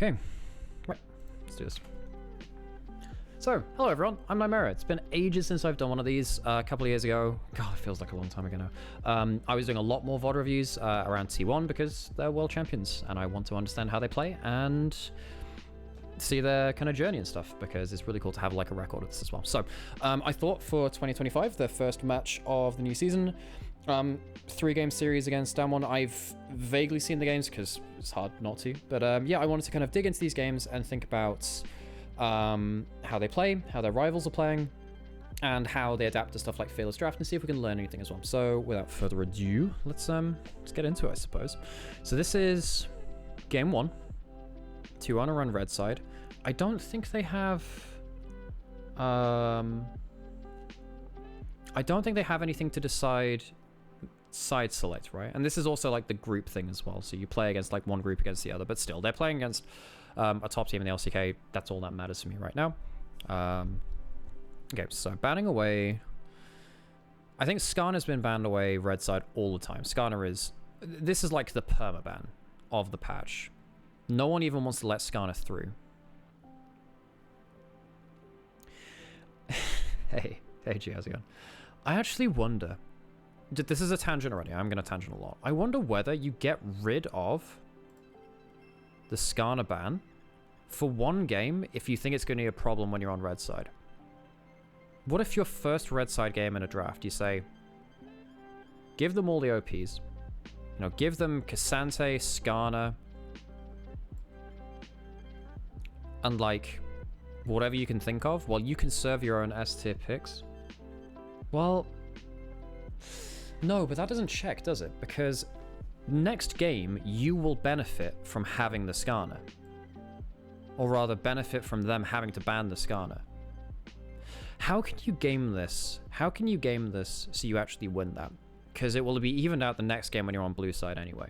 Okay, right, let's do this. So, hello everyone, I'm Nymaera. It's been ages since I've done one of these. A couple of years ago, God, it feels like a long time ago now. I was doing a lot more VoD reviews around T1 because they're world champions, and I want to understand how they play and see their kind of journey and stuff, because it's really cool to have like a record of this as well. So, I thought for 2025, the first match of the new season, 3-game series against Damwon. I've vaguely seen the games because it's hard not to, but yeah, I wanted to kind of dig into these games and think about how they play, how their rivals are playing, and how they adapt to stuff like Fearless Draft, and see if we can learn anything as well. So without further ado, let's get into it, I suppose. So this is game 1, 2 on a run red side. I don't think they have I don't think they have anything to decide side select, right? And this is also like the group thing as well, so you play against like one group against the other, but still they're playing against a top team in the LCK. That's all that matters to me right now. Okay, so banning away, I think Skarner's been banned away red side all the time. Skarner is, this is like the permaban of the patch. No one even wants to let Skarner through. Hey G, how's it going? I actually wonder, this is a tangent already, I'm gonna tangent a lot. I wonder whether you get rid of the Skarner ban for one game if you think it's going to be a problem when you're on red side. What if your first red side game in a draft, you say, give them all the OPs, you know, give them Cassante, Skarner, and like whatever you can think of, while you can serve your own S tier picks. Well, no, but that doesn't check, does it? Because next game, you will benefit from having the Skarner. Or rather, benefit from them having to ban the Skarner. How can you game this? How can you game this so you actually win that? Because it will be evened out the next game when you're on blue side anyway.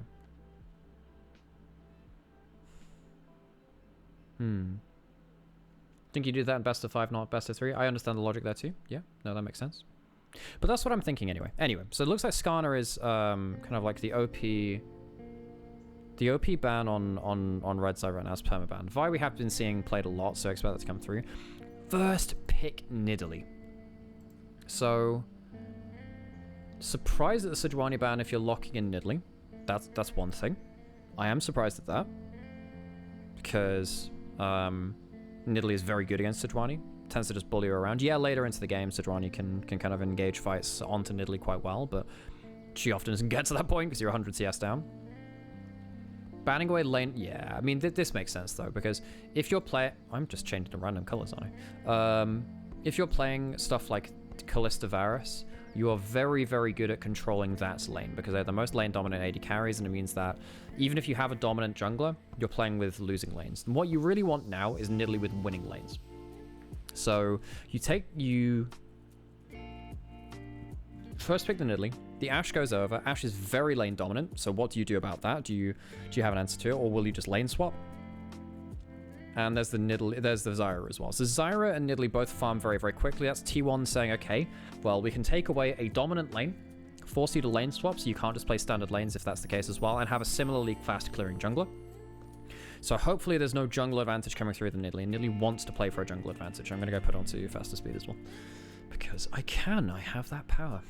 Think you do that in best of 5, not best of 3? I understand the logic there too. Yeah, no, that makes sense. But that's what I'm thinking anyway. Anyway, so it looks like Skarner is kind of like the OP ban on red side right now is permaban. Vi we have been seeing played a lot, so I expect that to come through. First pick Nidalee. So surprised at the Sejuani ban if you're locking in Nidalee. That's one thing. I am surprised at that, because Nidalee is very good against Sejuani. Tends to just bully her around. Yeah, later into the game, Sejuani can kind of engage fights onto Nidalee quite well, but she often doesn't get to that point because you're 100 CS down. Banning away lane, yeah, I mean, this makes sense though, because if you're playing, I'm just changing to random colors, aren't I? If you're playing stuff like Kalista Varus, you are very, very good at controlling that lane, because they're the most lane dominant AD carries, and it means that even if you have a dominant jungler, you're playing with losing lanes. And what you really want now is Nidalee with winning lanes. So you first pick the Nidalee. The Ashe goes over. Ashe is very lane dominant. So what do you do about that? Do you have an answer to it, or will you just lane swap? And there's the Nidalee, there's the Zyra as well. So Zyra and Nidalee both farm very, very quickly. That's T1 saying, okay, well, we can take away a dominant lane, force you to lane swap, so you can't just play standard lanes if that's the case as well, and have a similarly fast clearing jungler. So hopefully there's no jungle advantage coming through the Nidalee. Nidalee wants to play for a jungle advantage. I'm going to go put onto faster speed as well, because I have that power.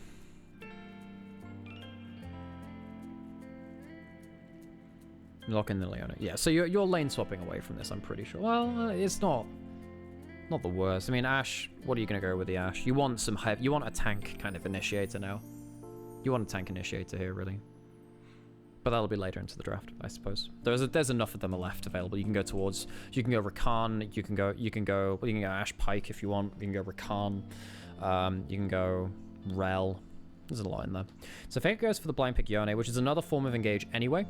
Lock in the Leona. Yeah, so you're lane swapping away from this, I'm pretty sure. Well, it's not the worst. I mean, Ashe, what are you going to go with the Ashe? You want some heavy, you want a tank kind of initiator now. You want a tank initiator here, really. But that'll be later into the draft, I suppose. There's enough of them left available. You can go towards, you can go Rakan, you can go Ashe Pike if you want. You can go Rakan, you can go Rel. There's a lot in there. So Fake goes for the blind pick Yone, which is another form of engage anyway.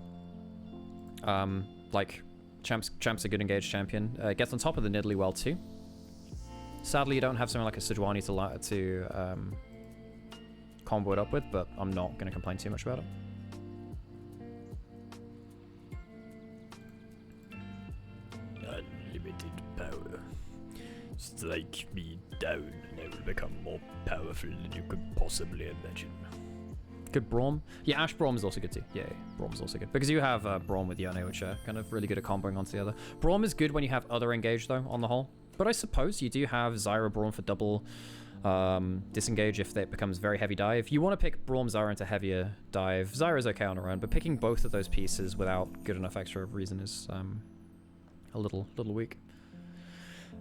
Like Champ's a good engage champion. Gets on top of the Nidalee well too. Sadly, you don't have something like a Sejuani to combo it up with, but I'm not going to complain too much about it. Unlimited power. Strike me down and I will become more powerful than you could possibly imagine. Good Braum. Yeah, Ashe Braum is also good too. Yeah, Braum is also good. Because you have Braum with Yone, which are kind of really good at comboing onto the other. Braum is good when you have other engage, though, on the whole. But I suppose you do have Zyra Braum for double disengage if it becomes very heavy dive. You want to pick Braum Zyra into heavier dive. Zyra's okay on her own, but picking both of those pieces without good enough extra reason is a little weak.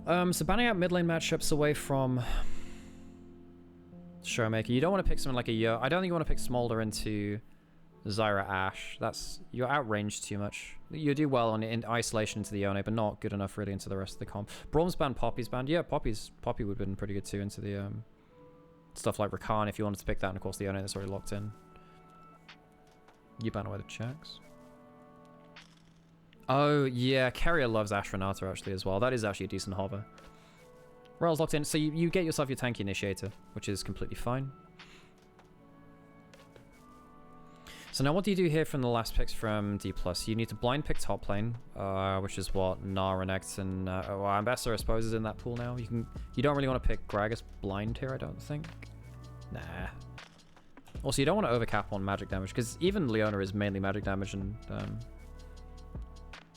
So banning out mid lane matchups away from Showmaker. You don't want to pick someone like a Yo. I don't think you want to pick Smolder into Zyra Ashe. You're outranged too much. You do well in isolation into the Yone, but not good enough really into the rest of the comp. Braum's banned, Poppy's banned. Yeah, Poppy would have been pretty good too into the stuff like Rakan if you wanted to pick that, and of course the Yone that's already locked in. You ban away the checks. Oh yeah, Carrier loves Ashe Renata actually as well. That is actually a decent hover. Rail's locked in, so you get yourself your tanky initiator, which is completely fine. So now what do you do here from the last picks from D+? You need to blind pick top lane, which is what Gnar and X and Ambassador I suppose is in that pool now. You don't really want to pick Gragas blind here, I don't think. Nah. Also, you don't want to overcap on magic damage, because even Leona is mainly magic damage and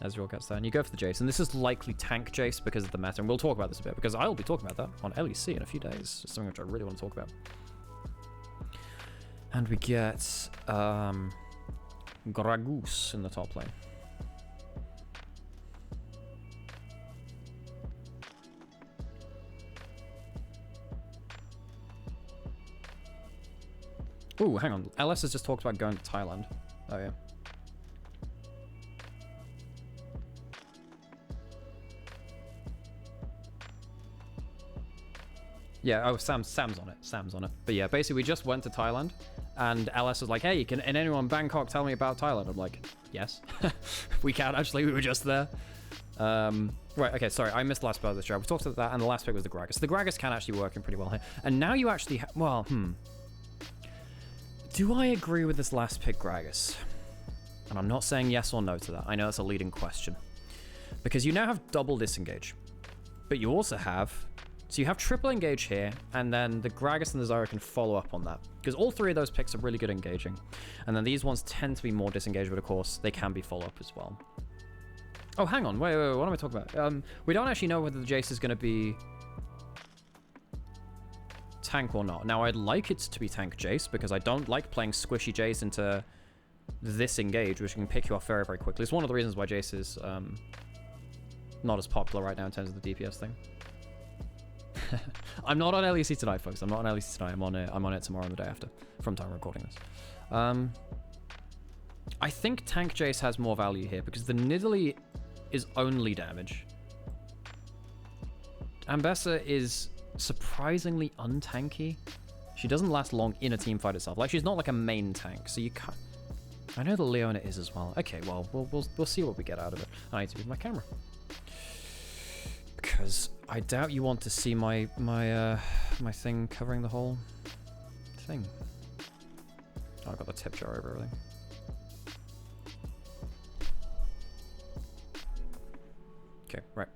Ezreal gets there. And you go for the Jace, and this is likely tank Jace because of the meta, and we'll talk about this a bit, because I'll be talking about that on LEC in a few days. It's something which I really want to talk about. And we get Gragas in the top lane. Ooh, hang on. LS has just talked about going to Thailand. Oh, yeah. Yeah, oh, Sam's on it. Sam's on it. But yeah, basically we just went to Thailand, and LS was like, hey, can anyone in Bangkok tell me about Thailand? I'm like, yes. We can, actually. We were just there. Right, okay, sorry. I missed the last part of the show. We talked about that, and the last pick was the Gragas. The Gragas can actually work in pretty well here. And now you actually do I agree with this last pick, Gragas? And I'm not saying yes or no to that. I know that's a leading question. Because you now have double disengage. But you also have... So you have triple engage here, and then the Gragas and the Zyra can follow up on that. Because all three of those picks are really good engaging. And then these ones tend to be more disengaged, but of course, they can be follow-up as well. Oh, hang on. Wait, what am I talking about? We don't actually know whether the Jace is going to be tank or not. Now, I'd like it to be tank Jace, because I don't like playing squishy Jace into this engage, which can pick you off very, very quickly. It's one of the reasons why Jace is not as popular right now in terms of the DPS thing. I'm not on LEC tonight, folks. I'm not on LEC tonight. I'm on it tomorrow and the day after, from time recording this. I think tank Jace has more value here because the Nidalee is only damage. Ambessa is surprisingly untanky. She doesn't last long in a team fight itself. Like, she's not like a main tank, so you can't... I know the Leona is as well. Okay, well, we'll see what we get out of it. I need to move my camera. Because I doubt you want to see my thing covering the whole thing. Oh, I've got the tip jar over everything. Okay, right.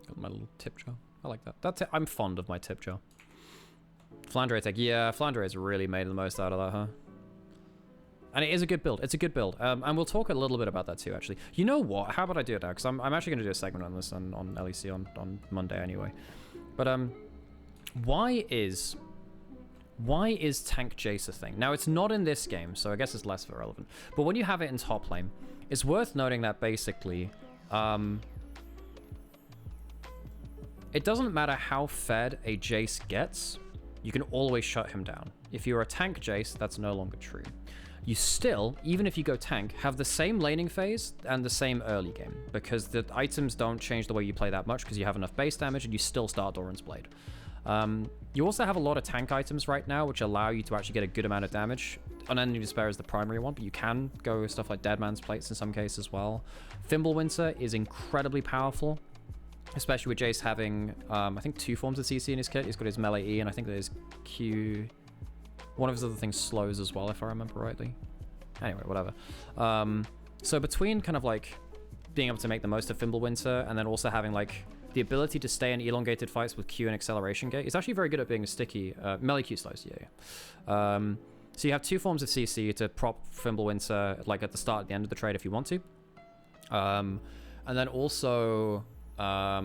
Got my little tip jar. I like that. That's it. I'm fond of my tip jar. Flandre tech. Yeah, Flandre has really made the most out of that, huh? And it is a good build. It's a good build. And we'll talk a little bit about that too, actually. You know what? How about I do it now? Because I'm actually going to do a segment on this on LEC on Monday anyway. But why is tank Jace a thing? Now, it's not in this game, so I guess it's less relevant. But when you have it in top lane, it's worth noting that basically... it doesn't matter how fed a Jace gets, you can always shut him down. If you're a tank Jace, that's no longer true. You still, even if you go tank, have the same laning phase and the same early game, because the items don't change the way you play that much because you have enough base damage and you still start Doran's Blade. You also have a lot of tank items right now which allow you to actually get a good amount of damage. Unending Despair is the primary one, but you can go with stuff like Dead Man's Plates in some cases as well. Fimbulwinter is incredibly powerful, especially with Jace having, I think, 2 forms of CC in his kit. He's got his melee E, and I think there's Q... One of his other things slows as well, if I remember rightly. Anyway, whatever. So between kind of like being able to make the most of Fimbulwinter, and then also having like the ability to stay in elongated fights with Q and acceleration gate. It's actually very good at being a sticky melee Q slows. Yeah. So you have two forms of CC to prop Fimbulwinter like at the start, at the end of the trade if you want to. And then also, yeah,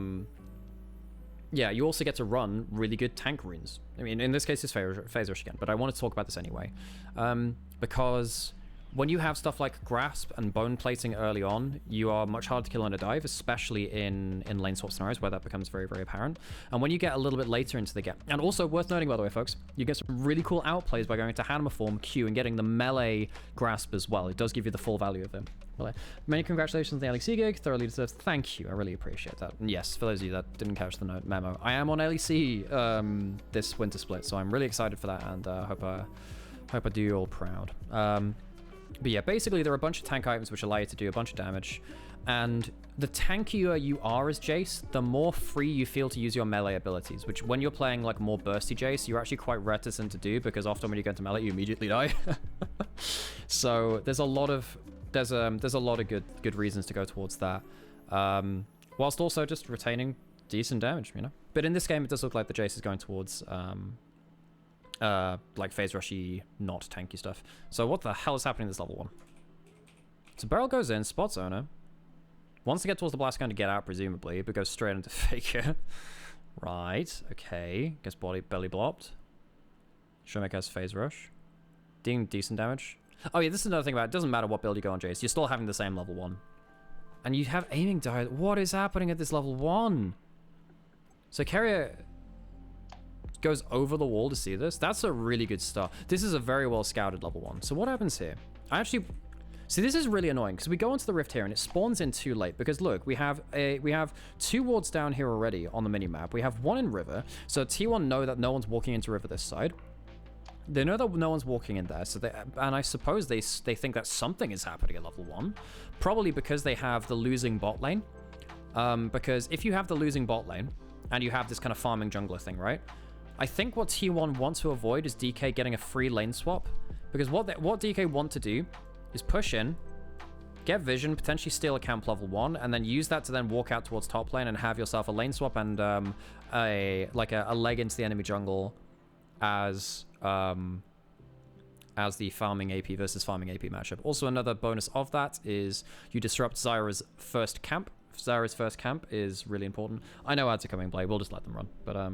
you also get to run really good tank runes. I mean, in this case, it's Phase Rush again, but I want to talk about this anyway. Because when you have stuff like Grasp and Bone Plating early on, you are much harder to kill on a dive, especially in lane swap scenarios where that becomes very, very apparent. And when you get a little bit later into the game, and also worth noting, by the way, folks, you get some really cool outplays by going into Hanma form, Q, and getting the melee Grasp as well. It does give you the full value of them. Well, many congratulations on the LEC gig. Thoroughly deserved. Thank you. I really appreciate that. And yes, for those of you that didn't catch the memo, I am on LEC this winter split, so I'm really excited for that, and hope I do you all proud. But yeah, basically there are a bunch of tank items which allow you to do a bunch of damage, and the tankier you are as Jace, the more free you feel to use your melee abilities, which when you're playing like more bursty Jace, you're actually quite reticent to do, because often when you go into melee, you immediately die. So there's a lot of good reasons to go towards that, whilst also just retaining decent damage, you know. But in this game, it does look like the Jace is going towards like phase rushy, not tanky stuff. So what the hell is happening in this level 1? So Beryl goes in, spots owner, wants to get towards the blast gun to get out, presumably, but goes straight into Faker. Right, okay. Gets belly blopped. Shumik has phase rush. Doing decent damage. Oh yeah, this is another thing about it. It doesn't matter what build you go on, Jace. You're still having the same level 1. And you have aiming diet. What is happening at this level 1? So Carrier goes over the wall to see this. That's a really good start. This is a very well scouted level 1. So what happens here? I actually... See, this is really annoying, because we go onto the rift here and it spawns in too late, because look, we have 2 wards down here already on the mini-map. We have 1 in river, so T1 know that no one's walking into river this side. They know that no one's walking in there, so and I suppose they think that something is happening at level 1, probably because they have the losing bot lane. Because if you have the losing bot lane, and you have this kind of farming jungler thing, right? I think what T1 want to avoid is DK getting a free lane swap, because what DK want to do is push in, get vision, potentially steal a camp level 1, and then use that to then walk out towards top lane and have yourself a lane swap and a leg into the enemy jungle as the farming AP versus farming AP matchup. Also, another bonus of that is you disrupt Zyra's first camp. Zyra's first camp is really important. I know ads are coming, Blade. We'll just let them run. But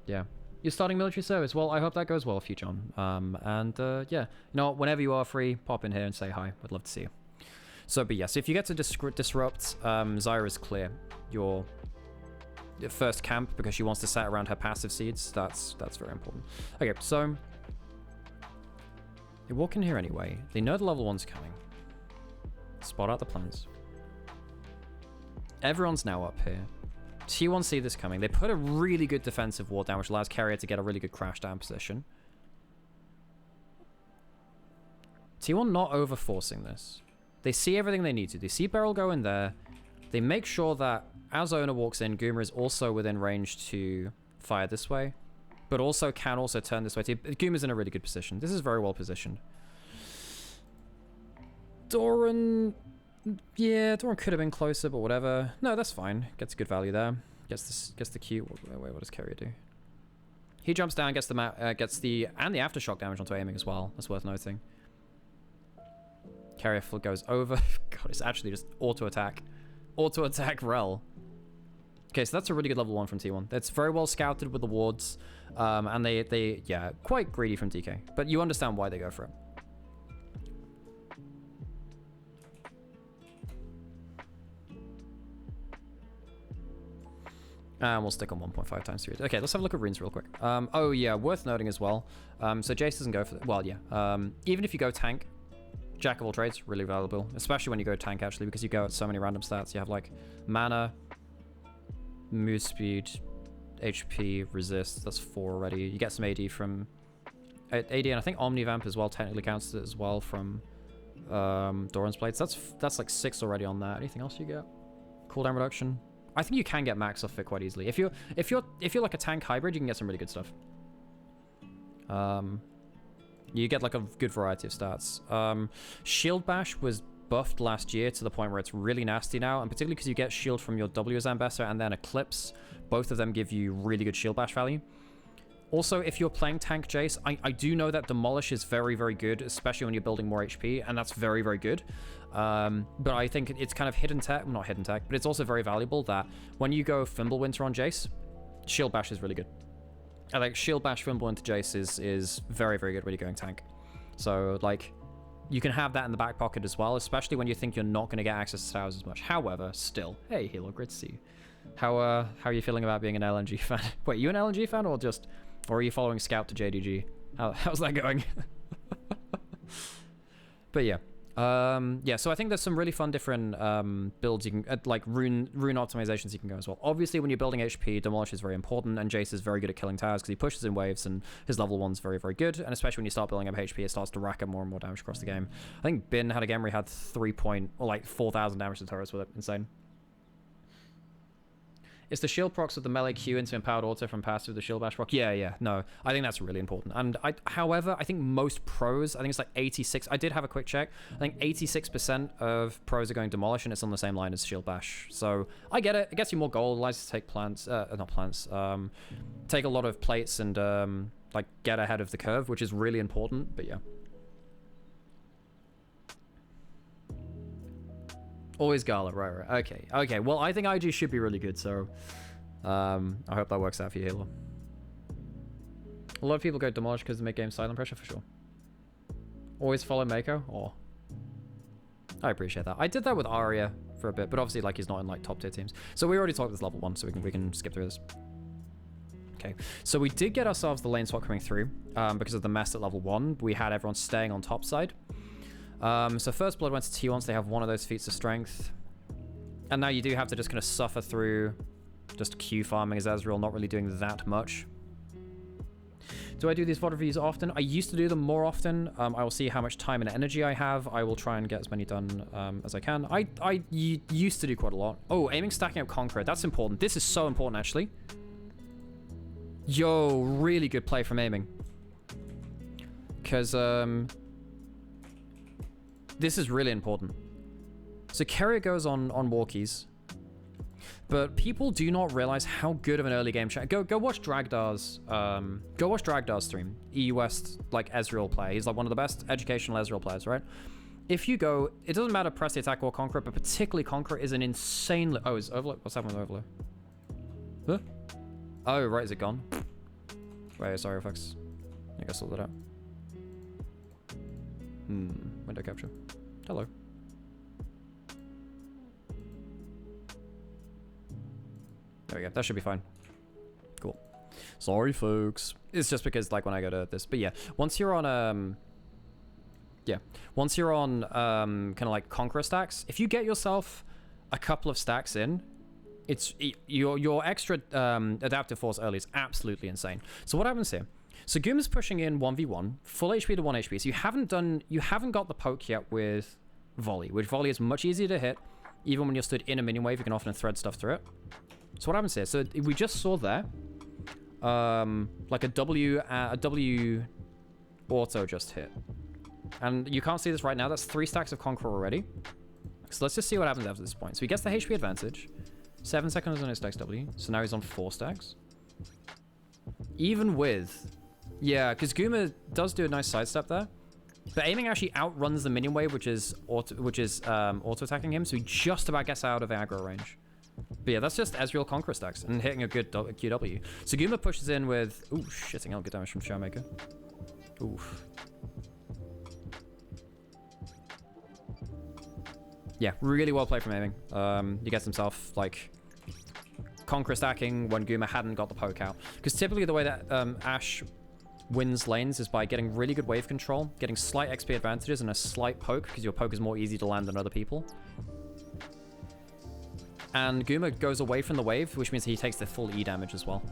yeah. You're starting military service. Well, I hope that goes well for you, John. Yeah, you know what? Whenever you are free, pop in here and say hi. I'd love to see you. So, but yes, if you get to disrupt Zyra's clear your first camp because she wants to set around her passive seeds, that's very important. Okay, so they walk in here anyway. They know the level 1's coming. Spot out the plans. Everyone's now up here. T1 see this coming. They put a really good defensive ward down, which allows Carrier to get a really good crash down position. T1 not over forcing this. They see everything they need to. They see Beryl go in there. They make sure that as owner walks in, Goomer is also within range to fire this way, but also can also turn this way. Goomer's in a really good position. This is very well positioned. Doran... Yeah, Doran could have been closer, but whatever. No, that's fine. Gets good value there. Gets the Q. Wait, what does Carrier do? He jumps down, gets the and the aftershock damage onto aiming as well. That's worth noting. Carrier goes over. God, it's actually just auto attack Rel. Okay, so that's a really good level 1 from T1. That's very well scouted with the wards, and they yeah, quite greedy from DK, but you understand why they go for it. And we'll stick on 1.5 times 3. Okay, let's have a look at runes real quick. Oh yeah, worth noting as well. So Jace doesn't go for well, yeah. Even if you go tank, Jack of all trades, really valuable, especially when you go tank actually, because you go at so many random stats. You have like mana, move speed, HP, resist. That's 4 already. You get some AD from AD, and I think Omnivamp as well technically counts it as well from Doran's Blades. That's like 6 already on that. Anything else you get? Cooldown reduction. I think you can get max off it quite easily. If you're like a tank hybrid, you can get some really good stuff. You get like a good variety of stats. Shield Bash was buffed last year to the point where it's really nasty now, and particularly because you get shield from your W as Ambassador and then Eclipse. Both of them give you really good shield bash value. Also, if you're playing tank Jace, I do know that Demolish is very, very good, especially when you're building more HP, and that's very, very good. But I think it's kind of hidden tech, not hidden tech, but it's also very valuable that when you go Fimbulwinter on Jace, shield bash is really good. I like shield bash Fimbulwinter Jace is very, very good when you're going tank. So, like, you can have that in the back pocket as well, especially when you think you're not going to get access to towers as much. However, still, hey, Hilo, great to see you. How are you feeling about being an LNG fan? Wait, you an LNG fan or are you following Scout to JDG? How's that going? But yeah. Yeah, so I think there's some really fun different builds you can, like rune optimizations you can go as well. Obviously, when you're building HP, Demolish is very important, and Jace is very good at killing towers because he pushes in waves, and his level 1's very, very good. And especially when you start building up HP, it starts to rack up more and more damage across the game. I think Bin had a game where he had 4,000 damage to turrets with it. Insane. Is the shield procs with the melee Q into empowered auto from passive the shield bash proc? Yeah, no. I think that's really important. And however, I think most pros, I think it's like 86. I did have a quick check. I think 86% of pros are going Demolish, and it's on the same line as shield bash. So I get it. It gets you more gold, allows you to take take a lot of plates and like get ahead of the curve, which is really important. But yeah. Always Gala, right. Okay. Well, I think IG should be really good, so I hope that works out for you, Halo. A lot of people go Demolish because they make game silent pressure, for sure. Always follow Mako? Oh. I appreciate that. I did that with Arya for a bit, but obviously, like, he's not in, like, top tier teams. So we already talked this level 1, so we can skip through this. Okay, so we did get ourselves the lane swap coming through because of the mess at level 1. We had everyone staying on top side. So First Blood went to T1, they have one of those feats of strength. And now you do have to just kind of suffer through just Q farming as Ezreal, not really doing that much. Do I do these VOD reviews often? I used to do them more often. I will see how much time and energy I have. I will try and get as many done as I can. I used to do quite a lot. Oh, aiming, stacking up Conqueror. That's important. This is so important, actually. Yo, really good play from aiming. Because, this is really important. So Keria goes on walkies, but people do not realize how good of an early game chat. Go watch Dragdar's stream. EU West, like, Ezreal player. He's like one of the best educational Ezreal players, right? If you go, it doesn't matter press the attack or Conqueror, but particularly Conqueror is an insanely... Oh, is Overlook? What's happening with Overlook? Huh? Oh, right, is it gone? Wait, sorry, folks. I guess I'll sort that out. Window capture. Hello. There we go. That should be fine. Cool. Sorry, folks. It's just because, like, when I go to this. But yeah, once you're on, kind of like Conqueror stacks, if you get yourself a couple of stacks in, it's your extra adaptive force early is absolutely insane. So what happens here? So Guma's pushing in 1v1, full HP to 1 HP. So you haven't got the poke yet with Volley, which Volley is much easier to hit. Even when you're stood in a minion wave, you can often thread stuff through it. So what happens here? So we just saw there, like a W auto just hit. And you can't see this right now. That's 3 stacks of Conqueror already. So let's just see what happens after this point. So he gets the HP advantage. 7 seconds on his stacks W. So now he's on 4 stacks. Even with... Yeah, because Guma does do a nice sidestep there. But aiming actually outruns the minion wave, which is auto-attacking him, so he just about gets out of aggro range. But yeah, that's just Ezreal Conqueror stacks and hitting a good QW. So Guma pushes in with... Ooh, shitting hell, good damage from Showmaker. Oof. Yeah, really well played from aiming. He gets himself, like... Conqueror stacking when Guma hadn't got the poke out. Because typically the way that Ashe wins lanes is by getting really good wave control, getting slight XP advantages and a slight poke, because your poke is more easy to land than other people. And Guma goes away from the wave, which means he takes the full E damage as well.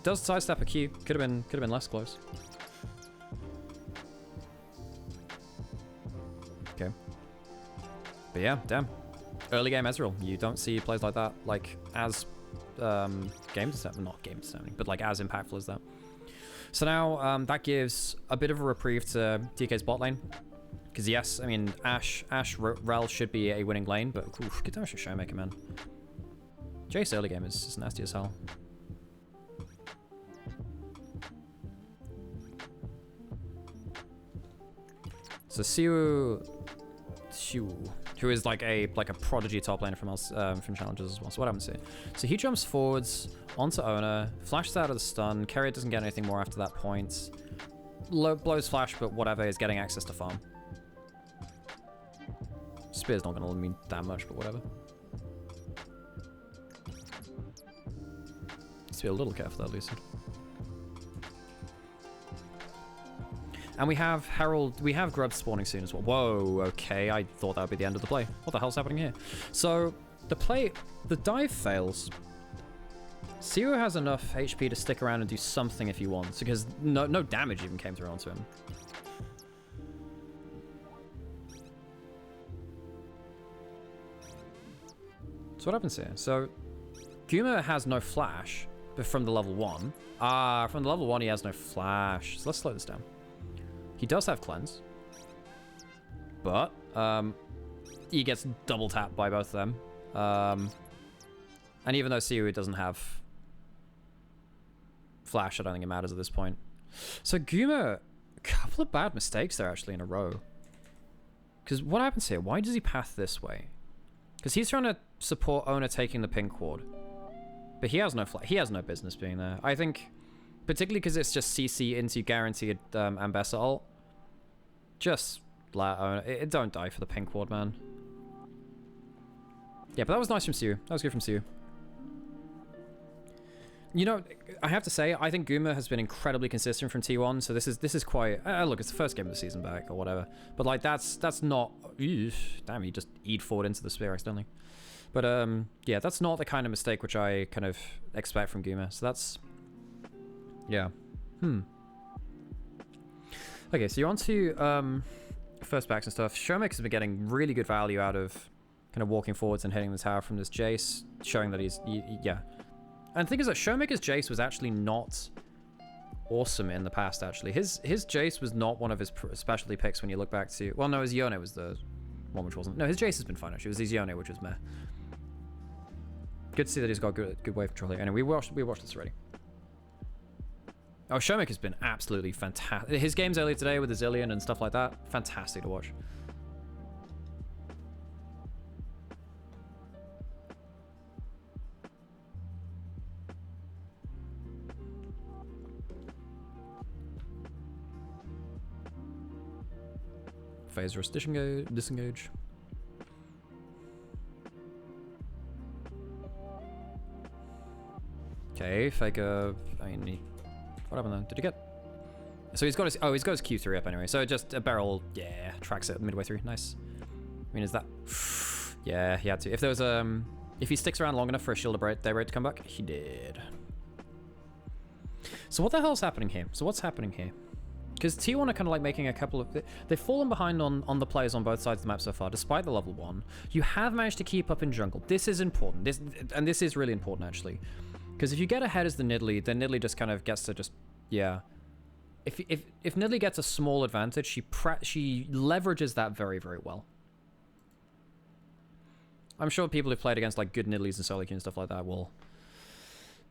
Does sidestep a Q. Could have been less close. Okay. But yeah, damn. Early game Ezreal. You don't see plays like that, like, as game determining, not game determining, but like as impactful as that. So now that gives a bit of a reprieve to TK's bot lane, Because yes, I mean, Rel should be a winning lane, but oof, good damage for Showmaker, man. Jace early game is nasty as hell. So Siu, who is like a prodigy top laner from challenges as well. So what happens here? So he jumps forwards onto Ona, flashes out of the stun. Carrier doesn't get anything more after that point. Blows flash, but whatever, is getting access to farm. Spear's not gonna mean that much, but whatever. Just be a little careful there, Lucid. And we have Herald, we have Grub spawning soon as well. Whoa, okay, I thought that would be the end of the play. What the hell's happening here? So, the dive fails. Siu has enough HP to stick around and do something if he wants, because no damage even came through onto him. So what happens here? So, Guma has no flash, but from the level 1. From the level 1 he has no flash. So let's slow this down. He does have cleanse, but he gets double tapped by both of them. And even though Siu doesn't have flash, I don't think it matters at this point. So Guma, a couple of bad mistakes there actually in a row. Because what happens here? Why does he path this way? Because he's trying to support Ona taking the pink ward, but he has no he has no business being there. I think. Particularly because it's just CC into guaranteed Ambessa ult. Just let it don't die for the pink ward, man. Yeah, but that was nice from Siu. That was good from Siu. You know, I have to say, I think Guma has been incredibly consistent from T1. So this is quite. Look, it's the first game of the season back or whatever. But like that's not. Damn, he just eat forward into the spear accidentally. But yeah, that's not the kind of mistake which I kind of expect from Guma. So that's. Yeah. Okay, so you're on to first backs and stuff. Showmaker has been getting really good value out of kind of walking forwards and hitting the tower from this Jace, showing that he's... yeah. And the thing is that Showmaker's Jace was actually not awesome in the past, actually. His Jace was not one of his specialty picks when you look back to... Well, no, his Yone was the one which wasn't... No, his Jace has been fine, actually. It was his Yone, which was meh. Good to see that he's got good wave control here. Anyway, we watched this already. Oh, Showmaker's been absolutely fantastic. His games earlier today with the Zillion and stuff like that, fantastic to watch. Phase rush disengage. Okay, Faker. I mean, what happened then? Did he get? So he's got his. Oh, he's got his Q3 up anyway. So just a barrel. Yeah, tracks it midway through. Nice. I mean, is that? Yeah, he had to. If there was if he sticks around long enough for a shield of day raid to come back, he did. So what the hell's happening here? So what's happening here? Because T1 are kind of like making a couple of... They've fallen behind on the players on both sides of the map so far, despite the level 1. You have managed to keep up in jungle. This is important. This is really important, actually. Because if you get ahead as the Nidalee, then Nidalee just kind of gets to just... Yeah. If Nidalee gets a small advantage, she leverages that very, very well. I'm sure people who've played against like good Nidalees and solo queue and stuff like that will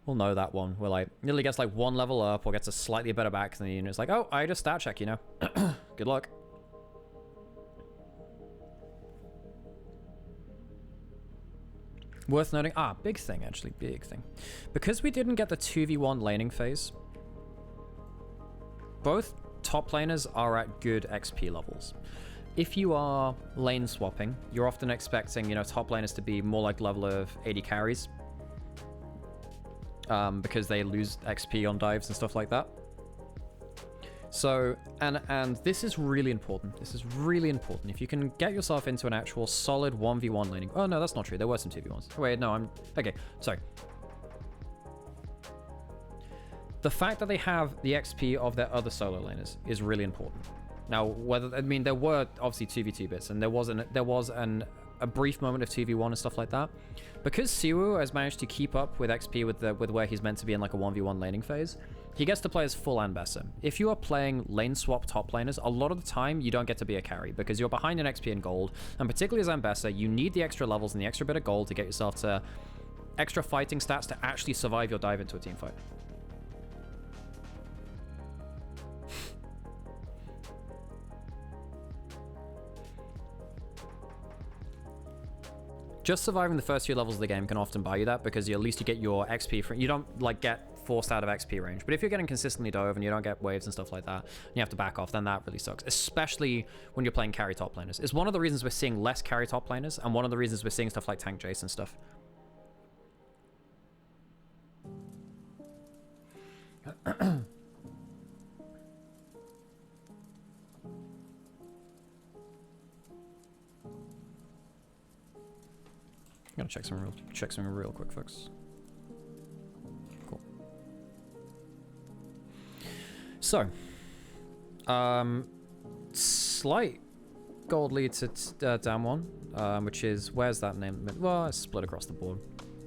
know that one. Where like Nidalee gets like one level up or gets a slightly better back than the unit. It's like, oh, I just stat check, you know. Good luck. Worth noting, big thing actually, big thing. Because we didn't get the 2v1 laning phase, both top laners are at good XP levels. If you are lane swapping, you're often expecting, you know, top laners to be more like level of 80 carries. Because they lose XP on dives and stuff like that. So, and this is really important. This is really important. If you can get yourself into an actual solid 1v1 laning... Oh, no, that's not true. There were some 2v1s. Wait, no, okay, sorry. The fact that they have the XP of their other solo laners is really important. Now, there were obviously 2v2 bits, and there was an a brief moment of 2v1 and stuff like that. Because Siwu has managed to keep up with XP with where he's meant to be in like a 1v1 laning phase, he gets to play as full Ambessa. If you are playing lane swap top laners, a lot of the time you don't get to be a carry because you're behind in XP and gold, and particularly as Ambessa, you need the extra levels and the extra bit of gold to get yourself to extra fighting stats to actually survive your dive into a team fight. Just surviving the first few levels of the game can often buy you that because at least you get your XP from, you don't like get forced out of XP range. But if you're getting consistently dove and you don't get waves and stuff like that, and you have to back off, then that really sucks, especially when you're playing carry top laners. It's one of the reasons we're seeing less carry top laners, and one of the reasons we're seeing stuff like tank Jace and stuff. I'm gonna check something real quick, folks. Cool. So, slight gold lead to down one, which is, where's that name? Well, it's split across the board.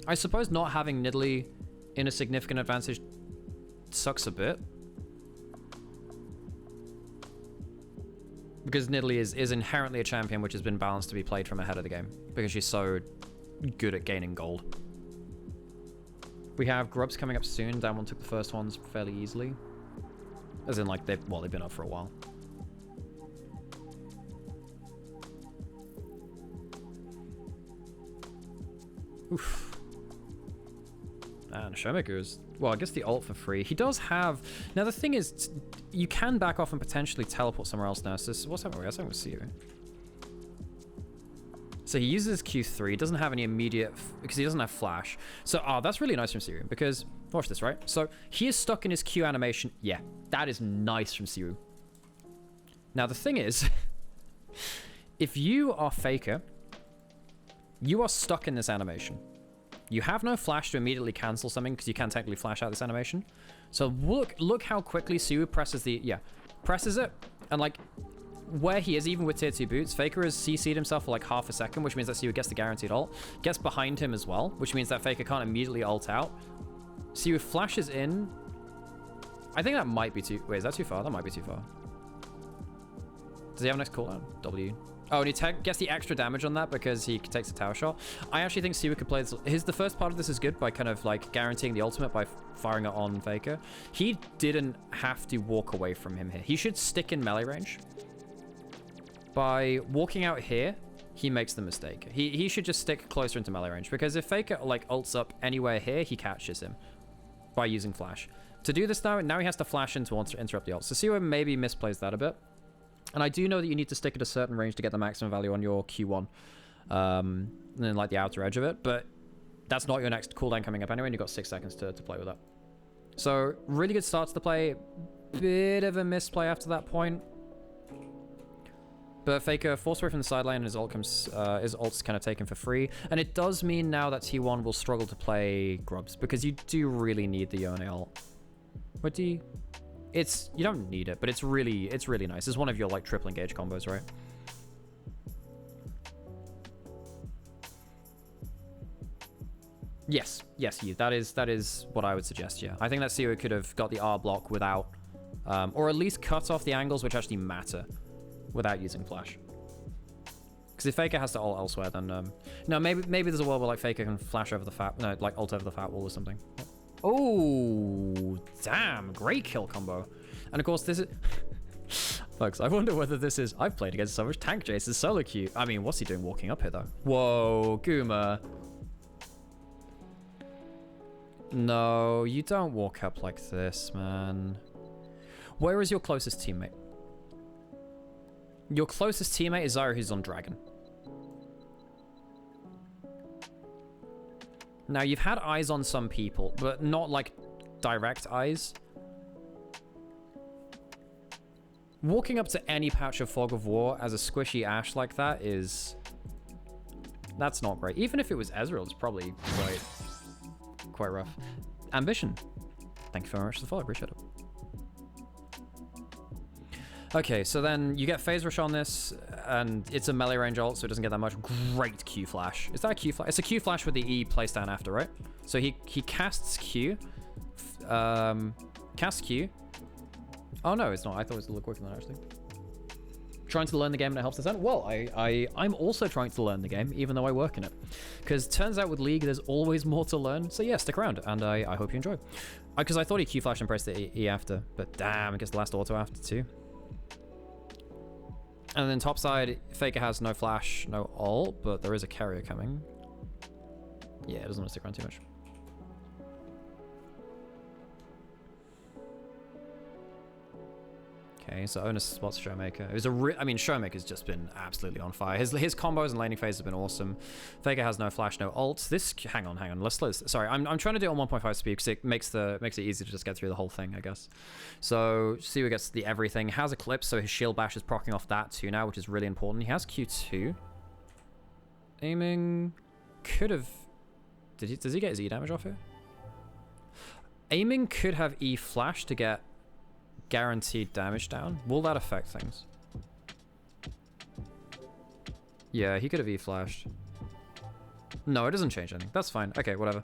I suppose not having Nidalee in a significant advantage sucks a bit, because Nidalee is inherently a champion which has been balanced to be played from ahead of the game because she's so good at gaining gold. We have Grubs coming up soon. Down one took the first ones fairly easily. As in, like, they've been up for a while. Oof. And Showmaker is, well, I guess the ult for free. He does have, now the thing is, you can back off and potentially teleport somewhere else now. So what's happening? I think we'll see you. So he uses Q3, doesn't have any immediate, because he doesn't have flash. So, that's really nice from Siwu, because, watch this, right? So he is stuck in his Q animation. Yeah, that is nice from Siwu. Now the thing is, if you are Faker, you are stuck in this animation. You have no flash to immediately cancel something, because you can't technically flash out this animation. So look how quickly Siwu presses presses it, and like, where he is, even with tier 2 boots, Faker has CC'd himself for like half a second, which means that Siwu gets the guaranteed ult. Gets behind him as well, which means that Faker can't immediately ult out. Siwu flashes in. I think that might be too... Wait, is that too far? That might be too far. Does he have a next cooldown? W. Oh, and he gets the extra damage on that because he takes a tower shot. I actually think Siwu could play this. The first part of this is good by kind of like guaranteeing the ultimate by firing it on Faker. He didn't have to walk away from him here. He should stick in melee range. By walking out here, he makes the mistake. He should just stick closer into melee range, because if Faker like ults up anywhere here, he catches him by using flash. To do this now he has to flash in to interrupt the ult. So Siwu maybe misplays that a bit. And I do know that you need to stick at a certain range to get the maximum value on your Q1, and then like the outer edge of it, but that's not your next cooldown coming up anyway, and you've got 6 seconds to play with that. So really good start to the play, bit of a misplay after that point. But Faker forced away from the sideline, and his ult's kind of taken for free. And it does mean now that T1 will struggle to play Grubs, because you do really need the Yone ult. What do you... you don't need it, but it's really nice. It's one of your like triple engage combos, right? Yes, that is what I would suggest, yeah. I think that Siwu could have got the R block without, or at least cut off the angles which actually matter, without using flash. Because if Faker has to ult elsewhere, then no, maybe there's a world where like Faker can flash over the like ult over the fat wall or something. Oh, damn, great kill combo. And of course this is folks, I wonder whether this is, I've played against so much tank Jace is solo queue. I mean, what's he doing walking up here though? Whoa, Guma. No, you don't walk up like this, man. Where is your closest teammate? Your closest teammate is Zyra, who's on Dragon. Now, you've had eyes on some people, but not like direct eyes. Walking up to any patch of Fog of War as a squishy Ashe like that is... That's not great. Even if it was Ezreal, it's probably quite rough. Ambition. Thank you very much for the follow. Appreciate it. Okay, so then you get Phase Rush on this. and it's a melee range ult, so it doesn't get that much. Great Q flash. Is that a Q flash? It's a Q flash with the E placed down after, right? So he casts Q. Casts Q. Oh no, it's not. I thought it was a little quicker than that, actually. Trying to learn the game and it helps us out. Well, I'm also trying to learn the game, even though I work in it. Because turns out with League, there's always more to learn. So yeah, stick around, and I hope you enjoy. Because I thought he Q flashed and pressed the E after, but damn, it gets the last auto after too. And then top side, Faker has no flash, no ult, but there is a carrier coming. Yeah, it doesn't want to stick around too much. Okay, so Onus spots Showmaker. It was I mean, Showmaker's just been absolutely on fire. His combos and laning phase have been awesome. Faker has no flash, no ult. This, hang on. Let's sorry, I'm trying to do it on 1.5 speed because it makes it easy to just get through the whole thing, I guess. So Siwa gets the everything. Has Eclipse, so his shield bash is proccing off that too now, which is really important. He has Q2. Aiming could have. Does he get his E damage off here? Aiming could have E flash to get guaranteed damage down. Will that affect things? Yeah, he could have E-flashed. No, it doesn't change anything. That's fine. Okay, whatever.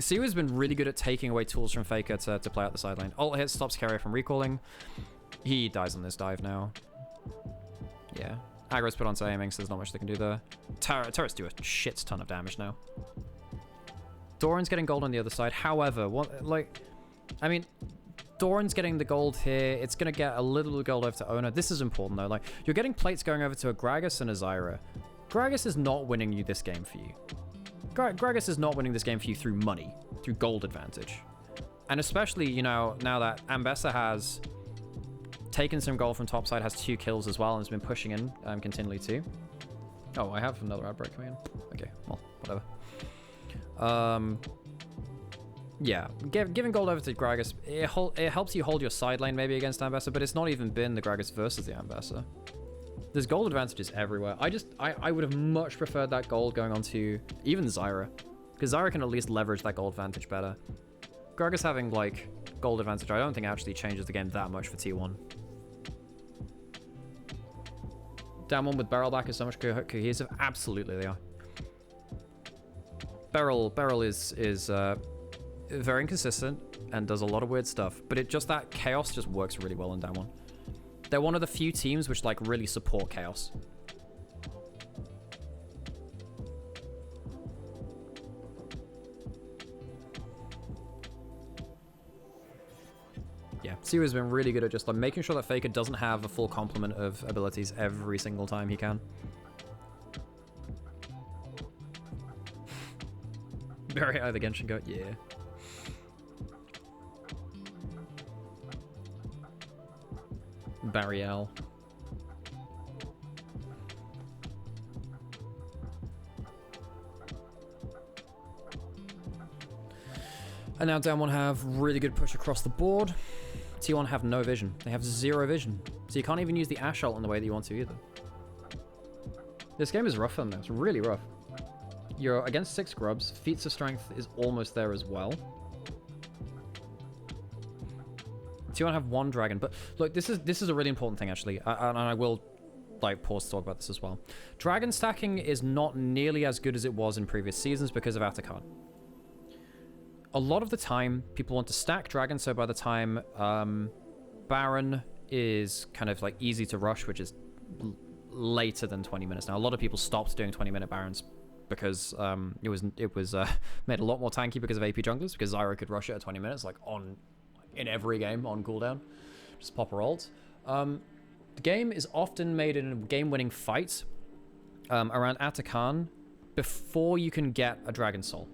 Siwa's been really good at taking away tools from Faker to play out the side lane. Ult hit stops carrier from recalling. He dies on this dive now. Yeah. Aggro's put onto aiming, so there's not much they can do there. Turrets do a shit ton of damage now. Doran's getting gold on the other side. However, I mean, Doran's getting the gold here. It's going to get a little bit of gold over to Ona. This is important, though. Like, you're getting plates going over to a Gragas and a Zyra. Gragas is not winning you this game for you. Gragas is not winning this game for you through money, through gold advantage. And especially, you know, now that Ambessa has taken some gold from topside, has 2 kills as well, and has been pushing in continually too. Oh, I have another outbreak coming in. Okay, well, whatever. Yeah, giving gold over to Gragas, it helps you hold your side lane maybe against Ambessa, but it's not even been the Gragas versus the Ambessa. There's gold advantages everywhere. I would have much preferred that gold going on to even Zyra, because Zyra can at least leverage that gold advantage better. Gragas having, like, gold advantage, I don't think actually changes the game that much for T1. Down one with Beryl back is so much cohesive. Absolutely they are. Beryl is very inconsistent and does a lot of weird stuff, but that chaos just works really well in down one. They're one of the few teams which like really support chaos. Yeah, Siwa's been really good at just like making sure that Faker doesn't have a full complement of abilities every single time he can. Very high the Genshin goat, yeah. Barriel. And now down one have really good push across the board. T1 have no vision. They have 0 vision. So you can't even use the Ash ult in the way that you want to either. This game is rough on them. It's really rough. You're against 6 grubs. Feats of Strength is almost there as well. T1 have 1 dragon, but look, this is a really important thing actually, and I will like pause to talk about this as well. Dragon stacking is not nearly as good as it was in previous seasons because of Atakan. A lot of the time, people want to stack dragon, so by the time Baron is kind of like easy to rush, which is later than 20 minutes now. A lot of people stopped doing 20-minute Barons because it was made a lot more tanky because of AP junglers, because Zyra could rush it at 20 minutes, like in every game on cooldown. Just pop her ult. The game is often made in a game-winning fight around Atakan before you can get a Dragon Soul.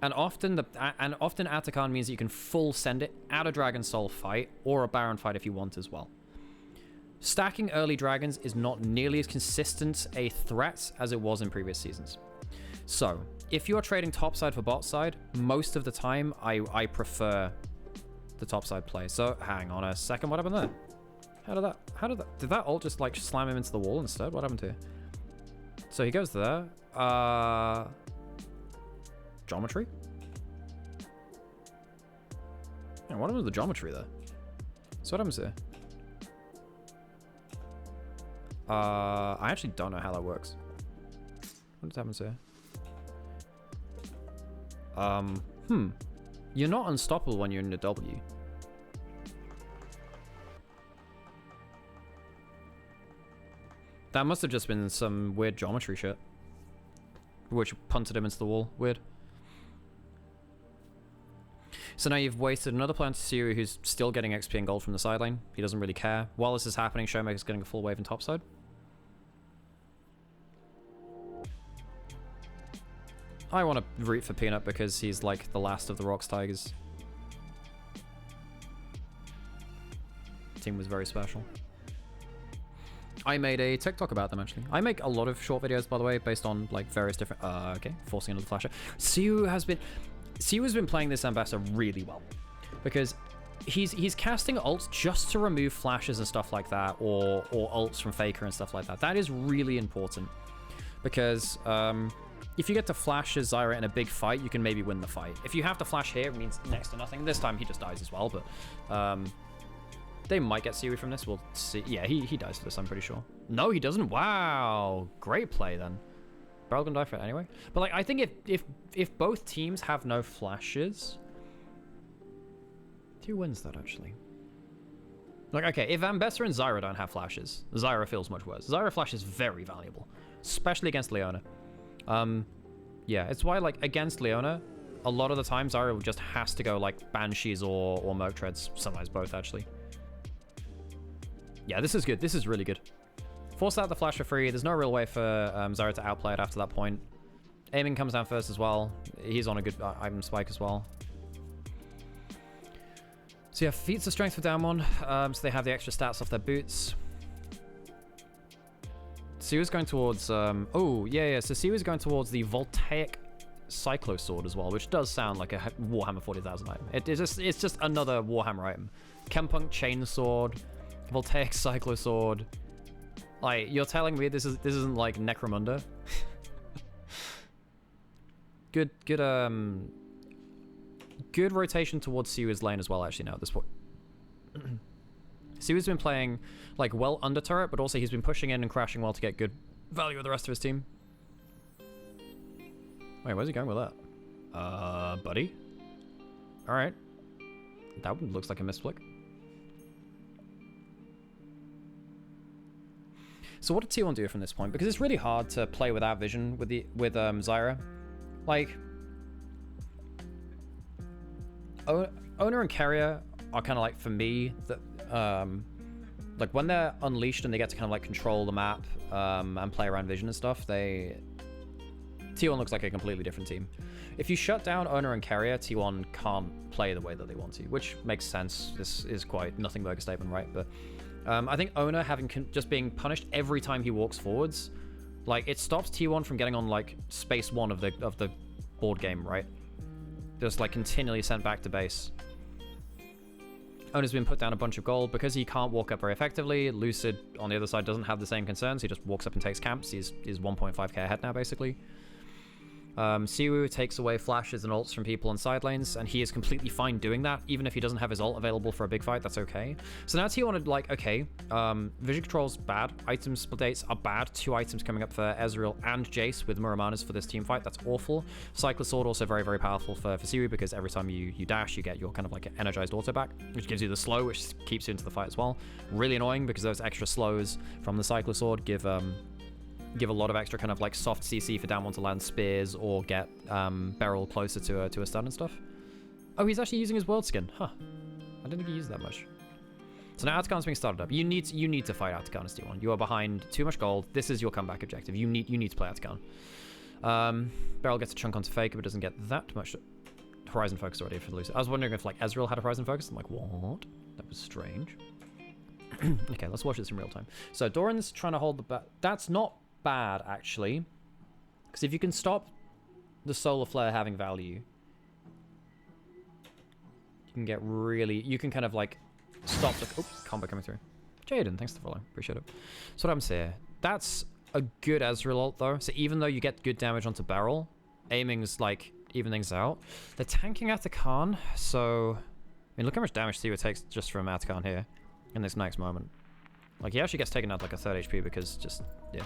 And often Atakan means that you can full send it at a Dragon Soul fight or a Baron fight if you want as well. Stacking early dragons is not nearly as consistent a threat as it was in previous seasons. So, if you are trading topside for bot side, most of the time I prefer the topside play. So, hang on a second, what happened there? Did that ult just like slam him into the wall instead? What happened here? So he goes there. Geometry? Yeah, what happened with the geometry there? So what happens here? I actually don't know how that works. What happens here? You're not unstoppable when you're in the W. That must have just been some weird geometry shit. Which punted him into the wall. Weird. So now you've wasted another player into Siri who's still getting XP and gold from the side lane. He doesn't really care. While this is happening, Showmaker's getting a full wave in topside. I want to root for Peanut because he's like the last of the Rocks Tigers. Team was very special. I made a TikTok about them, actually. I make a lot of short videos, by the way, based on like various different... okay, forcing another flasher. Siu has been playing this ambassador really well because he's casting ults just to remove flashes and stuff like that, or ults from Faker and stuff like that. That is really important because if you get to flash as Zyra in a big fight, you can maybe win the fight. If you have to flash here, it means next to nothing. This time he just dies as well, but they might get Siu from this. We'll see. Yeah, he dies for this, I'm pretty sure. No, he doesn't. Wow, great play then. Beryl gonna die for it anyway. But like, I think if both teams have no flashes, who wins that actually? Like, okay, if Ambessa and Zyra don't have flashes, Zyra feels much worse. Zyra flash is very valuable, especially against Leona. Yeah, it's why like against Leona, a lot of the time Zyra just has to go like Banshees or Merc Treads, sometimes both actually. Yeah, this is good. This is really good. Force out the flash for free. There's no real way for Zyra to outplay it after that point. Aiming comes down first as well. He's on a good item spike as well. So yeah, feats of strength for down one. So they have the extra stats off their boots. Siu's going towards... oh, yeah. So Siu's going towards the Voltaic Cyclo Sword as well, which does sound like a Warhammer 40,000 item. It's just another Warhammer item. Chempunk Chain Sword, Voltaic Cyclo Sword. Like, you're telling me this isn't like Necromunda? Good rotation towards Siu's lane as well, actually, now at this point. Siu's been playing, like, well under turret, but also he's been pushing in and crashing well to get good value with the rest of his team. Wait, where's he going with that? Buddy? Alright. That one looks like a misflick. So what did T1 do from this point? Because it's really hard to play without vision with Zyra. Like, Owner and Carrier are kind of like, for me, like when they're unleashed and they get to kind of like control the map and play around vision and stuff, T1 looks like a completely different team. If you shut down Owner and Carrier, T1 can't play the way that they want to, which makes sense. This is quite nothing but a statement, right? But I think Owner just being punished every time he walks forwards, like it stops T1 from getting on like space 1 of the board game, right? Just like continually sent back to base. Owner's been put down a bunch of gold because he can't walk up very effectively. Lucid on the other side doesn't have the same concerns. He just walks up and takes camps. He's 1.5k ahead now, basically. Siu takes away flashes and ults from people on side lanes, and he is completely fine doing that. Even if he doesn't have his ult available for a big fight, that's okay. So now T1 wanted, like, okay, vision control's bad. Item splits are bad. 2 items coming up for Ezreal and Jace with Muramanas for this team fight. That's awful. Cycler Sword also very, very powerful for Siu because every time you dash, you get your kind of like energized auto back, which gives you the slow, which keeps you into the fight as well. Really annoying because those extra slows from the Cycler Sword give a lot of extra kind of like soft CC for down one to land spears or get Beryl closer to a stun and stuff. Oh, he's actually using his world skin. Huh. I didn't think he used that much. So now Atakan's being started up. You need to fight Atakan as T1. You are behind too much gold. This is your comeback objective. You need to play Atakan. Beryl gets a chunk onto Faker, but doesn't get that much Horizon Focus already for the loser. I was wondering if like Ezreal had a Horizon Focus. I'm like, what? That was strange. Okay, let's watch this in real time. So Doran's trying to hold the back. That's not bad actually, because if you can stop the solar flare having value, you can kind of like stop the combo coming through. Jaden, thanks for the follow, appreciate it. So what I'm saying, that's a good Ezreal ult though. So even though you get good damage onto Beryl, aiming's like even things out. They're tanking Atakan, so I mean look how much damage Siwa takes just from Atakan here in this next moment. Like, he actually gets taken out like a 3rd HP because just, yeah.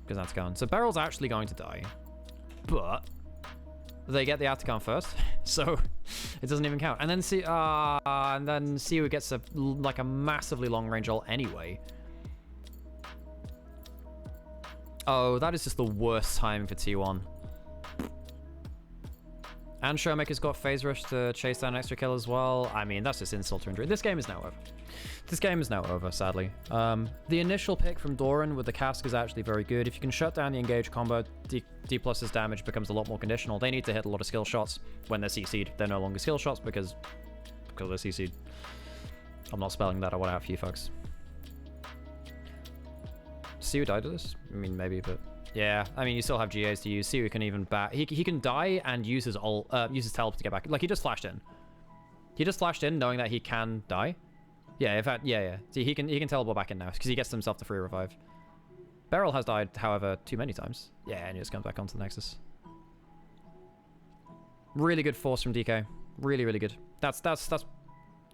Because that's gone. So Beryl's actually going to die. But they get the Atacon first, so it doesn't even count. And then Siwu gets a massively long range ult anyway. Oh, that is just the worst timing for T1. And Showmaker's got Phase Rush to chase down an extra kill as well. I mean, that's just insult to injury. This game is now over. This game is now over, sadly. The initial pick from Doran with the cask is actually very good. If you can shut down the engage combo, D+'s damage becomes a lot more conditional. They need to hit a lot of skill shots. When they're CC'd, they're no longer skill shots because they're CC'd. I'm not spelling that out for you folks. Siwu died to this? I mean, maybe, but... Yeah, I mean, you still have GAs to use. Siwu can even bat. He can die and use his ult, use his teleport to get back. Like, he just flashed in. He just flashed in knowing that he can die. Yeah, in fact, yeah. See, he can teleport back in now because he gets himself the free revive. Beryl has died, however, too many times. Yeah, and he just comes back onto the Nexus. Really good force from DK. Really, really good. That's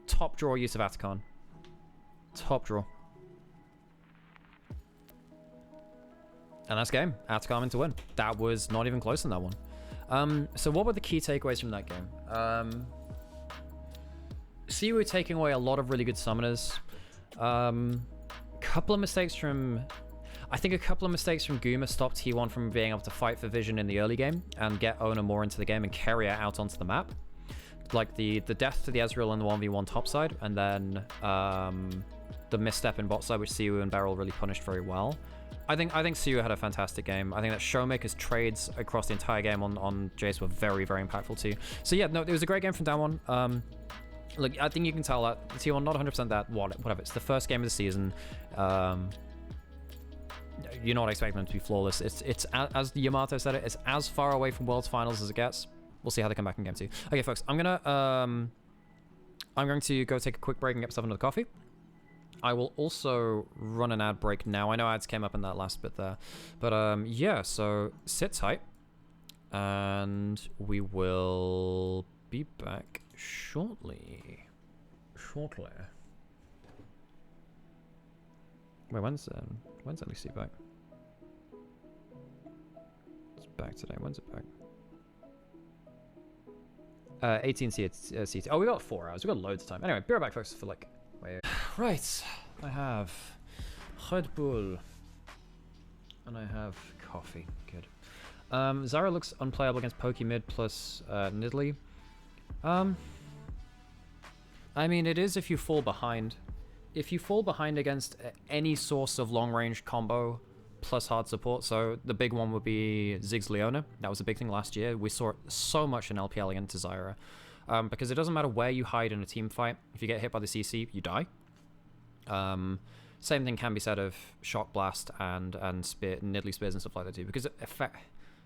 top draw use of Atacon. Top draw. And that's game. Atacon to win. That was not even close in that one. So what were the key takeaways from that game? Siwu taking away a lot of really good summoners. Couple of mistakes from... I think a couple of mistakes from Guma stopped T1 from being able to fight for vision in the early game and get Ona more into the game and carry her out onto the map. Like the death to the Ezreal in the 1v1 top side, and then the misstep in bot side, which Siwu and Beryl really punished very well. I think Siwu had a fantastic game. I think that Showmaker's trades across the entire game on Jace were very, very impactful too. So yeah, no, it was a great game from down one. Look, I think you can tell that T1 not 100% that whatever. It's the first game of the season. You're not expecting them to be flawless. It's as Yamato said it. It's as far away from World's Finals as it gets. We'll see how they come back in game 2. Okay, folks, I'm going to go take a quick break and get myself another coffee. I will also run an ad break now. I know ads came up in that last bit there, but yeah. So sit tight, and we will be back shortly. Wait, when's LEC back? It's back today. When's it back? 18 CT. Oh, we got 4 hours. We got loads of time. Anyway, be right back, folks. For like, wait. Right, I have Red Bull, and I have coffee. Good. Zyra looks unplayable against Poke mid plus Nidalee. I mean, it is if you fall behind. If you fall behind against any source of long-range combo plus hard support, so the big one would be Ziggs Leona. That was a big thing last year. We saw it so much in LPL against Zyra. Because it doesn't matter where you hide in a team fight. If you get hit by the CC, you die. Same thing can be said of Shock Blast and Nidalee Spears and stuff like that too. Because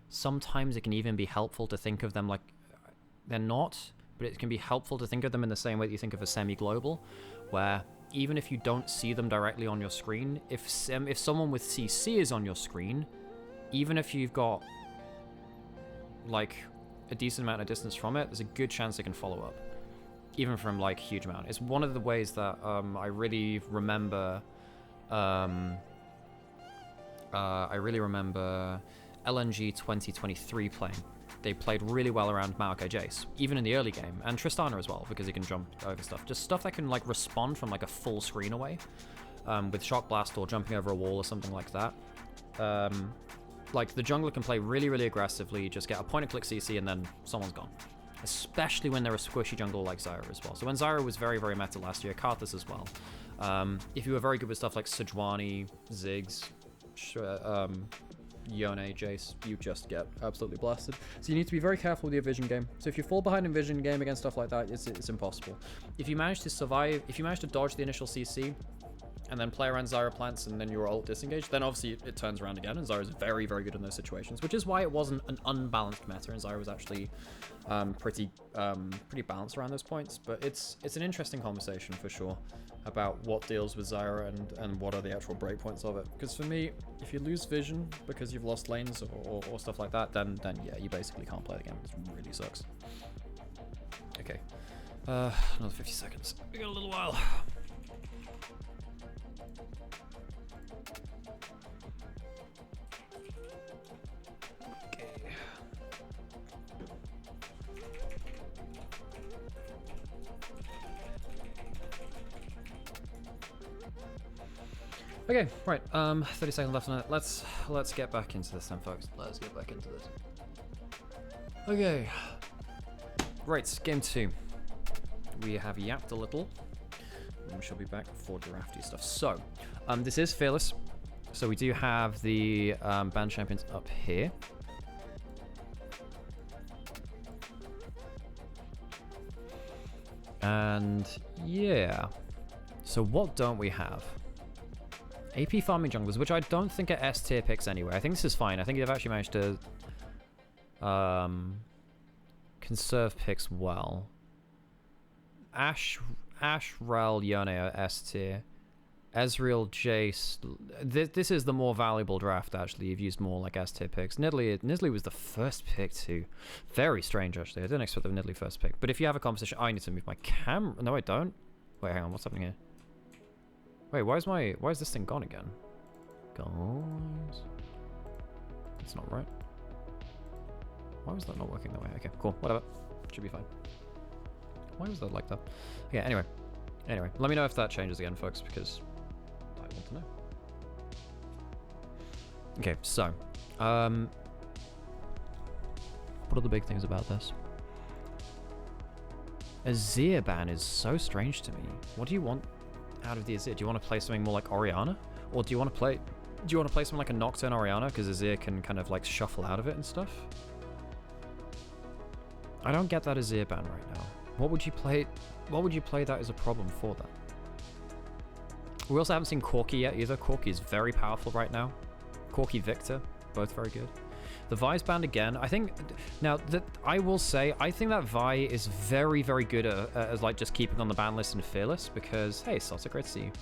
sometimes it can even be helpful to think of them like... They're not, but it can be helpful to think of them in the same way that you think of a semi-global, where even if you don't see them directly on your screen, if someone with CC is on your screen, even if you've got like a decent amount of distance from it, there's a good chance they can follow up, even from like huge amount. It's one of the ways that I really remember LNG 2023 playing. They played really well around Maokai Jace, even in the early game, and Tristana as well, because he can jump over stuff. Just stuff that can like respond from like a full screen away, with Shock Blast or jumping over a wall or something like that. Like the jungler can play really, really aggressively, just get a point-and-click CC and then someone's gone. Especially when they're a squishy jungler like Zyra as well. So when Zyra was very, very meta last year, Karthus as well. If you were very good with stuff like Sejuani, Ziggs, Yone, Jace, you just get absolutely blasted. So you need to be very careful with your vision game. So if you fall behind in vision game against stuff like that, it's impossible. If you manage to survive, if you manage to dodge the initial CC, and then play around Zyra plants and then your ult disengage, then obviously it turns around again, and Zyra's very, very good in those situations, which is why it wasn't an unbalanced meta, and Zyra was actually pretty balanced around those points. But it's an interesting conversation for sure about what deals with Zyra and what are the actual breakpoints of it. Because for me, if you lose vision because you've lost lanes or stuff like that, then yeah, you basically can't play the game. It really sucks. Okay, another 50 seconds. We got a little while. Okay, right. 30 seconds left on it. Let's get back into this then, folks. Let's get back into this. Okay. Right, game 2. We have yapped a little. And we shall be back for drafty stuff. So, this is Fearless. So we do have the band champions up here. And yeah. So what don't we have? AP farming junglers, which I don't think are S tier picks anyway. I think this is fine. I think they've actually managed to conserve picks well. Ash, Rel, Yone are S tier. Ezreal, Jace. This is the more valuable draft, actually. You've used more like S tier picks. Nidalee was the first pick too. Very strange, actually. I didn't expect the Nidalee first pick. But if you have a composition... I need to move my camera. No, I don't. Wait, hang on. What's happening here? Wait, why is this thing gone again? Guys. That's not right. Why was that not working that way? Okay, cool. Whatever. Should be fine. Why was that like that? Okay, anyway. Let me know if that changes again, folks, because I want to know. Okay, so. What are the big things about this? Azir ban is so strange to me. What do you want out of the Azir? Do you want to play something more like Orianna? Or do you want to play something like a Nocturne Orianna? Because Azir can kind of like shuffle out of it and stuff. I don't get that Azir ban right now. What would you play that as a problem for that? We also haven't seen Corki yet either. Corki is very powerful right now. Corki, Victor, both very good. The Vi's banned again. I think now that I will say, I think that Vi is very, very good at like just keeping on the ban list in Fearless because hey, Salsa, great to see you.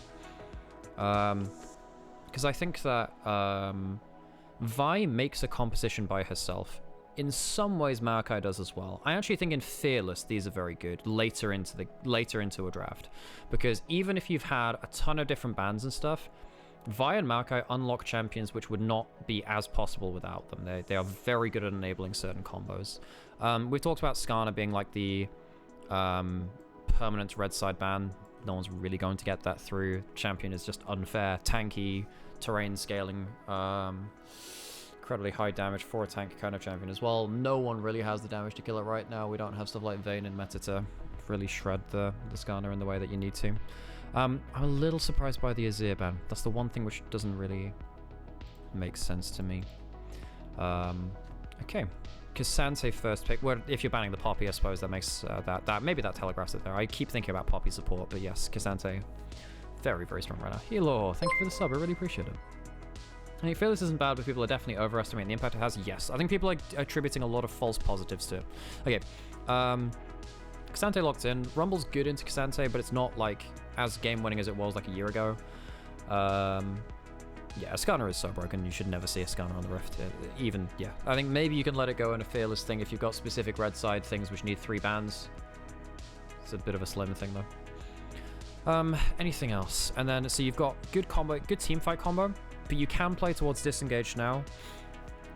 Because I think that Vi makes a composition by herself. In some ways, Maokai does as well. I actually think in Fearless, these are very good later into a draft, because even if you've had a ton of different bans and stuff, Vi and Maokai unlock champions which would not be as possible without them. They are very good at enabling certain combos. We've talked about Skarner being like the permanent red side ban. No one's really going to get that through. Champion is just unfair, tanky, terrain scaling. Incredibly high damage for a tank kind of champion as well. No one really has the damage to kill it right now. We don't have stuff like Vayne in meta to really shred the Skarner in the way that you need to. I'm a little surprised by the Azir ban. That's the one thing which doesn't really make sense to me. Okay. Cassante first pick. Well, if you're banning the Poppy, I suppose that makes that maybe that telegraphs it there. I keep thinking about Poppy support, but yes, Cassante, very, very strong right now. Hilo, thank you for the sub. I really appreciate it. I think Fearless isn't bad, but people are definitely overestimating the impact it has. Yes, I think people are attributing a lot of false positives to it. Okay, Cassante locked in. Rumble's good into Cassante, but it's not like as game-winning as it was like a year ago. Yeah, Skarner is so broken, you should never see a Skarner on the Rift. Even, yeah. I think maybe you can let it go in a Fearless thing if you've got specific red side things which need 3 bans. It's a bit of a slim thing, though. Anything else? And then, so you've got good combo, good teamfight combo. But you can play towards disengage now.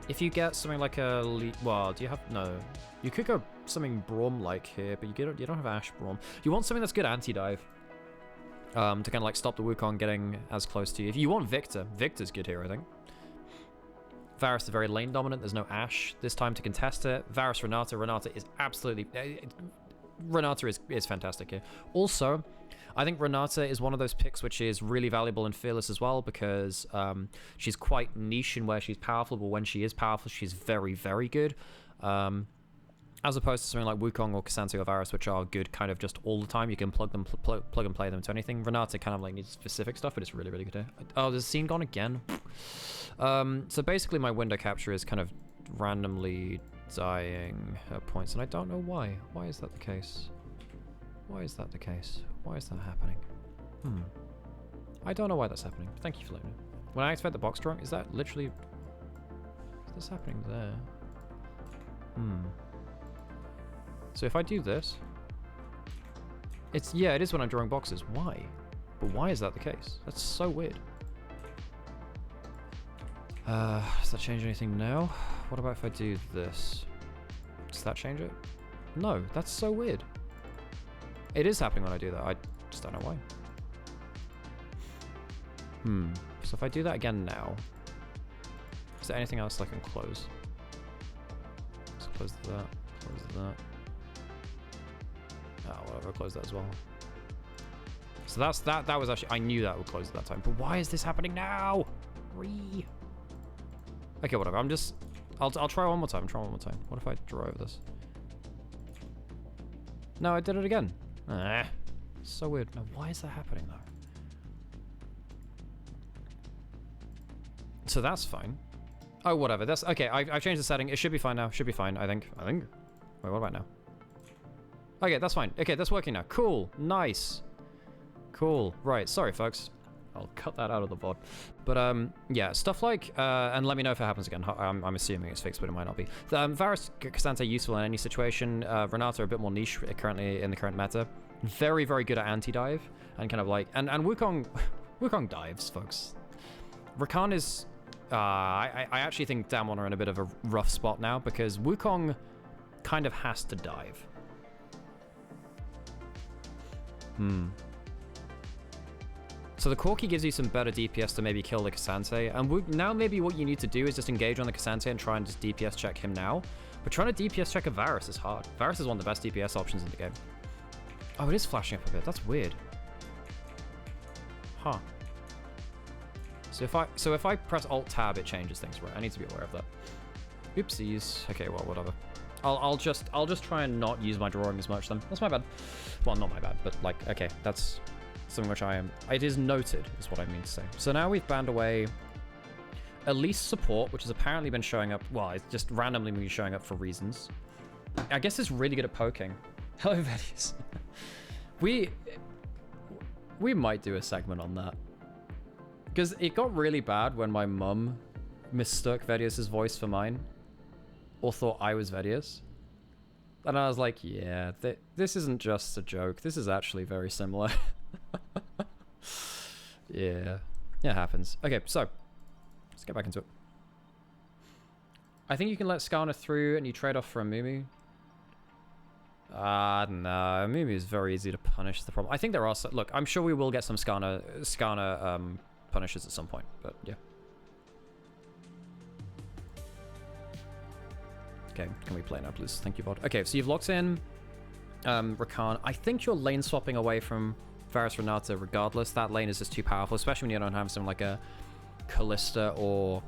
If you get something like a... Well, do you have... No. You could go something Braum-like here, but you don't have Ashe Braum. You want something that's good anti-dive. To kind of like stop the Wukong getting as close to you. If you want Victor, Victor's good here, I think. Varus is very lane dominant. There's no Ashe this time to contest it. Varus, Renata. Renata is absolutely... Renata is fantastic here. Also... I think Renata is one of those picks which is really valuable in Fearless as well because she's quite niche in where she's powerful, but when she is powerful, she's very, very good. As opposed to something like Wukong or Cassante or Varus, which are good kind of just all the time. You can plug and play them to anything. Renata kind of like needs specific stuff, but it's really, really good here. Oh, there's a scene gone again. So basically my window capture is kind of randomly dying her points, and I don't know why. Why is that the case? Why is that the case? Why is that happening? I don't know why that's happening. Thank you for letting me know. When I activate the box trunk, is that literally... Is this happening there? So if I do this... It's... Yeah, it is when I'm drawing boxes. Why? But why is that the case? That's so weird. Does that change anything now? What about if I do this? Does that change it? No, that's so weird. It is happening when I do that. I just don't know why. So if I do that again now, is there anything else I can close? So close that, close that. Oh, whatever, close that as well. So that was actually, I knew that would close at that time. But why is this happening now? Okay, whatever. I'll try one more time. What if I draw over this? No, I did it again. So weird. Now, why is that happening though? So that's fine. Oh, whatever. That's okay. I've changed the setting. It should be fine now. Should be fine. I think. Wait, what about now? Okay, that's fine. Okay, that's working now. Cool. Nice. Cool. Right. Sorry, folks. I'll cut that out of the VOD. But yeah, stuff like and let me know if it happens again. I'm assuming it's fixed, but it might not be. Varus, Cassante useful in any situation. Renata a bit more niche currently in the current meta. Very, very good at anti-dive and kind of like and Wukong Wukong dives, folks. Rakan is I actually think Damwon are in a bit of a rough spot now because Wukong kind of has to dive. So the Corki gives you some better DPS to maybe kill the Cassante, and now maybe what you need to do is just engage on the Cassante and try and just DPS check him now. But trying to DPS check a Varus is hard. Varus is one of the best DPS options in the game. Oh, it is flashing up a bit. That's weird. Huh. So if I press Alt Tab, it changes things, right? I need to be aware of that. Oopsies. Okay, well, whatever. I'll just try and not use my drawing as much then. That's my bad. Well, not my bad, but like, okay, that's something which it is noted, is what I mean to say. So now we've banned away at least support, which has apparently been showing up, well, it's just randomly been showing up for reasons. I guess it's really good at poking. Hello, Vedius. We might do a segment on that. Because it got really bad when my mum mistook Vedius' voice for mine. Or thought I was Vedius. And I was like, yeah, this isn't just a joke. This is actually very similar. Yeah. Yeah, it happens. Okay, so. Let's get back into it. I think you can let Skarner through and you trade off for a Mumu. No. Mumu is very easy to punish. The problem. I think there are some, look, I'm sure we will get some Skarner punishes at some point, but yeah. Okay, can we play now, please? Thank you, VOD. Okay, so you've locked in Rakan. I think you're lane swapping away from Varus Renata regardless. That lane is just too powerful, especially when you don't have something like a Callista or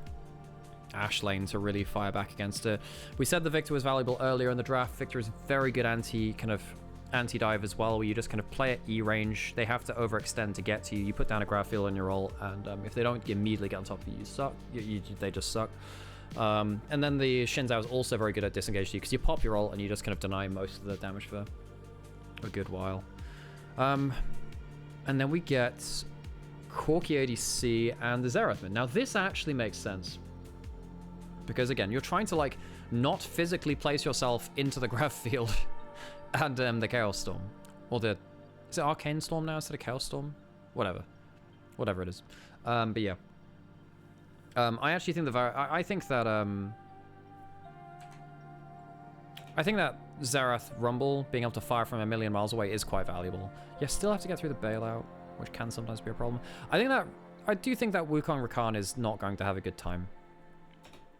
Ashe lane to really fire back against it. We said the Victor was valuable earlier in the draft. Victor is very good anti-dive as well, where you just kind of play at E range. They have to overextend to get to you. You put down a grab field on your ult, and if they don't immediately get on top of you, you suck. They just suck. And then the Xin Zhao is also very good at disengage you because you pop your ult and you just kind of deny most of the damage for a good while. And then we get Corki ADC and the Zerathman. Now this actually makes sense because again, you're trying to like not physically place yourself into the grab field and the Chaos Storm, or is it Arcane Storm now instead of Chaos Storm? Whatever it is. But yeah. I actually think I think that Zerath Rumble being able to fire from a million miles away is quite valuable. You still have to get through the bailout, which can sometimes be a problem. I do think that Wukong Rakan is not going to have a good time.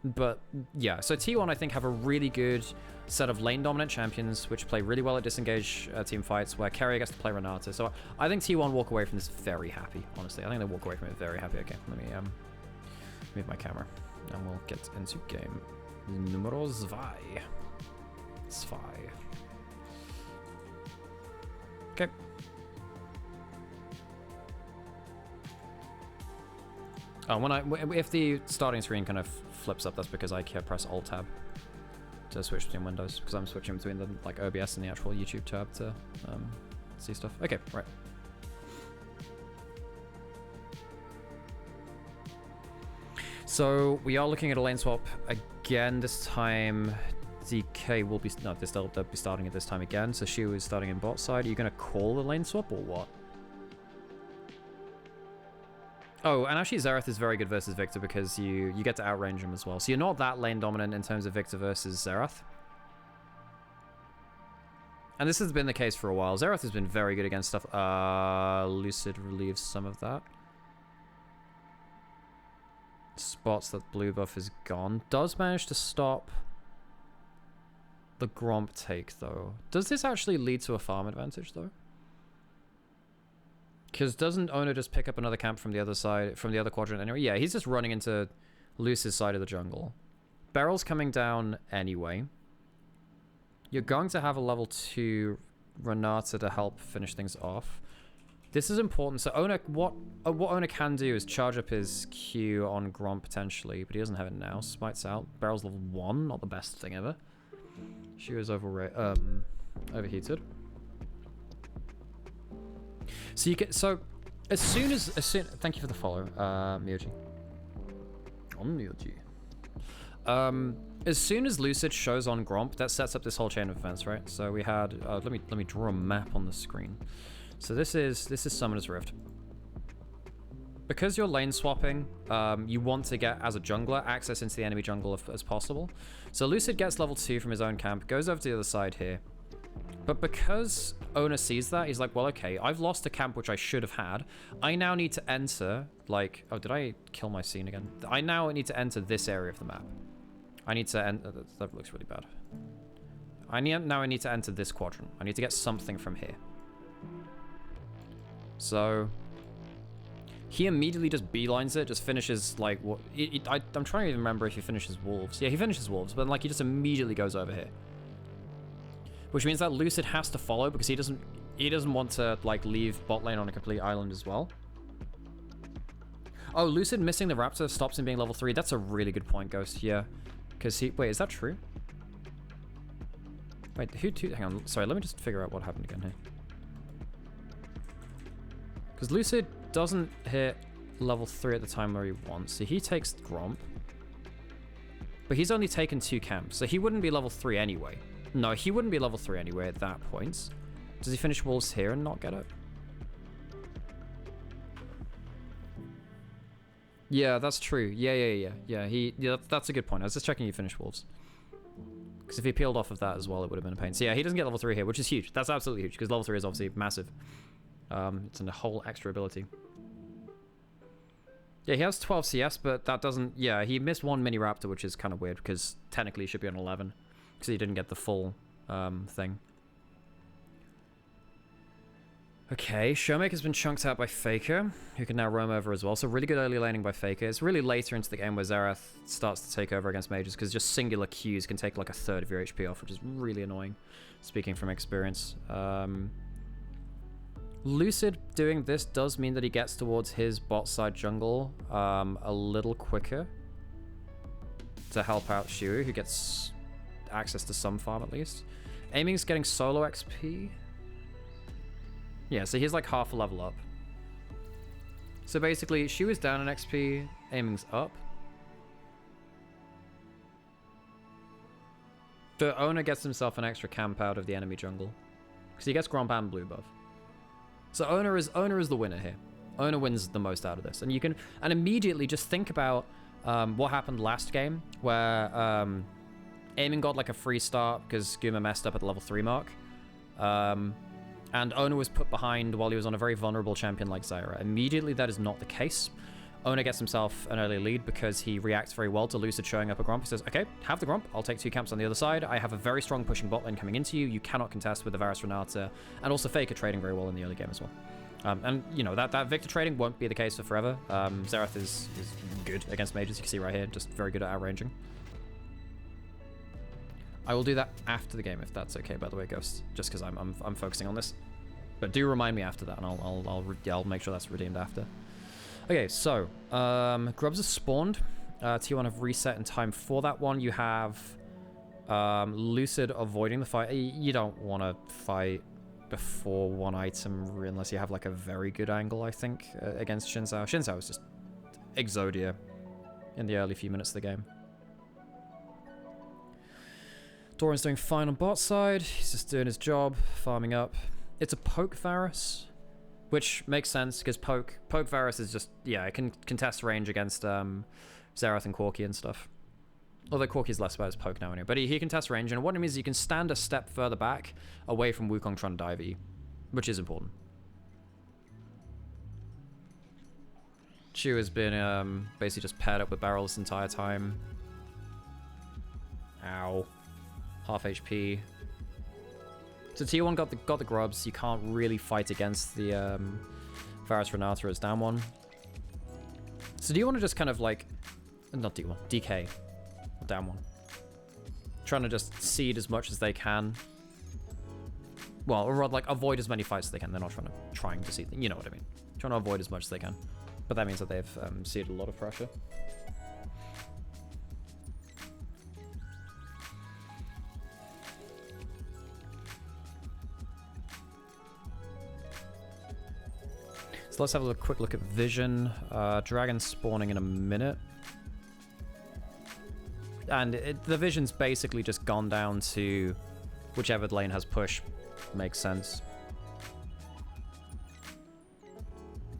But yeah, so T1 I think have a really good set of lane dominant champions which play really well at disengage team fights where Keria gets to play Renata. So I think T1 walk away from this very happy, honestly. I think they walk away from it very happy. Okay, let me move my camera and we'll get into game numero 2. Okay. Oh, if the starting screen kind of flips up, that's because I can't press Alt Tab to switch between windows, because I'm switching between the like OBS and the actual YouTube tab to see stuff. Okay, right. So we are looking at a lane swap again. This time, DK will be they'll be starting at this time again. So Shu is starting in bot side. Are you gonna call the lane swap or what? Oh, and actually Xerath is very good versus Victor because you get to outrange him as well. So you're not that lane dominant in terms of Victor versus Xerath. And this has been the case for a while. Xerath has been very good against stuff. Lucid relieves some of that. Spots that blue buff is gone. Does manage to stop the Gromp take, though. Does this actually lead to a farm advantage, though? Because doesn't Owner just pick up another camp from the other side, from the other quadrant anyway? Yeah, he's just running into Luce's side of the jungle. Beryl's coming down anyway. You're going to have a level 2 Renata to help finish things off. This is important. So Owner, what Owner can do is charge up his Q on Gromp potentially, but he doesn't have it now. Smites out. Beryl's level 1, not the best thing ever. She was overheated. So you get as soon thank you for the follow, Miyoji. As soon as Lucid shows on Gromp, that sets up this whole chain of events, right? So we had let me draw a map on the screen. So this is Summoner's Rift. Because you're lane swapping, you want to get, as a jungler, access into the enemy jungle as possible. So Lucid gets level 2 from his own camp, goes over to the other side here. But because Owner sees that, he's like, well, okay, I've lost a camp which I should have had. I now need to enter, like... Oh, did I kill my scene again? I now need to enter this area of the map. I need to enter... That looks really bad. Now I need to enter this quadrant. I need to get something from here. So... He immediately just beelines it, just finishes, like, what... I'm trying to even remember if he finishes Wolves. Yeah, he finishes Wolves, but, like, he just immediately goes over here. Which means that Lucid has to follow because he doesn't want to, like, leave bot lane on a complete island as well. Oh, Lucid missing the Raptor stops him being level 3. That's a really good point, Ghost. Yeah. Because he... Wait, is that true? Wait, hang on. Sorry, let me just figure out what happened again here. Because Lucid doesn't hit level 3 at the time where he wants. So he takes Gromp. But he's only taken 2 camps. So he wouldn't be level 3 anyway. No, he wouldn't be level 3 anyway at that point. Does he finish Wolves here and not get it? Yeah, that's true. Yeah. That's a good point. I was just checking he finished Wolves. Because if he peeled off of that as well, it would have been a pain. So yeah, he doesn't get level 3 here, which is huge. That's absolutely huge, because level 3 is obviously massive. It's a whole extra ability. Yeah, he has 12 CS, but that doesn't... Yeah, he missed 1 mini Raptor, which is kind of weird, because technically he should be on 11. Because he didn't get the full thing. Okay, Showmaker's been chunked out by Faker, who can now roam over as well. So really good early laning by Faker. It's really later into the game where Xerath starts to take over against mages, because just singular Qs can take like a third of your HP off, which is really annoying, speaking from experience. Lucid doing this does mean that he gets towards his bot side jungle a little quicker to help out Shu, who gets access to some farm at least. Aiming's getting solo XP. Yeah, so he's like half a level up. So basically, Shu is down in XP, Aiming's up. The Owner gets himself an extra camp out of the enemy jungle, because he gets Gromp and blue buff. So Owner is the winner here. Owner wins the most out of this, and you can immediately just think about what happened last game, where Aiming got like a free start because Guma messed up at the level 3 mark. And Owner was put behind while he was on a very vulnerable champion like Zyra. Immediately, that is not the case. Owner gets himself an early lead because he reacts very well to Lucid showing up a Gromp. He says, okay, have the Gromp. I'll take 2 camps on the other side. I have a very strong pushing bot lane coming into you. You cannot contest with the Varus Renata. And also Faker trading very well in the early game as well. And, you know, that Victor trading won't be the case for forever. Xerath is good against mages. You can see right here, just very good at outranging. I will do that after the game if that's okay, by the way, Ghost. Just because I'm focusing on this. But do remind me after that, and I'll make sure that's redeemed after. Okay, so Grubs are spawned. T1 have reset in time for that one. You have Lucid avoiding the fight. You don't want to fight before 1 item unless you have like a very good angle, I think, against Shinzao. Shinzao is just Exodia in the early few minutes of the game. Doran's doing fine on bot side. He's just doing his job, farming up. It's a poke Varus. Which makes sense, because Poke Varus is just, yeah, it can contest range against Xerath and Corki and stuff. Although Corki's less bad as Poke now anyway. But he can test range, and what it means is you can stand a step further back away from Wukong trying to dive at you, which is important. Chu has been basically just paired up with Barrel this entire time. Ow. Half HP. So T1 got the grubs. You can't really fight against the Varus Renata as down one. So do you want to just kind of like... Not D1. DK. Down one. Trying to just seed as much as they can. Well, or rather, like, avoid as many fights as they can. They're not trying to seed... You know what I mean. Trying to avoid as much as they can. But that means that they've seeded a lot of pressure. So let's have a quick look at Vision. Dragon spawning in a minute. And the Vision's basically just gone down to whichever lane has push. Makes sense.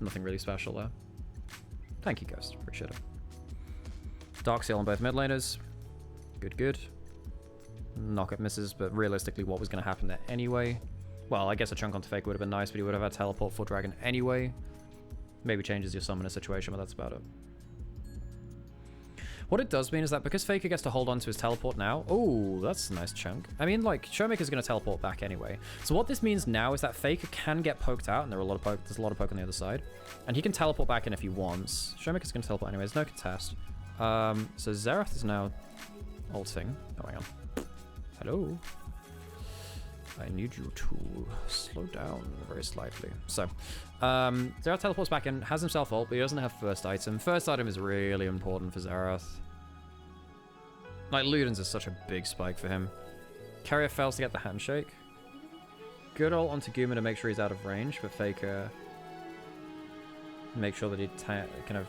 Nothing really special there. Thank you, Ghost. Appreciate it. Dark Seal on both mid laners. Good, good. Knockup misses, but realistically, what was going to happen there anyway? Well, I guess a chunk onto Fake would have been nice, but he would have had teleport for Dragon anyway. Maybe changes your summoner situation, but that's about it. What it does mean is that because Faker gets to hold on to his teleport now... Oh, that's a nice chunk. I mean, like, Showmaker's going to teleport back anyway. So what this means now is that Faker can get poked out, and there's a lot of poke on the other side. And he can teleport back in if he wants. Showmaker's going to teleport anyway. There's no contest. So Xerath is now ulting. Oh, hang on. Hello? I need you to slow down very slightly. So, Xerath teleports back in, has himself ult, but he doesn't have first item. First item is really important for Xerath. Like, Luden's is such a big spike for him. Carrier fails to get the handshake. Good ult onto Guma to make sure he's out of range, but Faker make sure that he kind of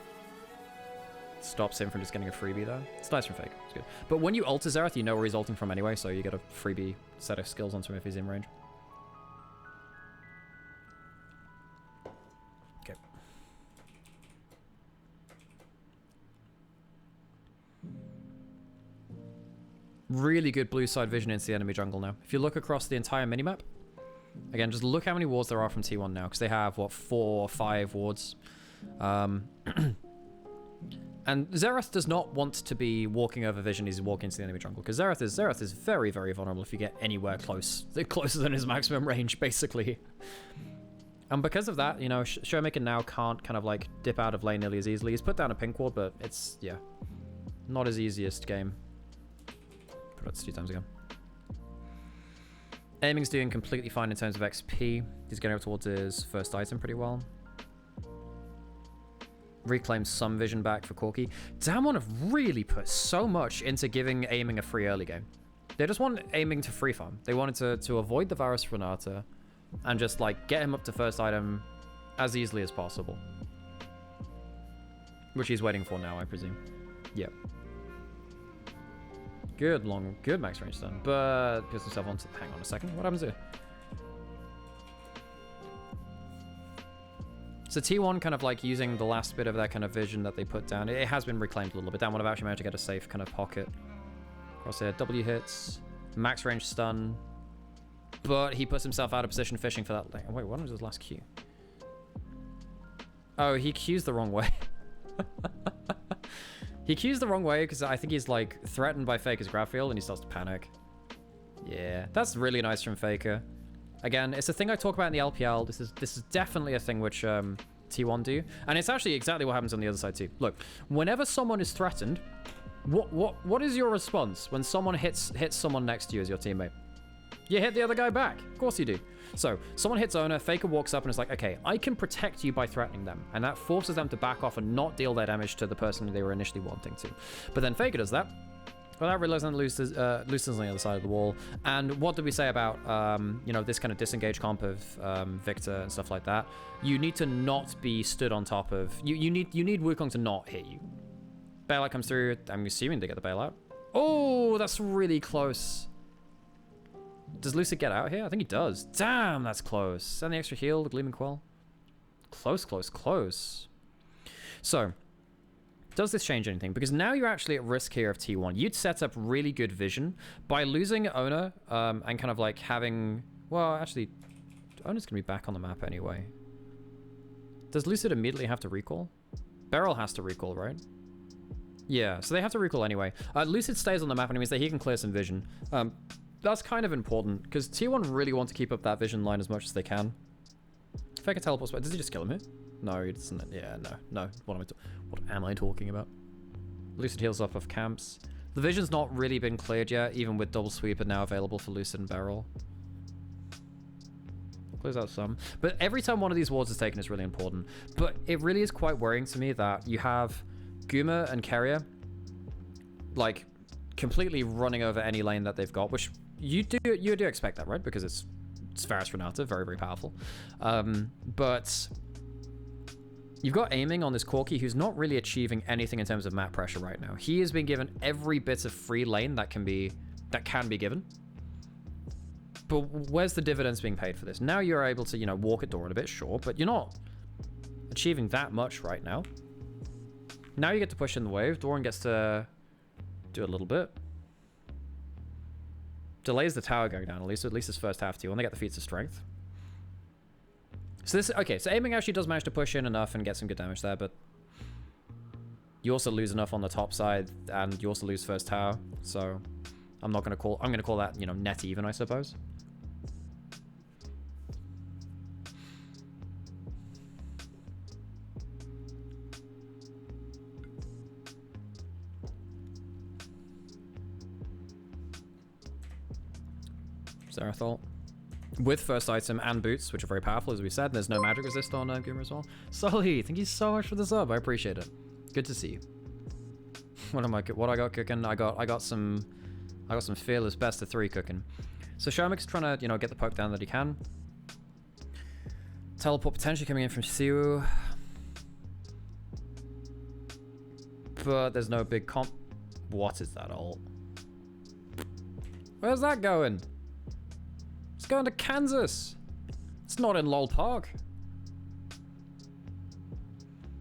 stops him from just getting a freebie there. It's nice from Fake. It's good. But when you ult Xerath, you know where he's ulting from anyway, so you get a freebie set of skills onto him if he's in range. Okay. Really good blue side vision into the enemy jungle now. If you look across the entire minimap, again, just look how many wards there are from T1 now, because they have, what, 4 or 5 wards. And Xerath does not want to be walking over vision as he's walking into the enemy jungle, because Xerath is very, very vulnerable if you get anywhere closer than his maximum range, basically. And because of that, you know, Showmaker now can't kind of like dip out of lane nearly as easily. He's put down a pink ward, but it's, yeah, not his easiest game. Put it 2 times again. Aiming's doing completely fine in terms of XP. He's getting up towards his first item pretty well. Reclaim some vision back for Corki. Damwon have really put so much into giving aiming a free early game. They just want aiming to free farm. They wanted to avoid the Varus Renata and just like get him up to first item as easily as possible. Which he's waiting for now, I presume. Yep. Good max range stun, but puts himself onto... Hang on a second, what happens here? So T1 kind of like using the last bit of that kind of vision that they put down. It has been reclaimed a little bit. Damwon have actually managed to get a safe kind of pocket. Across here, W hits, max range stun, but he puts himself out of position fishing for that lane. Wait, what was his last Q? Oh, he Q's the wrong way. He Q's the wrong way because I think he's like threatened by Faker's grab field and he starts to panic. Yeah, that's really nice from Faker. Again, it's a thing I talk about in the LPL. This is definitely a thing which T1 do, and it's actually exactly what happens on the other side too. Look, whenever someone is threatened, what is your response when someone hits someone next to you as your teammate? You hit the other guy back. Of course you do. So someone hits owner, Faker walks up and is like, okay, I can protect you by threatening them, and that forces them to back off and not deal their damage to the person they were initially wanting to. But then Faker does that. Without realizing loosens on the other side of the wall. And what did we say about, you know, this kind of disengage comp of Victor and stuff like that? You need to not be stood on top of... You need Wukong to not hit you. Bailout comes through. I'm assuming they get the bailout. Oh, that's really close. Does Lucid get out here? I think he does. Damn, that's close. And the extra heal, the Gleaming Quell. Close, close, close. So, does this change anything? Because now you're actually at risk here of T1. You'd set up really good vision by losing owner and kind of like having... Well, actually, owner's going to be back on the map anyway. Does Lucid immediately have to recall? Beryl has to recall, right? Yeah, so they have to recall anyway. Lucid stays on the map and it means that he can clear some vision. That's kind of important because T1 really want to keep up that vision line as much as they can. Faker teleports, does he just kill him here? No, he doesn't. Yeah, no. What am I talking about? Lucid heals up of camps. The vision's not really been cleared yet, even with double sweeper now available for Lucid and Beryl. Clears out some. But every time one of these wards is taken is really important. But it really is quite worrying to me that you have Guma and Keria like completely running over any lane that they've got, which you do expect that, right? Because it's Varus Renata, very, very powerful. But you've got aiming on this Corki who's not really achieving anything in terms of map pressure right now. He has been given every bit of free lane that can be given. But where's the dividends being paid for this? Now you're able to, you know, walk at Doran a bit, sure, but you're not achieving that much right now. Now you get to push in the wave. Doran gets to do a little bit. Delays the tower going down, at least his first half T1. They get the feats of strength. So this, okay, so aiming actually does manage to push in enough and get some good damage there, but you also lose enough on the top side, and you also lose first tower, so I'm gonna call that, you know, net even, I suppose. Zerathol. With first item and boots, which are very powerful, as we said. There's no magic resist on Guma as well. Sully, thank you so much for the sub. I appreciate it. Good to see you. What I got cooking? I got some fearless best of 3 cooking. So Shamik's trying to, you know, get the poke down that he can. Teleport potentially coming in from Siwu. But there's no big comp. What is that ult? Where's that going? It's going to Kansas. It's not in Lowell Park.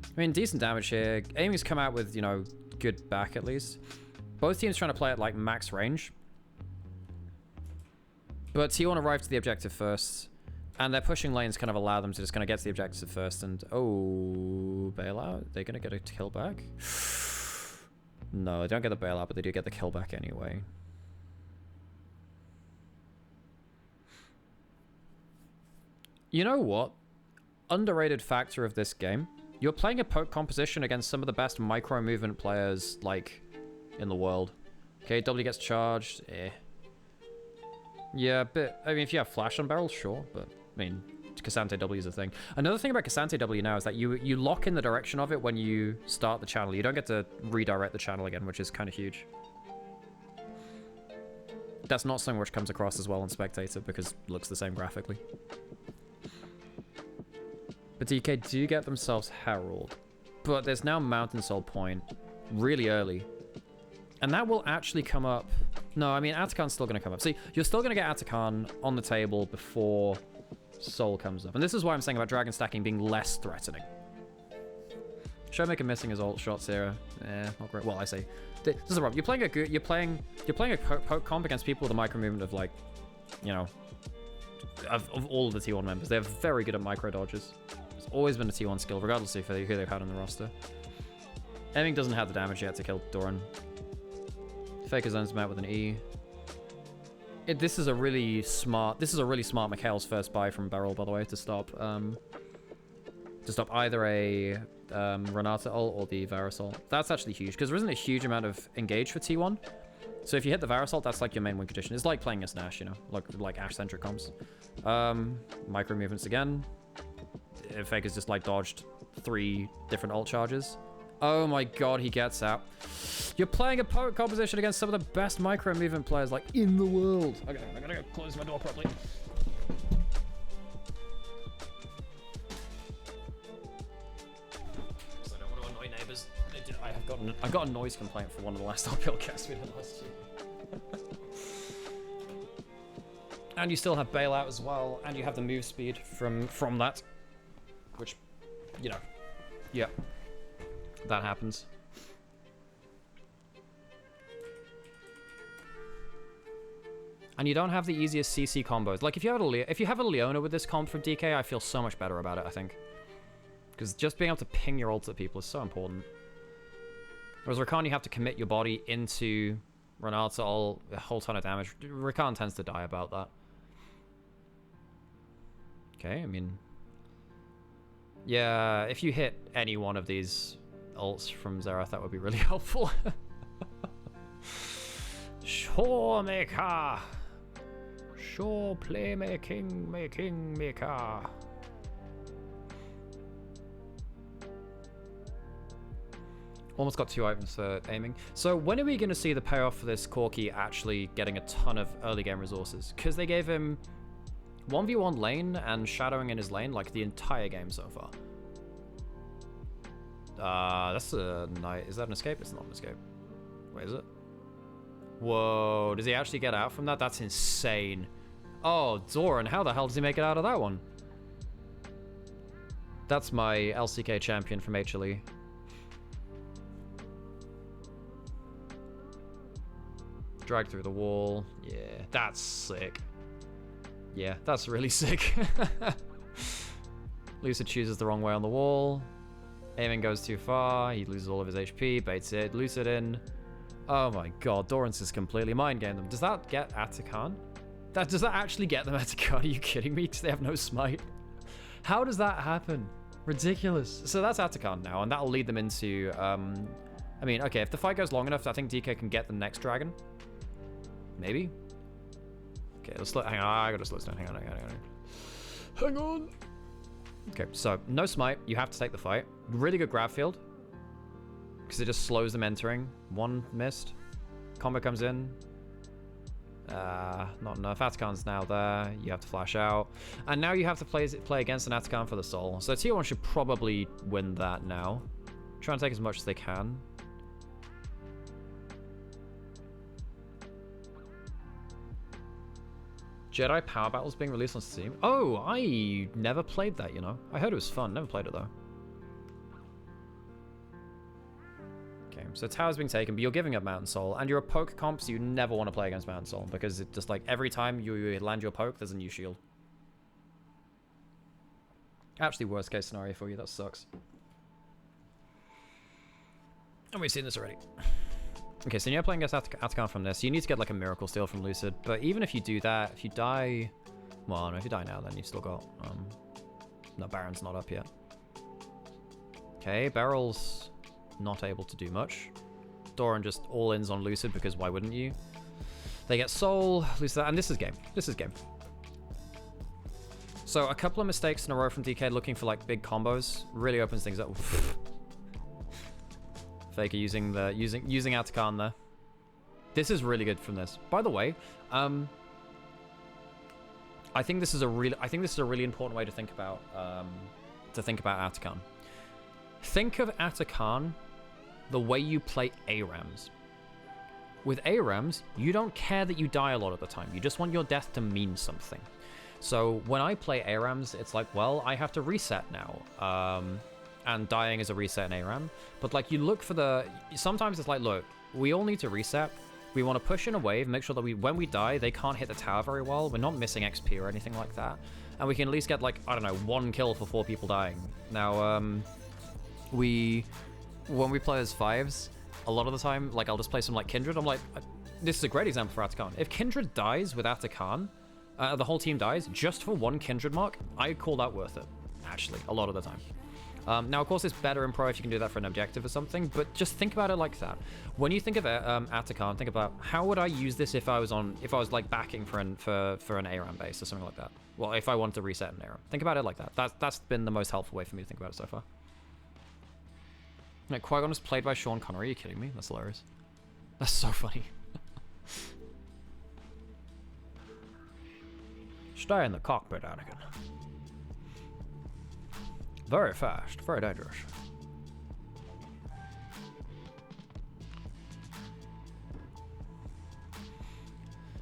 I mean, decent damage here. Aiming's come out with, you know, good back at least. Both teams trying to play at like max range. But T1 arrived to the objective first. And their pushing lanes kind of allow them to just kind of get to the objective first. And, oh, bailout? They're going to get a kill back? No, they don't get the bailout, but they do get the kill back anyway. You know what? Underrated factor of this game. You're playing a poke composition against some of the best micro movement players, like, in the world. Okay, W gets charged. Yeah, but, I mean, if you have flash on barrel, sure, but, I mean, Cassante W is a thing. Another thing about Cassante W now is that you lock in the direction of it when you start the channel. You don't get to redirect the channel again, which is kind of huge. That's not something which comes across as well on Spectator because it looks the same graphically. But DK do get themselves Herald. But there's now Mountain Soul Point really early. And that will actually come up. No, I mean, Atakan's still going to come up. See, you're still going to get Atakan on the table before Soul comes up. And this is why I'm saying about Dragon stacking being less threatening. Showmaker missing his ult shots here. Not great. Well, I say. This is the problem. You're playing a poke comp against people with a micro movement of, like, you know, of all of the T1 members. They're very good at micro dodges. It's always been a T1 skill, regardless of who they've had on the roster. Aiming doesn't have the damage yet to kill Doran. Faker zones him out with an E. This is a really smart Mikhail's first buy from Beryl, by the way, to stop either a Renata ult or the Varus ult. That's actually huge, because there isn't a huge amount of engage for T1. So if you hit the Varus ult, that's like your main win condition. It's like playing as Nash, you know, like Ash-centric comps. Micro movements again. Faker's just like dodged 3 different ult charges. Oh my god, he gets out. You're playing a poke composition against some of the best micro movement players like in the world. Okay, I'm gonna go close my door properly. Because I don't want to annoy neighbors. I got a noise complaint for one of the last uphill casts we did last year. And you still have bailout as well, and you have the move speed from that, which you know, yeah, that happens. And you don't have the easiest CC combos. Like if you have a Leona with this comp from DK, I feel so much better about it, I think. Because just being able to ping your ult at people is so important. Whereas Rakan, you have to commit your body into Renata, a whole ton of damage. Rakan tends to die about that. Okay, I mean... Yeah, if you hit any one of these ults from Xerath, that would be really helpful. Sure, maker. Sure, playmaking, maker. Almost got 2 items for aiming. So when are we going to see the payoff for this Corki actually getting a ton of early game resources? Because they gave him 1v1 lane and shadowing in his lane like the entire game so far. That's a night. Is that an escape? It's not an escape. Wait, is it? Whoa, does he actually get out from that? That's insane. Oh, Zoran, how the hell does he make it out of that one? That's my LCK champion from HLE. Drag through the wall. Yeah, that's sick. Yeah, that's really sick. Lucid chooses the wrong way on the wall. Aiming goes too far. He loses all of his HP. Baits it. Lucid in. Oh my god, Dorrance has completely mind-gamed them. Does that get Atakan? Does that actually get them Atakan? Are you kidding me? Because they have no smite. How does that happen? Ridiculous. So that's Atakan now, and that'll lead them into... I mean, okay, if the fight goes long enough, I think DK can get the next dragon. Maybe? Okay, let's hang on, I gotta slow this down. Hang on. Okay, so no smite. You have to take the fight. Really good grab field. Because it just slows them entering. One missed. Combo comes in. Not enough. Atakan's now there. You have to flash out. And now you have to play against an Atakan for the soul. So Tier 1 should probably win that now. Try and take as much as they can. Jedi Power Battles being released on Steam. Oh, I never played that, you know. I heard it was fun. Never played it, though. Okay, so Tower's being taken, but you're giving up Mountain Soul. And you're a poke comp, so you never want to play against Mountain Soul. Because it just, like, every time you land your poke, there's a new shield. Actually, worst case scenario for you. That sucks. And we've seen this already. Okay, so you're playing against Atakan from this. You need to get like a Miracle Steal from Lucid. But even if you do that, if you die... Well, no, if you die now, then you've still got... No, Baron's not up yet. Okay, Beryl's not able to do much. Doran just all-ins on Lucid because why wouldn't you? They get Soul, Lucid, and this is game. This is game. So a couple of mistakes in a row from DK looking for like big combos really opens things up. Faker using Atakan there. This is really good from this. By the way, I think this is a really important way to think about Atakan. Think of Atakan the way you play ARAMs. With ARAMs, you don't care that you die a lot of the time. You just want your death to mean something. So when I play ARAMs, it's like, well, I have to reset now. And dying is a reset in ARAM. But like you look for the... Sometimes it's like, look, we all need to reset. We want to push in a wave, make sure that when we die, they can't hit the tower very well. We're not missing XP or anything like that. And we can at least get like, I don't know, 1 kill for 4 people dying. Now, when we play as 5s, a lot of the time, like I'll just play some like Kindred. I'm like, this is a great example for Atakan. If Kindred dies with Atakan, the whole team dies just for 1 Kindred mark, I call that worth it, actually, a lot of the time. Now, of course, it's better in pro if you can do that for an objective or something, but just think about it like that. When you think of Atakan, think about how would I use this if I was like backing for an ARAM base or something like that. Well, if I wanted to reset an ARAM. Think about it like that. That's been the most helpful way for me to think about it so far. Like, Qui-Gon is played by Sean Connery. Are you kidding me? That's hilarious. That's so funny. Stay in the cockpit, Anakin. Very fast, very dangerous.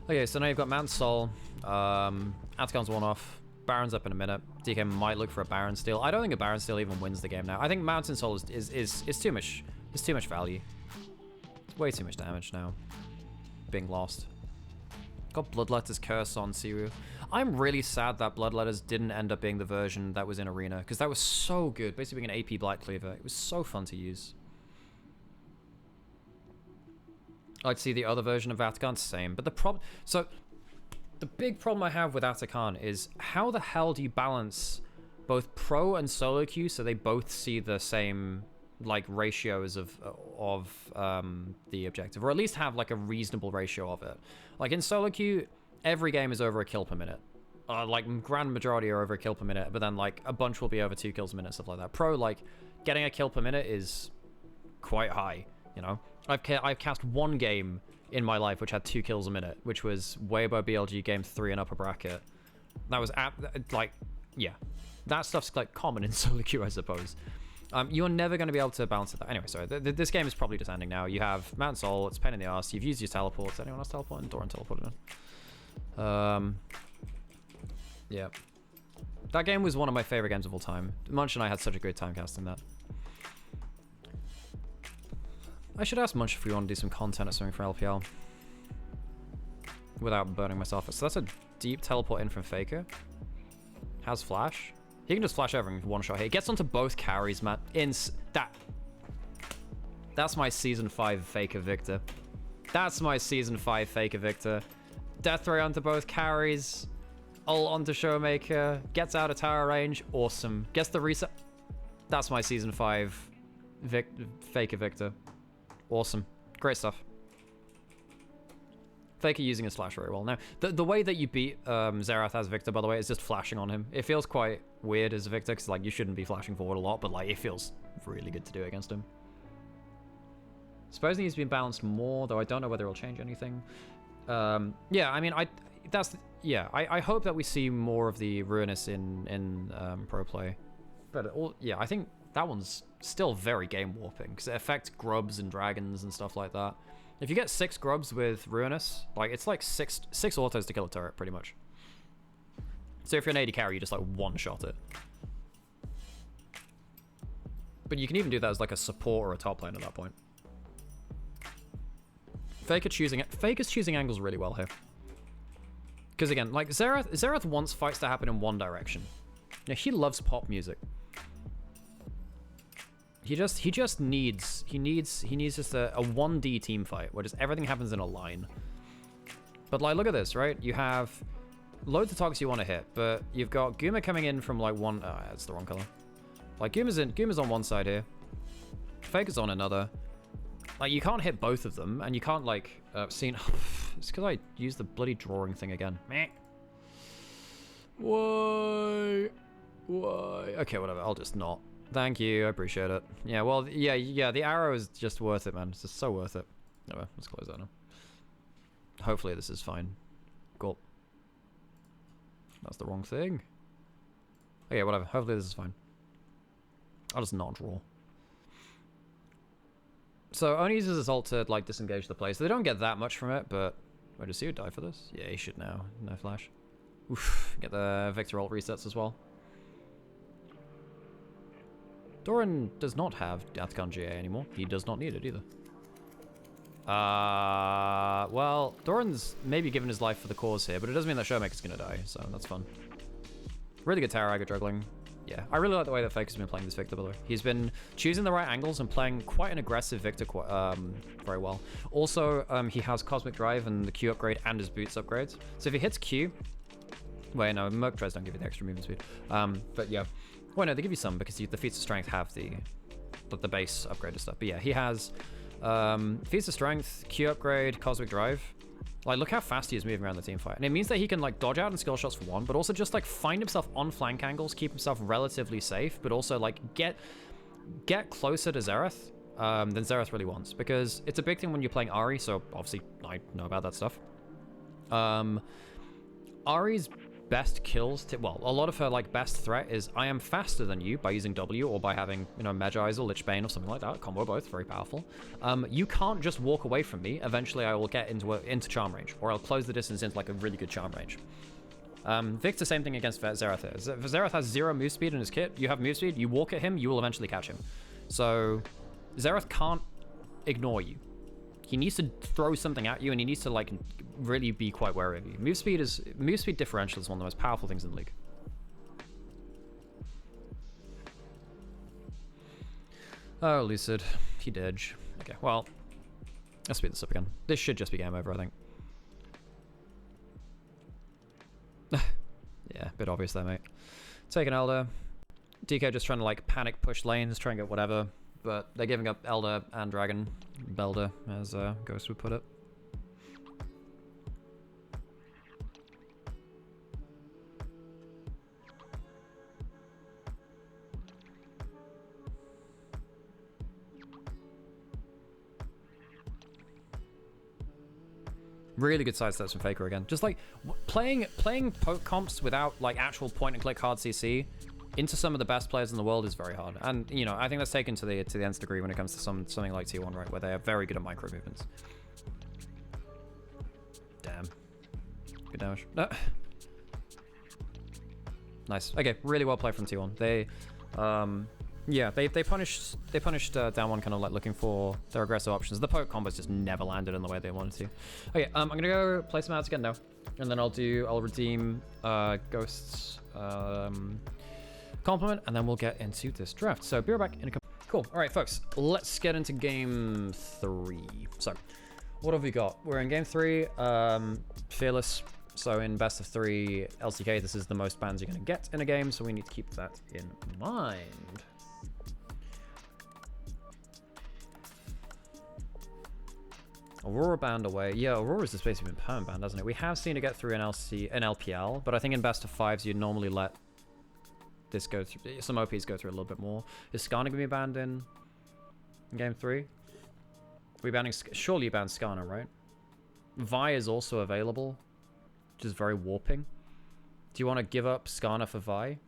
Okay, so now you've got Mountain Soul. Atakan's one off. Baron's up in a minute. DK might look for a Baron steal. I don't think a Baron steal even wins the game now. I think Mountain Soul is too much. It's too much value. It's way too much damage now. Being lost. Got Bloodletter's Curse on Siru. I'm really sad that Bloodletters didn't end up being the version that was in Arena, because that was so good. Basically being an AP Blight Cleaver. It was so fun to use. I'd see the other version of Atakan, same. But the problem... So, the big problem I have with Atakan is how the hell do you balance both pro and solo queue so they both see the same, like, ratios of the objective, or at least have, like, a reasonable ratio of it. Like, in solo queue, every game is over a kill per minute. Like, grand majority are over a kill per minute, but then, like, a bunch will be over 2 kills a minute, stuff like that. Pro, like, getting a kill per minute is quite high, you know? I've cast one game in my life which had 2 kills a minute, which was way above BLG game 3 and upper bracket. That was, like, yeah. That stuff's, like, common in solo queue, I suppose. You're never going to be able to balance it. Anyway, sorry. This game is probably just ending now. You have Mountain Soul. It's a pain in the ass. You've used your teleports. Anyone else teleporting? Doran teleported in. Yeah. That game was one of my favorite games of all time. Munch and I had such a great time casting that. I should ask Munch if we want to do some content or something for LPL. Without burning myself. So that's a deep teleport in from Faker. Has flash. He can just flash over and one shot here. He gets onto both carries, man. That's my Season 5 Faker Victor. That's my Season 5 Faker Victor. Death Ray onto both carries. Ult onto Showmaker. Gets out of tower range. Awesome. Gets the reset. That's my Season 5 Faker Victor. Awesome. Great stuff. Faker using his flash very well. Now, the way that you beat Xerath as Victor, by the way, is just flashing on him. It feels quite weird as a Victor, because like, you shouldn't be flashing forward a lot, but like, it feels really good to do against him. Supposing he's been balanced more, though I don't know whether it'll change anything. Yeah, I mean, I hope that we see more of the Ruinous in pro play. But yeah, I think that one's still very game warping, because it affects grubs and dragons and stuff like that. If you get 6 grubs with Ruinous, like, it's like six autos to kill a turret, pretty much. So if you're an AD carry, you just like one-shot it. But you can even do that as like a support or a top lane at that point. Faker's choosing angles really well here. Because again, like, Xerath wants fights to happen in one direction. You know, he loves pop music. He just needs just a 1D team fight where just everything happens in a line. But like, look at this, right? You have loads of targets you want to hit, but you've got Guma coming in from like one. Oh, that's the wrong color. Like, Guma's on one side here. Faker's on another. Like, you can't hit both of them, and you can't like see. It's because I used the bloody drawing thing again. Meh. Why? Okay, whatever. I'll just not. Thank you, I appreciate it. Yeah, well, yeah, the arrow is just worth it, man. It's just so worth it. Anyway, let's close that now. Hopefully this is fine. Cool. That's the wrong thing. Okay, whatever. Hopefully this is fine. I'll just not draw. So, only uses his ult to, like, disengage the play. So they don't get that much from it, but... Wait, does he die for this? Yeah, he should now. No flash. Oof. Get the Victor ult resets as well. Doran does not have Atakan GA anymore. He does not need it either. Well, Doran's maybe given his life for the cause here, but it doesn't mean that Showmaker's gonna die, so that's fun. Really good tower Aggro juggling. Yeah, I really like the way that Faker's been playing this Victor, by the way. He's been choosing the right angles and playing quite an aggressive Victor very well. Also, he has Cosmic Drive and the Q upgrade and his boots upgrades. So if he hits Q... Wait, no, Merc Drives don't give you the extra movement speed. But yeah. Well, no, they give you some because the Feats of Strength have the base upgraded stuff. But yeah, he has Feats of Strength, Q upgrade, Cosmic Drive. Like, look how fast he is moving around the team fight. And it means that he can, like, dodge out and skill shots for one, but also just, like, find himself on flank angles, keep himself relatively safe, but also, like, get closer to Xerath than Xerath really wants. Because it's a big thing when you're playing Ahri, so obviously I know about that stuff. Ahri's best kills, well, a lot of her, like, best threat is I am faster than you by using W or by having, you know, Medjai's or Lich Bane or something like that. Combo both, very powerful. You can't just walk away from me. Eventually I will get into charm range, or I'll close the distance into, like, a really good charm range. Victor, same thing against Xerath here. Xerath has 0 move speed in his kit. You have move speed, you walk at him, you will eventually catch him. So Xerath can't ignore you. He needs to throw something at you, and he needs to like really be quite wary of you. Move speed differential is one of the most powerful things in the league. Oh, Lucid, he did. Okay, well, let's speed this up again. This should just be game over, I think. Yeah, a bit obvious there, mate. Take an Elder. DK just trying to like panic push lanes, try and get whatever, but they're giving up Elder and Dragon. Belder, as Ghost would put it. Really good side steps from Faker again. Just like playing poke comps without like actual point and click hard CC into some of the best players in the world is very hard. And you know, I think that's taken to the nth degree when it comes to something like T1, right, where they are very good at micro movements. Damn. Good damage. Nice. Okay, really well played from T1. They yeah, they punished down one, kind of like looking for their aggressive options. The poke combos just never landed in the way they wanted to. Okay, I'm gonna go play some ads again now, and then I'll redeem Ghost's compliment, and then we'll get into this draft. So be right back in a couple. Cool. All right, folks, let's get into game 3. So what have we got? We're in game 3. Fearless. So in best of 3 LCK, this is the most bans you're gonna get in a game, so we need to keep that in mind. Aurora banned away. Yeah, Aurora's just basically been perm banned, hasn't it? We have seen it get through an LPL, but I think in best of 5s you'd normally let this go through. Some OPs go through a little bit more. Is Skarner gonna be banned in game 3? Are we banning? Surely you ban Skarner, right? Vi is also available, which is very warping. Do you want to give up Skarner for Vi?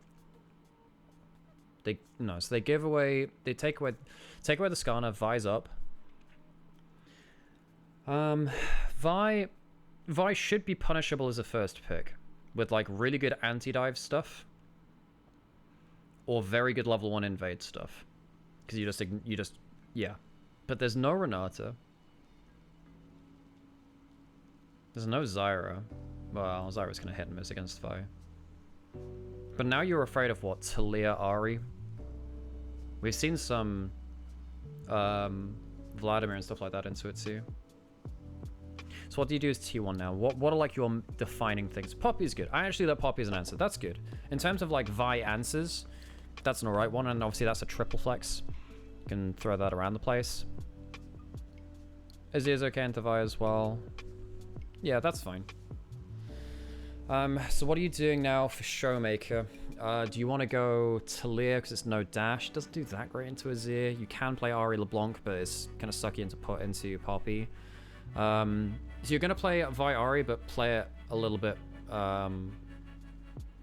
No, so they give away. They take away the Skarner. Vi's up. Vi should be punishable as a first pick with like really good anti-dive stuff or very good level 1 invade stuff, because you just yeah. But there's no Renata. There's no Zyra. Well, Zyra's gonna hit and miss against Vi. But now you're afraid of what? Talia Ari. We've seen some Vladimir and stuff like that into it too. So what do you do as T1 now? What are like your defining things? Poppy is good. I actually let Poppy as an answer. That's good. In terms of like Vi answers, that's an alright one, and obviously that's a triple flex. You can throw that around the place. Azir's okay into Vi as well. Yeah, that's fine. So what are you doing now for Showmaker? Do you want to go Talia because it's no dash? Doesn't do that great into Azir. You can play Ari LeBlanc, but it's kind of sucky into put into Poppy. So you're going to play Vi Ari, but play it a little bit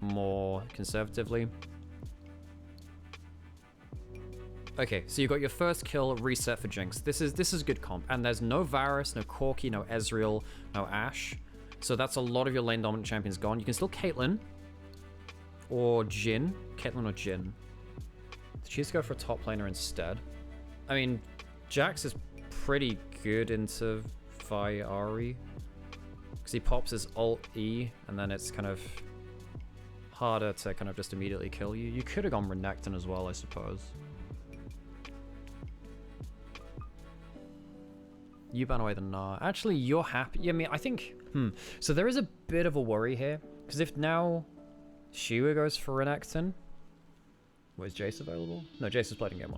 more conservatively. Okay, so you got your first kill reset for Jinx. This is good comp, and there's no Varus, no Corki, no Ezreal, no Ashe. So that's a lot of your lane dominant champions gone. You can still Caitlyn or Jhin. Caitlyn or Jhin. Choose to go for a top laner instead. I mean, Jax is pretty good into Vi Ari, because he pops his ult E, and then it's kind of harder to kind of just immediately kill you. You could have gone Renekton as well, I suppose. You ban away the Gnar. Actually, you're happy. Yeah, I mean, I think... So there is a bit of a worry here, because if now Shiwa goes for Renekton... Was Jace available? No, Jace is played in game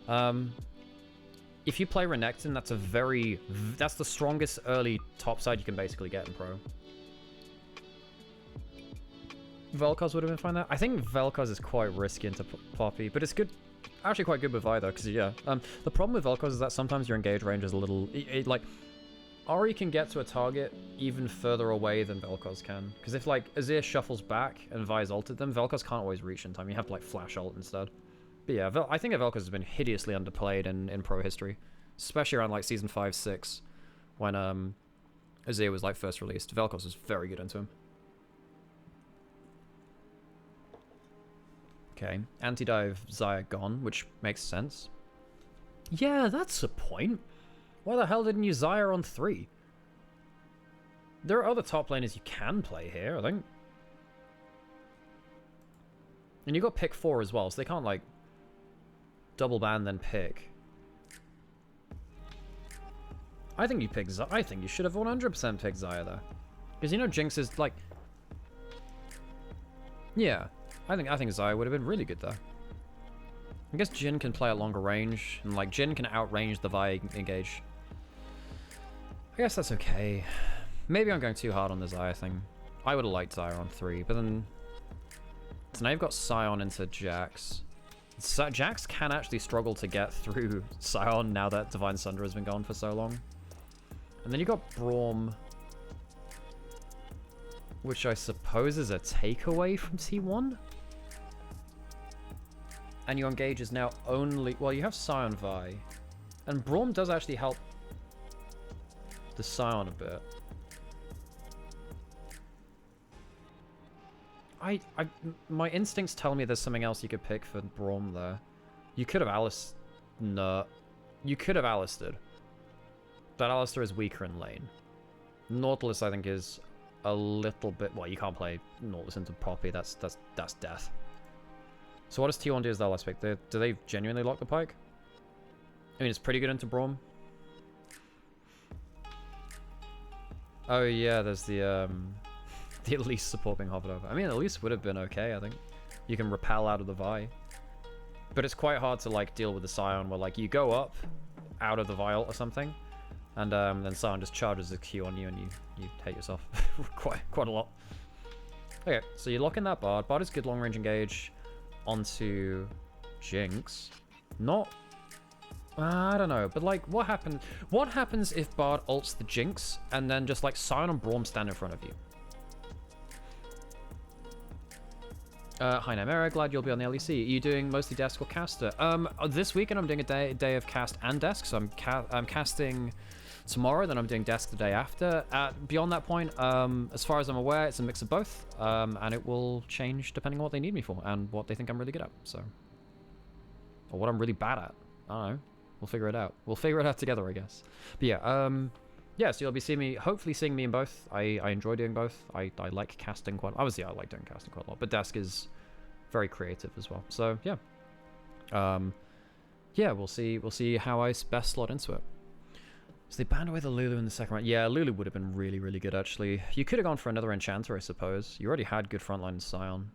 1. If you play Renekton, that's the strongest early topside you can basically get in pro. Vel'Koz would have been fine there. I think Vel'Koz is quite risky into Poppy, but it's good. Actually quite good with Vi though, because yeah. The problem with Vel'Koz is that sometimes your engage range is a little... like, Ari can get to a target even further away than Vel'Koz can. Because if like Azir shuffles back and Vi's ulted them, Vel'Koz can't always reach in time. You have to like flash ult instead. But yeah, I think Vel'Koz has been hideously underplayed in pro history. Especially around like season 5, 6. When Azir was like first released. Vel'Koz was very good into him. Okay, anti-dive Xayah gone, which makes sense. Yeah, that's a point. Why the hell didn't you Xayah on 3? There are other top laners you can play here, I think. And you got pick 4 as well, so they can't, like, double ban then pick. I think you pick Xayah. I think you should have 100% picked Xayah, though. Because, you know, Jinx is, like... Yeah. I think Xayah would have been really good, though. I guess Jhin can play at longer range, and, like, Jhin can outrange the Vi engage. I guess that's okay. Maybe I'm going too hard on the Xayah thing. I would have liked Xayah on 3, but then... So now you've got Sion into Jax. So Jax can actually struggle to get through Sion now that Divine Sunder has been gone for so long. And then you got Braum, which I suppose is a takeaway from T1. And your engage is now only... Well, you have Sion Vi. And Braum does actually help the Sion a bit. My instincts tell me there's something else you could pick for Braum there. You could have Alice... No. You could have Alisted. But Alistair is weaker in lane. Nautilus, I think, is a little bit... Well, you can't play Nautilus into Poppy. That's death. So what does T1 do as their last pick? Do they genuinely lock the Pike? I mean, it's pretty good into Braum. Oh, yeah, there's the Elise support being hovered over. I mean, Elise would have been okay, I think. You can repel out of the Vi. But it's quite hard to, like, deal with the Sion where, like, you go up out of the Vial or something, and then Sion just charges a Q on you and you hate yourself quite a lot. Okay, so you lock in that Bard. Bard is good long-range engage onto Jinx. Not... I don't know, but, like, what happens if Bard ults the Jinx and then just, like, Sion and Braum stand in front of you? Hi Nymaera, glad you'll be on the LEC. Are you doing mostly desk or caster? This weekend I'm doing a day of cast and desk, so I'm casting tomorrow, then I'm doing desk the day after. Beyond that point, as far as I'm aware, it's a mix of both, and it will change depending on what they need me for and what they think I'm really good at, so. Or what I'm really bad at. I don't know. We'll figure it out. We'll figure it out together, I guess. But yeah, yeah, so you'll be hopefully seeing me in both. I enjoy doing both. I like casting quite... Obviously, I like doing casting quite a lot, but desk is very creative as well. So, yeah. Yeah, we'll see how I best slot into it. So they banned away the Lulu in the second round. Yeah, Lulu would have been really, really good, actually. You could have gone for another Enchanter, I suppose. You already had good frontline Scion.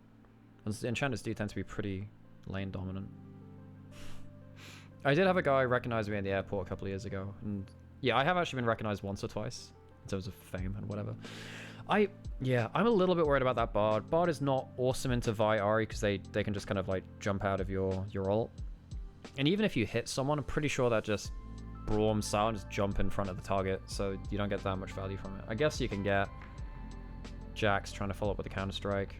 And the Enchanters do tend to be pretty lane dominant. I did have a guy recognize me in the airport a couple of years ago, and yeah, I have actually been recognized once or twice in terms of fame and whatever. Yeah, I'm a little bit worried about that Bard. Bard is not awesome into Vi Ahri because they can just kind of like jump out of your ult. And even if you hit someone, I'm pretty sure that just Braum Sion just jump in front of the target, so you don't get that much value from it. I guess you can get Jax trying to follow up with a Counter-Strike.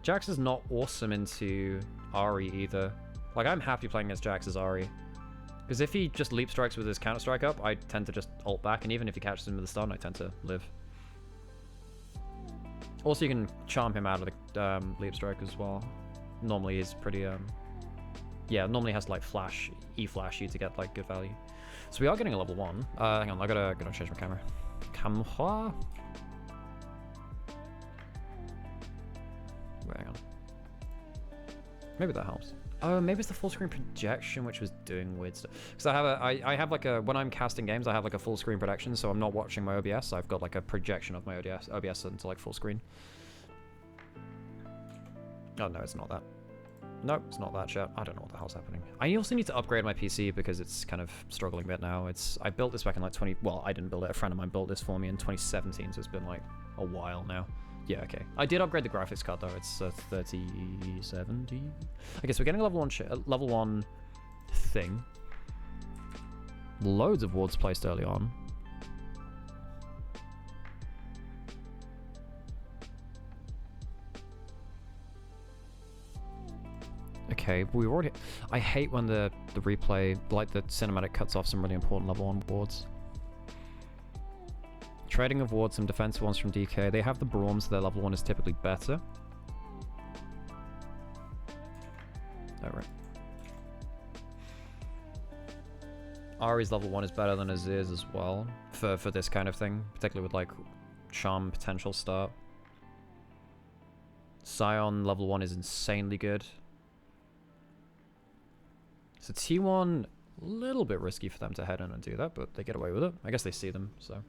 Jax is not awesome into Ahri either. Like, I'm happy playing against Jax as Ahri. Because if he just leap strikes with his Counter-Strike up, I tend to just ult back, and even if he catches him with a stun, I tend to live. Also, you can charm him out of the leap strike as well. Normally he's pretty, yeah, normally has to, like, E-flash you to get, like, good value. So we are getting a level 1. Hang on, I gotta change my camera. Camera? Wait, hang on. Maybe that helps. Oh, maybe it's the full screen projection which was doing weird stuff. Because I have like a, when I'm casting games, I have like a full screen projection, so I'm not watching my OBS. I've got like a projection of my OBS into like full screen. Oh no, it's not that. Nope, it's not that shit. I don't know what the hell's happening. I also need to upgrade my PC because it's kind of struggling a bit now. I built this back in like well, I didn't build it. A friend of mine built this for me in 2017, so it's been like a while now. Yeah, okay. I did upgrade the graphics card though. It's 3070. Okay, so we're getting a level 1 thing. Loads of wards placed early on. Okay, we already... I hate when the replay, like the cinematic, cuts off some really important level 1 wards. Trading of wards, some defensive ones from DK. They have the Braum, so their level 1 is typically better. Oh, right. Ari's level 1 is better than Azir's as well for this kind of thing, particularly with like charm potential start. Sion level 1 is insanely good. So T1, a little bit risky for them to head in and do that, but they get away with it. I guess they see them, so.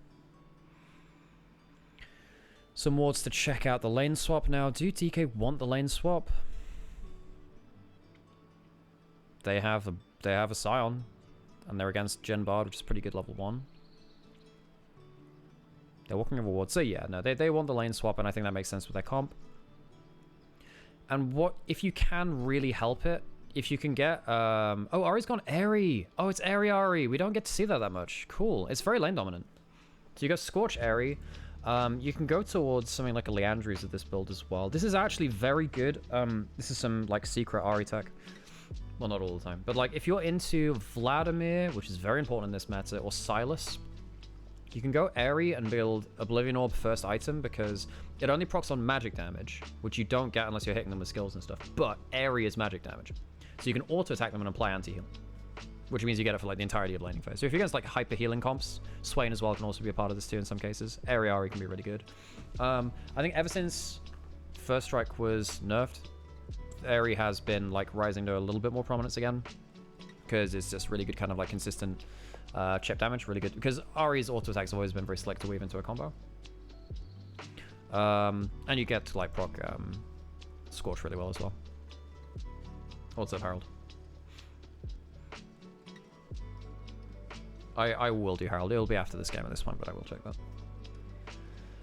Some wards to check out the lane swap now. Do DK want the lane swap? They have a Sion, and they're against Gen Bard, which is pretty good level 1. They're walking over wards, so yeah, no, they want the lane swap, and I think that makes sense with their comp. And what if you can really help it? If you can get oh, Ari's gone Airy. Oh, it's Airy Ari. We don't get to see that much. Cool. It's very lane dominant. So you go Scorch Airy. You can go towards something like a Leandries with this build as well. This is actually very good. This is some like secret Ari tech. Well, not all the time, but like if you're into Vladimir, which is very important in this meta, or Silas, you can go Airy and build Oblivion Orb first item because it only procs on magic damage, which you don't get unless you're hitting them with skills and stuff. But Airy is magic damage. So you can auto-attack them and apply anti-heal, which means you get it for like the entirety of laning phase. So if you're against like hyper-healing comps, Swain as well can also be a part of this too in some cases. Airy Ari can be really good. I think ever since First Strike was nerfed, Airy has been like rising to a little bit more prominence again because it's just really good kind of like consistent chip damage, really good. Because Ari's auto-attacks have always been very slick to weave into a combo. And you get to like proc Scorch really well as well. What's up, Harold? I will do Harold. It'll be after this game at this point, but I will check that.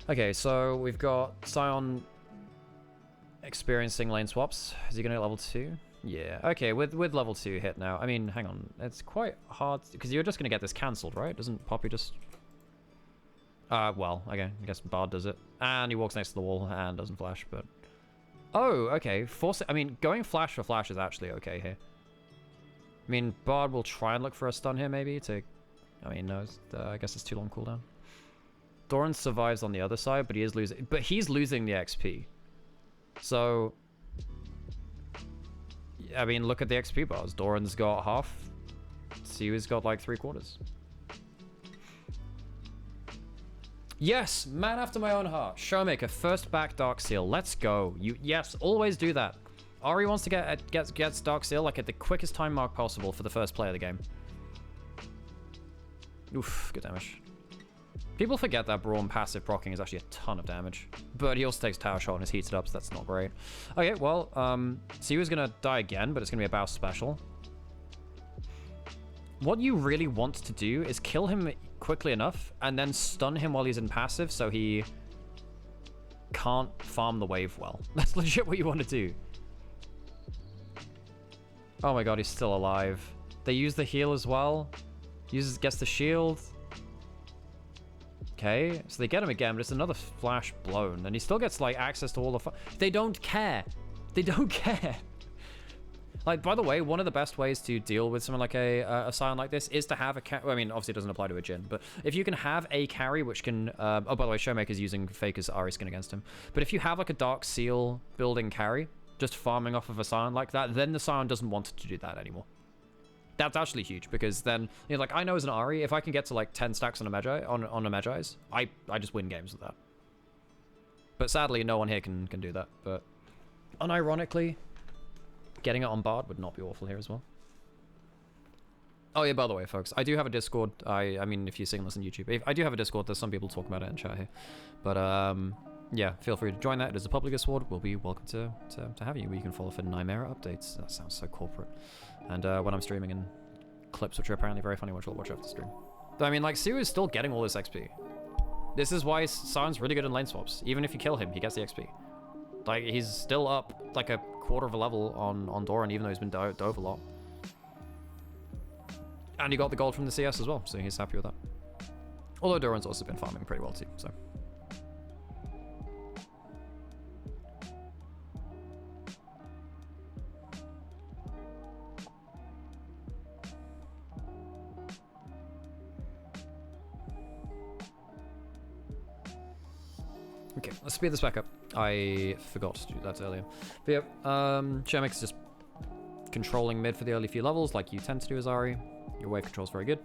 Okay, so we've got Sion experiencing lane swaps. Is he going to level 2? Yeah. Okay, with level 2 hit now. I mean, hang on. It's quite hard because you're just going to get this cancelled, right? Doesn't Poppy just... well, okay. I guess Bard does it. And he walks next to the wall and doesn't flash, but... Oh, okay. I mean, going flash for flash is actually okay here. I mean, Bard will try and look for a stun here, maybe, to... I mean, no, I guess it's too long cooldown. Doran survives on the other side, but he's losing the XP. So... I mean, look at the XP bars. Doran's got half. Siwa's got like 3/4. Yes, man after my own heart. Showmaker, first back Dark Seal. Let's go. Yes, always do that. Ari wants to gets Dark Seal like at the quickest time mark possible for the first play of the game. Oof, good damage. People forget that Braum passive proccing is actually a ton of damage. But he also takes Tower Shot and is heated up, so that's not great. Okay, well, Siwa's gonna die again, but it's gonna be a Bow special. What you really want to do is kill him quickly enough and then stun him while he's in passive so he can't farm the wave well. That's legit what you want to do. Oh my god, he's still alive. They use the heal as well. Gets the shield. Okay, so they get him again, but it's another flash blown. And he still gets like access to all the... They don't care. They don't care. Like, by the way, one of the best ways to deal with someone like a Sion like this is to have a... I mean, obviously it doesn't apply to a Jhin, but if you can have a carry which can... oh, by the way, Showmaker's using Faker's Ari skin against him. But if you have like a Dark Seal building carry, just farming off of a Sion like that, then the Sion doesn't want to do that anymore. That's actually huge, because then, you know, like, I know as an Ari, if I can get to like 10 stacks on a Magi's, I just win games with that. But sadly, no one here can do that. But unironically, getting it on Bard would not be awful here as well. Oh yeah, by the way, folks, I do have a Discord. I mean, if you're seeing this on YouTube, I do have a Discord. There's some people talking about it in chat here. But yeah, feel free to join that. It is a public Discord. We'll be welcome to have you. You can follow for Nymaera updates. That sounds so corporate. And when I'm streaming in clips, which are apparently very funny, which I'll watch after stream. I mean, like, Siwa is still getting all this XP. This is why Sion's really good in lane swaps. Even if you kill him, he gets the XP. Like, he's still up like a quarter of a level on Doran, even though he's been dove a lot. And he got the gold from the CS as well, so he's happy with that. Although Doran's also been farming pretty well too, so... Okay, let's speed this back up. I forgot to do that earlier. But yeah, Showmaker's just controlling mid for the early few levels, like you tend to do as Ahri. Your wave control's very good.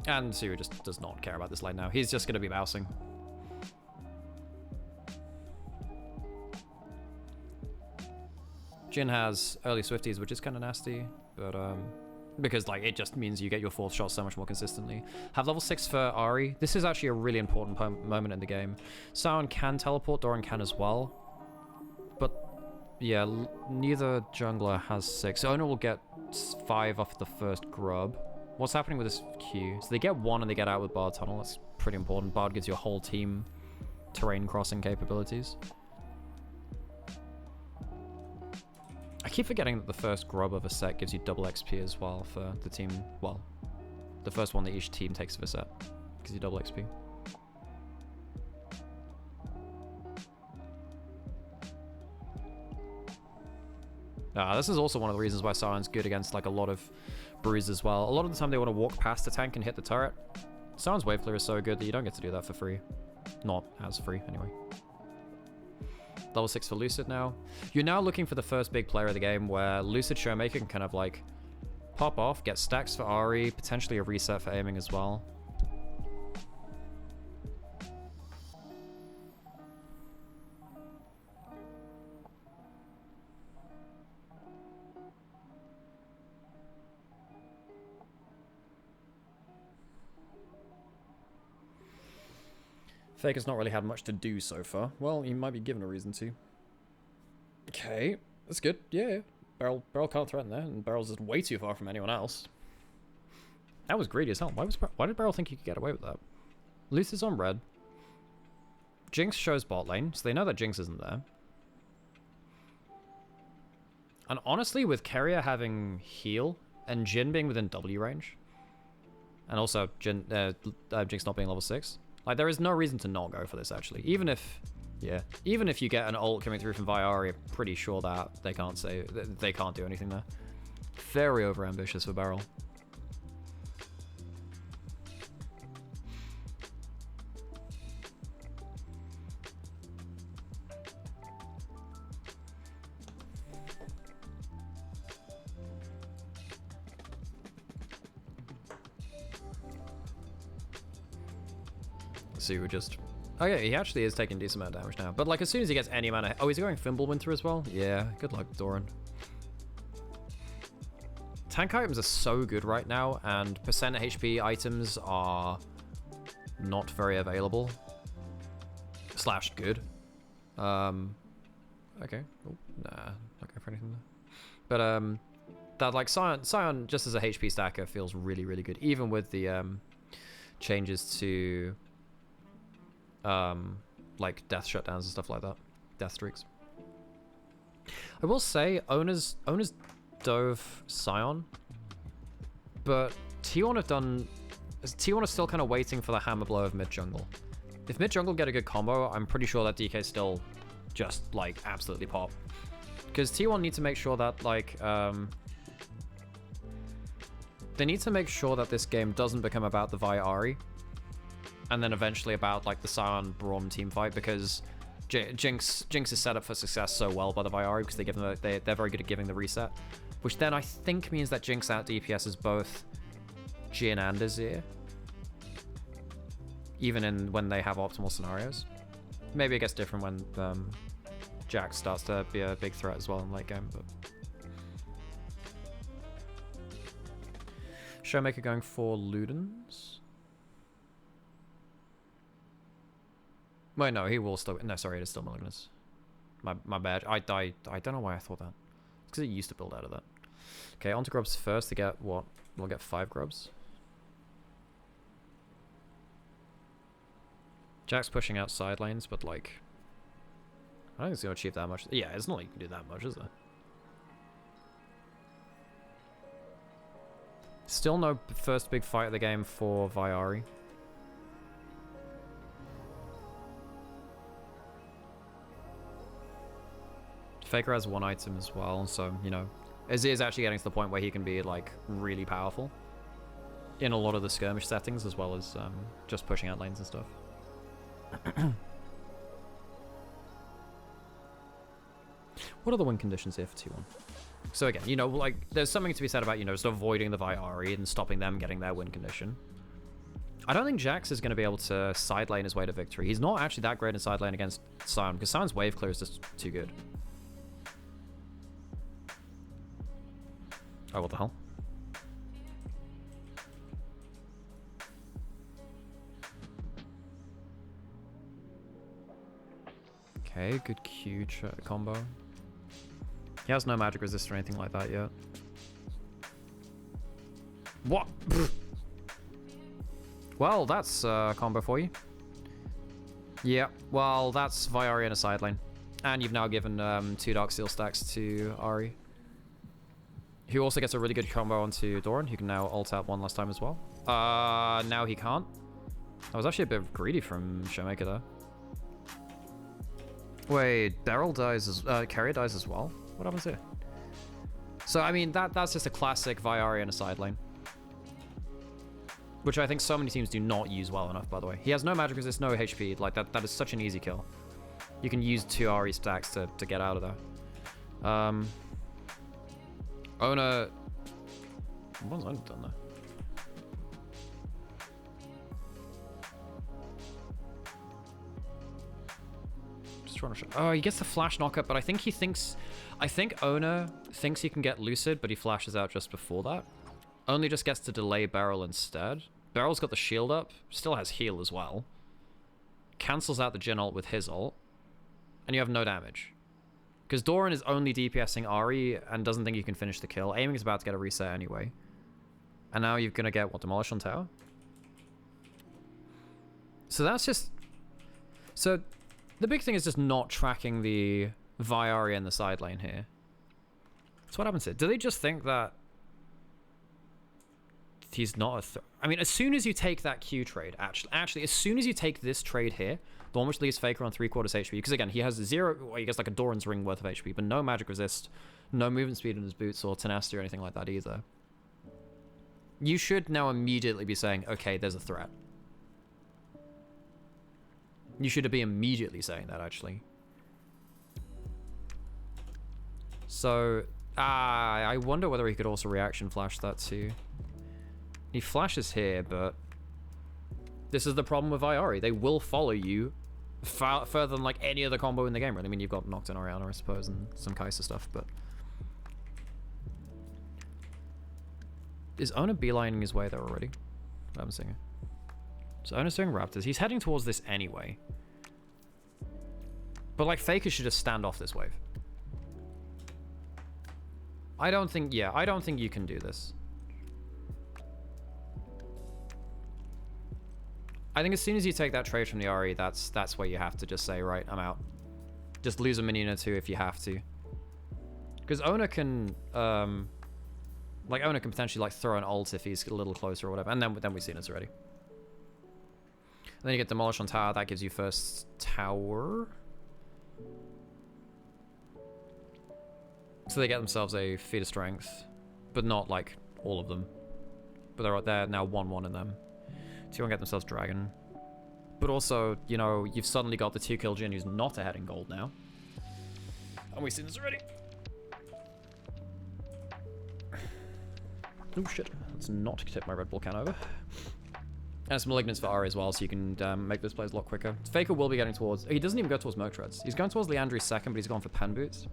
And Suru just does not care about this lane now. He's just going to be mousing. Jhin has early Swifties, which is kind of nasty, but because like it just means you get your fourth shot so much more consistently. Have level 6 for Ahri. This is actually a really important moment in the game. Sion can teleport, Doran can as well. But yeah, neither jungler has 6. Ona will get 5 off the first grub. What's happening with this Q? So they get 1 and they get out with Bard Tunnel. That's pretty important. Bard gives your whole team terrain crossing capabilities. I keep forgetting that the first grub of a set gives you double XP as well for the team. Well, the first one that each team takes of a set gives you double XP. This is also one of the reasons why Sion's good against like a lot of brews as well. A lot of the time they want to walk past the tank and hit the turret. Sion's wave clear is so good that you don't get to do that for free. Not as free, anyway. Level 6 for Lucid now. You're now looking for the first big player of the game where Lucid Showmaker can kind of like pop off, get stacks for Ahri, potentially a reset for aiming as well. Faker's not really had much to do so far. Well, he might be given a reason to. Okay, that's good. Yeah, Beryl can't threaten there, and Beryl's just way too far from anyone else. That was greedy as hell. Why did Beryl think he could get away with that? Lucy's on red. Jinx shows bot lane, so they know that Jinx isn't there. And honestly, with Keria having heal and Jhin being within W range, and also Jinx not being level 6, like, there is no reason to not go for this, actually. Even if you get an ult coming through from Ahri, I'm pretty sure that they can't do anything there. Very overambitious for Beryl. So we're just... Oh yeah, he actually is taking a decent amount of damage now. But like as soon as he gets any amount of... Oh, he's going Fimbulwinter as well? Yeah, good luck, Doran. Tank items are so good right now, and percent HP items are not very available. / good. Okay. Oh, nah, not going for anything there. But that like Sion just as a HP stacker feels really, really good, even with the changes to like death shutdowns and stuff like that, death streaks. I will say Ona's dove Sion, but T1 is still kind of waiting for the hammer blow of mid jungle. If mid jungle get a good combo, I'm pretty sure that DK still just like absolutely pop, because T1 need to make sure that like they need to make sure that this game doesn't become about the Vi Ahri, and then eventually about like the Sion Braum team fight, because Jinx is set up for success so well by the Vi Ahri because they're very good at giving the reset, which then I think means that Jinx out DPS is both Jhin and Azir, even when they have optimal scenarios. Maybe it gets different when Jax starts to be a big threat as well in late game, but Showmaker going for Ludens. Wait, no, he will still... No, sorry, it is still Malignus. My bad. I don't know why I thought that. It's because it used to build out of that. Okay, on to grubs first to get what? We'll get 5 grubs. Jack's pushing out side lanes, but like... I don't think it's going to achieve that much. Yeah, it's not like you can do that much, is there? Still no first big fight of the game for Vi Ahri. Faker has 1 item as well, so, you know, Azir is actually getting to the point where he can be, like, really powerful in a lot of the skirmish settings, as well as just pushing out lanes and stuff. What are the win conditions here for T1? So again, you know, like, there's something to be said about, you know, just avoiding the Viari and stopping them getting their win condition. I don't think Jax is going to be able to side lane his way to victory. He's not actually that great in side lane against Sion, because Sion's wave clear is just too good. Oh, what the hell? Okay, good Q combo. He has no magic resist or anything like that yet. What? Well, that's a combo for you. Yeah, well, that's Viari in a side lane. And you've now given 2 Dark Steel stacks to Ahri, who also gets a really good combo onto Doran, who can now ult out one last time as well. Now he can't. That was actually a bit greedy from Showmaker there. Wait, Beryl dies as Carrier dies as well? What happens here? So I mean that's just a classic Viari in a side lane, which I think so many teams do not use well enough, by the way. He has no magic resist, no HP. Like that is such an easy kill. You can use 2 Ahri stacks to get out of there. Ona, what's Ona done there? Oh, he gets the flash knockup, but I think Ona thinks he can get Lucid, but he flashes out just before that. Only just gets to delay Beryl instead. Beryl's got the shield up, still has heal as well. Cancels out the Jhin ult with his ult, and you have no damage. Because Doran is only DPSing Ahri and doesn't think you can finish the kill. Aiming is about to get a reset anyway. And now you're going to get, what, Demolish on tower? So that's just... So... The big thing is just not tracking the Viari in the side lane here. So what happens here? Do they just think that he's not a... I mean, as soon as you take that Q trade, actually, as soon as you take this trade here, the one which leaves Faker on 3/4 HP, because again, he has 0, well, he gets like a Doran's ring worth of HP, but no magic resist, no movement speed in his boots or tenacity or anything like that either. You should now immediately be saying, okay, there's a threat. You should be immediately saying that, actually. So, I wonder whether he could also reaction flash that too. He flashes here, but this is the problem with Viari. They will follow you further than like any other combo in the game, really. I mean, you've got Nocturne Orianna, I suppose, and some Kai'Sa stuff, but... Is Ona beelining his way there already? I haven't seen it. So Ona's doing Raptors. He's heading towards this anyway. But like Faker should just stand off this wave. I don't think you can do this. I think as soon as you take that trade from the Ahri, that's where you have to just say, right, I'm out. Just lose a minion or 2 if you have to. Because Ona can like Ona can potentially like throw an ult if he's a little closer or whatever. And then we've seen it already. And then you get Demolish on tower. That gives you first tower. So they get themselves a feat of strength. But not, like, all of them. But they're now 1-1 in them. T1 get themselves dragon. But also, you know, you've suddenly got the 2-kill Jhin who's not ahead in gold now. And we've seen this already. Oh, shit. Let's not tip my Red Bull can over. And some Malignance for Ahri as well, so you can make those plays a lot quicker. Faker will be getting towards... He doesn't even go towards Merc Treads. He's going towards Leandri's second, but he's gone for Pen Boots.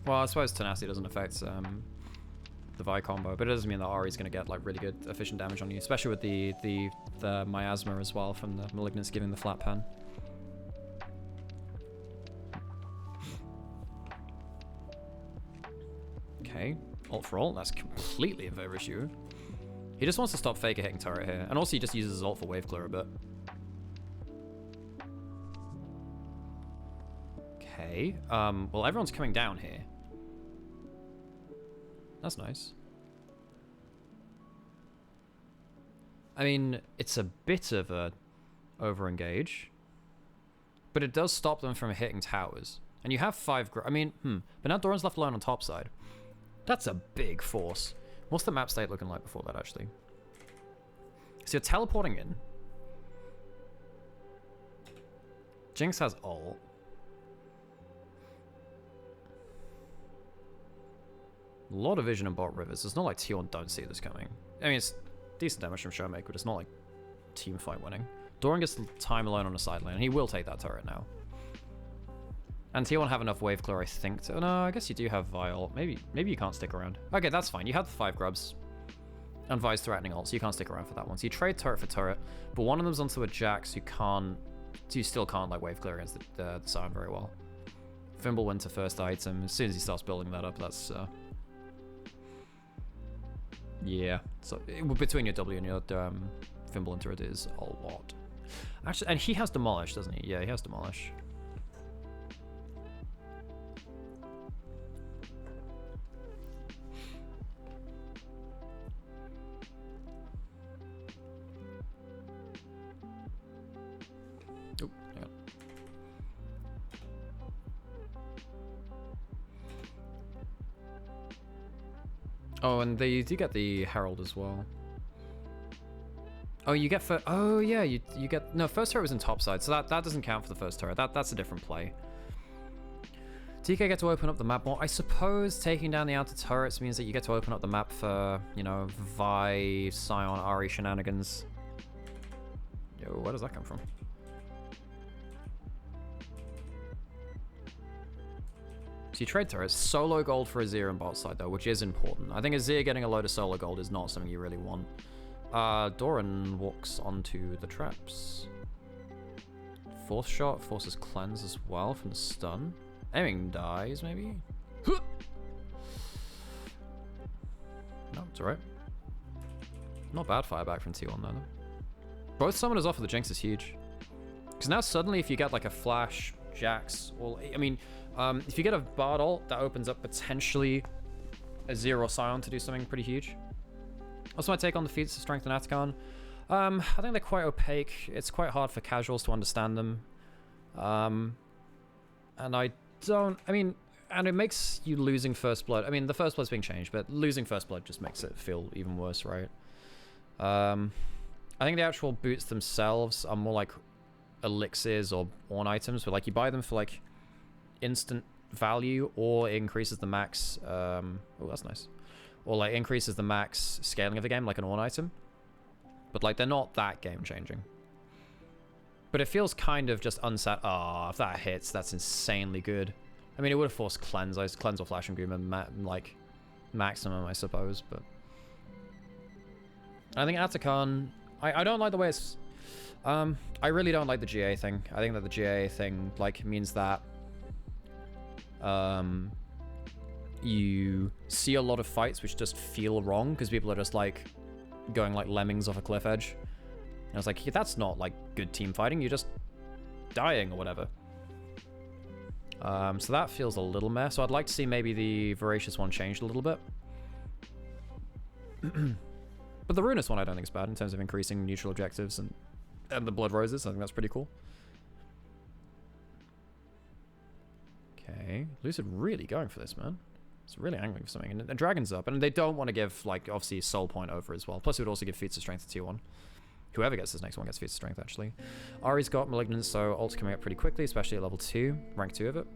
Well, I suppose Tenacity doesn't affect the Vi combo, but it doesn't mean that Ahri's going to get like really good, efficient damage on you, especially with the Miasma as well from the Malignance giving the flat pen. Okay, ult for ult. That's completely a favor issue. He just wants to stop Faker hitting turret here. And also he just uses his ult for wave clear a bit. Okay. Well, everyone's coming down here. That's nice. I mean, it's a bit of a over-engage. But it does stop them from hitting towers. And you have 5... I mean, But now Doran's left alone on top side. That's a big force. What's the map state looking like before that, actually? So you're teleporting in. Jinx has ult. A lot of vision in bot rivers. It's not like T1 don't see this coming. I mean, it's decent damage from Showmaker, but it's not like team fight winning. Doran gets time alone on the side lane, and he will take that turret now. And T1 have enough wave clear, I think. To, no, I guess you do have Viol. Maybe you can't stick around. Okay, that's fine. You have the 5 grubs. And Vi's threatening ult, so you can't stick around for that one. So you trade turret for turret, but one of them's onto a Jax who can't... So you still can't like wave clear against the Sion very well. Fimbulwinter first item. As soon as he starts building that up, that's... yeah. So between your W and your Fimbulwinter, it is a lot. Actually, and he has Demolish, doesn't he? Yeah, he has Demolish. Oh, hang on. Oh, and they do get the Herald as well. Oh, you get for... Oh, yeah, you get... No, first turret was in topside, so that doesn't count for the first turret. That's a different play. TK get to open up the map more. I suppose taking down the outer turrets means that you get to open up the map for, you know, Vi, Sion, Ahri shenanigans. Yo, where does that come from? So you trade turrets. Solo gold for Azir and bot side, though, which is important. I think Azir getting a load of solo gold is not something you really want. Doran walks onto the traps. Fourth shot forces cleanse as well from the stun. Aiming dies, maybe? No, it's alright. Not bad fireback from T1 though. Both summoners off of the Jinx is huge. Because now suddenly if you get like a Flash, Jax, or... I mean, if you get a Bard ult, that opens up potentially Azir or Sion to do something pretty huge. Also, my take on the feats of Strength and Atacon. I think they're quite opaque. It's quite hard for casuals to understand them. And I don't... I mean, and it makes you losing First Blood... I mean, the First Blood's being changed, but losing First Blood just makes it feel even worse, right? I think the actual boots themselves are more like elixirs or Ornn items, where like you buy them for like instant value, or it increases the max... oh, that's nice. Or like increases the max scaling of the game, like an Ornn item. But like they're not that game changing. But it feels kind of just unsat. Ah, if that hits, that's insanely good. I mean, it would have forced cleanse or flash and Guma like maximum, I suppose. But I think Atacon. I don't like the way it's. I really don't like the GA thing. I think that the GA thing like means that. You see a lot of fights which just feel wrong because people are just like going like lemmings off a cliff edge. And I was like, yeah, that's not like good team fighting. You're just dying or whatever. So that feels a little meh. So I'd like to see maybe the Voracious one changed a little bit. But the Runus one I don't think is bad in terms of increasing neutral objectives and the Blood Roses. I think that's pretty cool. Okay, Lucid really going for this, man. It's really angling for something. And the Dragon's up, and they don't want to give, like, obviously, Soul Point over as well. Plus, it would also give feats of strength to T1. Whoever gets this next one gets feats of strength, actually. Ahri's got Malignant, so ult's coming up pretty quickly, especially at level 2, rank 2 of it.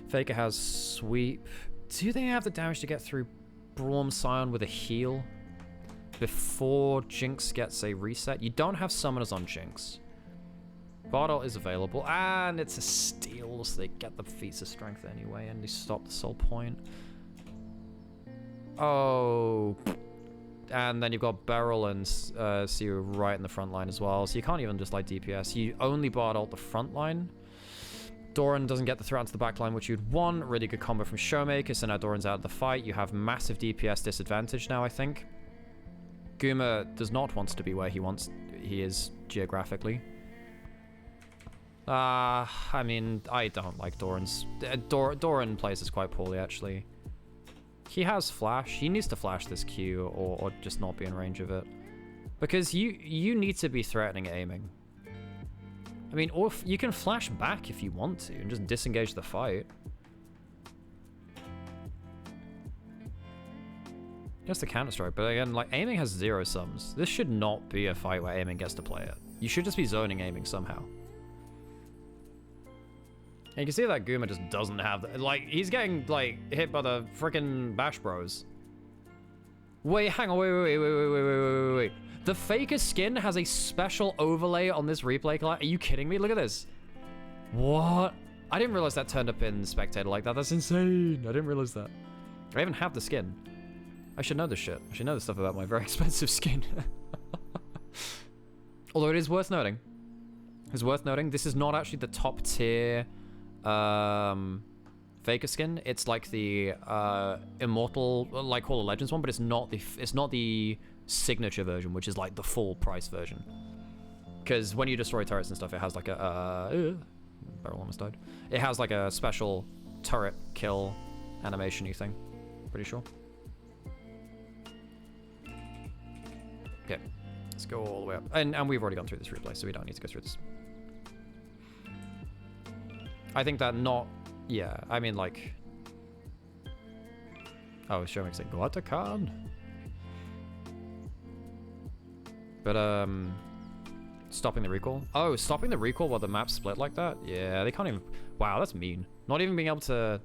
Faker has Sweep. Do they have the damage to get through Braum Sion with a heal before Jinx gets a reset? You don't have summoners on Jinx. Bardol is available, and it's a steal, so they get the feats of strength anyway, and they stop the soul point. Oh. And then you've got Beryl and Siu right in the front line as well, so you can't even just like DPS. You only Bard ult the front line. Doran doesn't get the threat onto the back line, which you'd want. Really good combo from Showmaker, so now Doran's out of the fight. You have massive DPS disadvantage now, I think. Guma does not want to be where he is geographically. I mean, I don't like Doran's... Doran plays this quite poorly, actually. He has flash. He needs to flash this Q or just not be in range of it. Because you need to be threatening aiming. I mean, or you can flash back if you want to and just disengage the fight. Just a counter-strike, but again, like, aiming has 0 sums. This should not be a fight where aiming gets to play it. You should just be zoning aiming somehow. And you can see that Guma just doesn't have that. Like, he's getting, like, hit by the freaking Bash Bros. Wait, hang on, wait. The Faker skin has a special overlay on this replay client. Are you kidding me? Look at this. What? I didn't realize that turned up in Spectator like that. That's insane. I didn't realize that. I even have the skin. I should know this shit. I should know this stuff about my very expensive skin. Although it is worth noting. It's worth noting, this is not actually the top tier Faker skin. It's like the Immortal, like Call of Legends one, but it's not the signature version, which is like the full price version. Because when you destroy turrets and stuff, it has like a barrel almost died. It has like a special turret kill animation-y thing. Pretty sure. Okay, let's go all the way up. And we've already gone through this replay, so we don't need to go through this. I think that yeah, I mean like... Oh, show makes it Guatacan. But, stopping the recall. Oh, stopping the recall while the map's split like that? Yeah, they can't even... Wow, that's mean. Not even being able to...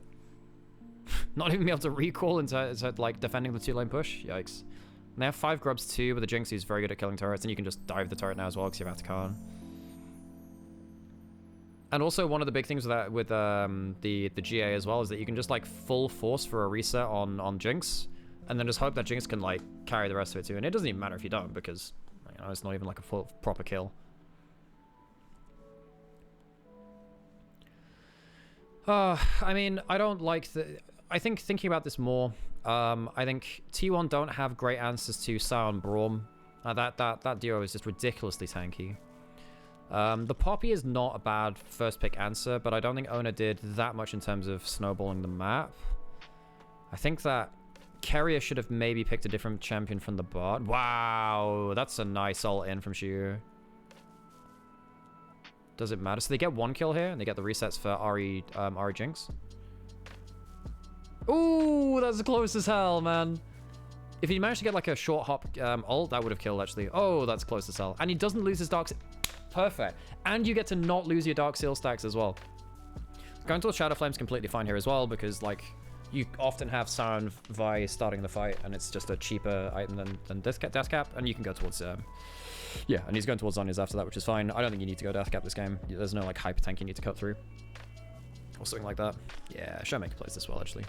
Not even being able to recall into like, defending the 2-lane push? Yikes. And they have 5 grubs too, but the Jinx is very good at killing turrets, and you can just dive the turret now as well, because you have Atakan. And also, one of the big things with the GA as well is that you can just, like, full force for a reset on Jinx, and then just hope that Jinx can, like, carry the rest of it too. And it doesn't even matter if you don't, because, you know, it's not even, like, a full, proper kill. I mean, I don't like the... I think thinking about this more, I think T1 don't have great answers to Sion Braum. That duo is just ridiculously tanky. The Poppy is not a bad first pick answer, but I don't think Ona did that much in terms of snowballing the map. I think that Carrier should have maybe picked a different champion from the bot. Wow, that's a nice ult in from Shiyu. Does it matter? So they get 1 kill here, and they get the resets for Ahri Jinx. Ooh, that's close as hell, man. If he managed to get like a short hop ult, that would have killed actually. Oh, that's close as hell. And he doesn't lose his Dark Seal. Perfect. And you get to not lose your Dark Seal stacks as well. Going to the Shadow Flame's completely fine here as well, because like you often have Sion Vi starting the fight, and it's just a cheaper item than Death Cap, and you can go towards yeah, and he's going towards Zhonya's after that, which is fine. I don't think you need to go Death Cap this game. There's no like hyper tank you need to cut through. Or something like that. Yeah, Showmaker plays this well actually.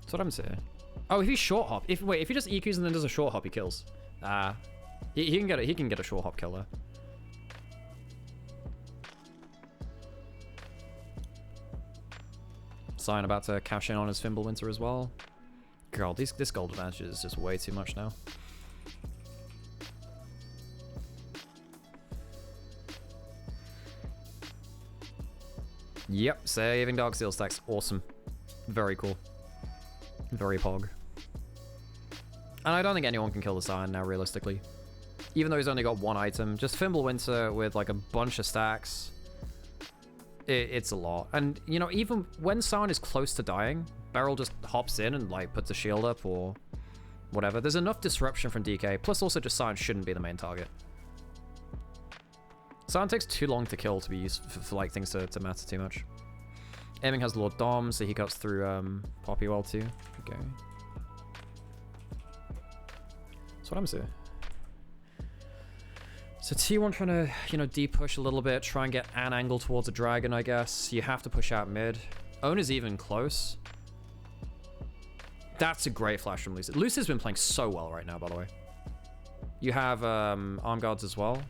That's what I'm saying. Oh, if he short hop, if he just EQs and then does a short hop, he kills. He can get a short hop kill there. Sion about to cash in on his Fimbulwinter as well. God, this gold advantage is just way too much now. Yep, saving Dark Seal stacks. Awesome. Very cool. Very pog. And I don't think anyone can kill the Sion now, realistically. Even though he's only got 1 item. Just Fimbulwinter with like a bunch of stacks. It's a lot. And, you know, even when Sion is close to dying, Beryl just hops in and like puts a shield up or whatever. There's enough disruption from DK. Plus also just Sion shouldn't be the main target. Sion takes too long to kill to be used for like things to matter too much. Aiming has Lord Dom, so he cuts through Poppy well too. Okay. That's what I'm saying. So T1 trying to, you know, deep push a little bit, try and get an angle towards a dragon, I guess. You have to push out mid. Ona's even close. That's a great flash from Lucid. Lucid's been playing so well right now, by the way. You have arm guards as well.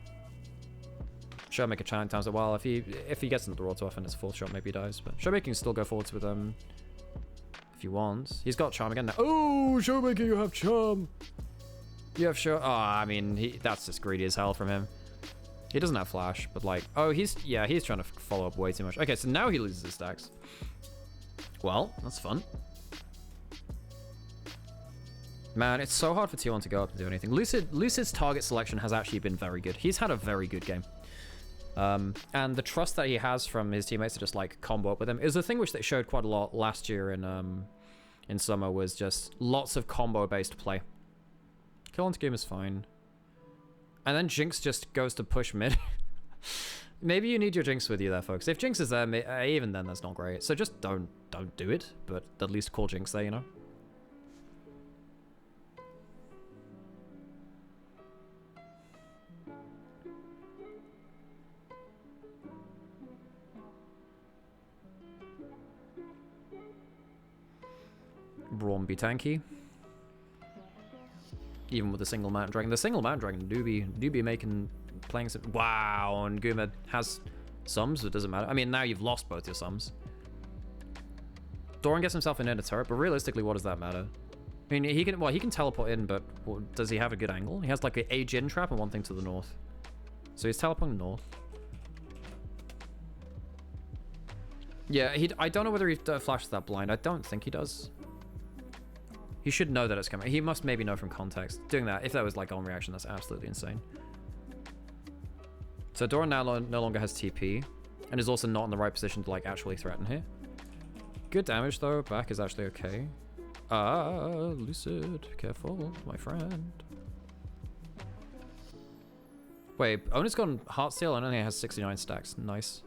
Showmaker challenge times it well. If he gets into the roar too often, it's a full shot, maybe he dies. But Showmaker can still go forwards with if he wants. He's got charm again now. Oh, Showmaker, you have charm. You have show. Oh, I mean, that's just greedy as hell from him. He doesn't have flash, but like, oh, he's trying to follow up way too much. Okay, so now he loses his stacks. Well, that's fun. Man, it's so hard for T1 to go up and do anything. Lucid's target selection has actually been very good. He's had a very good game. And the trust that he has from his teammates to just like combo up with him is a thing which they showed quite a lot last year in summer, was just lots of combo based play. Kill into game is fine. And then Jinx just goes to push mid. Maybe you need your Jinx with you there, folks. If Jinx is there, even then that's not great. So just don't do it, but at least call Jinx there, you know? Braum be tanky. Even with the single Mountain Dragon. The single Mountain Dragon do be making playing some. Wow, and Guma has sums, but it doesn't matter. I mean, now you've lost both your sums. Doran gets himself in a turret, but realistically, what does that matter? I mean, he can teleport in, but does he have a good angle? He has like a Jin trap and one thing to the north. So he's teleporting north. Yeah, I don't know whether he flashes that blind. I don't think he does. He should know that it's coming. He must maybe know from context. Doing that, if that was like on reaction, that's absolutely insane. So Doran now no longer has TP, and is also not in the right position to like actually threaten here. Good damage though. Back is actually okay. Lucid, careful, my friend. Wait, Ona's gone Heartsteel and only has 69 stacks. Nice.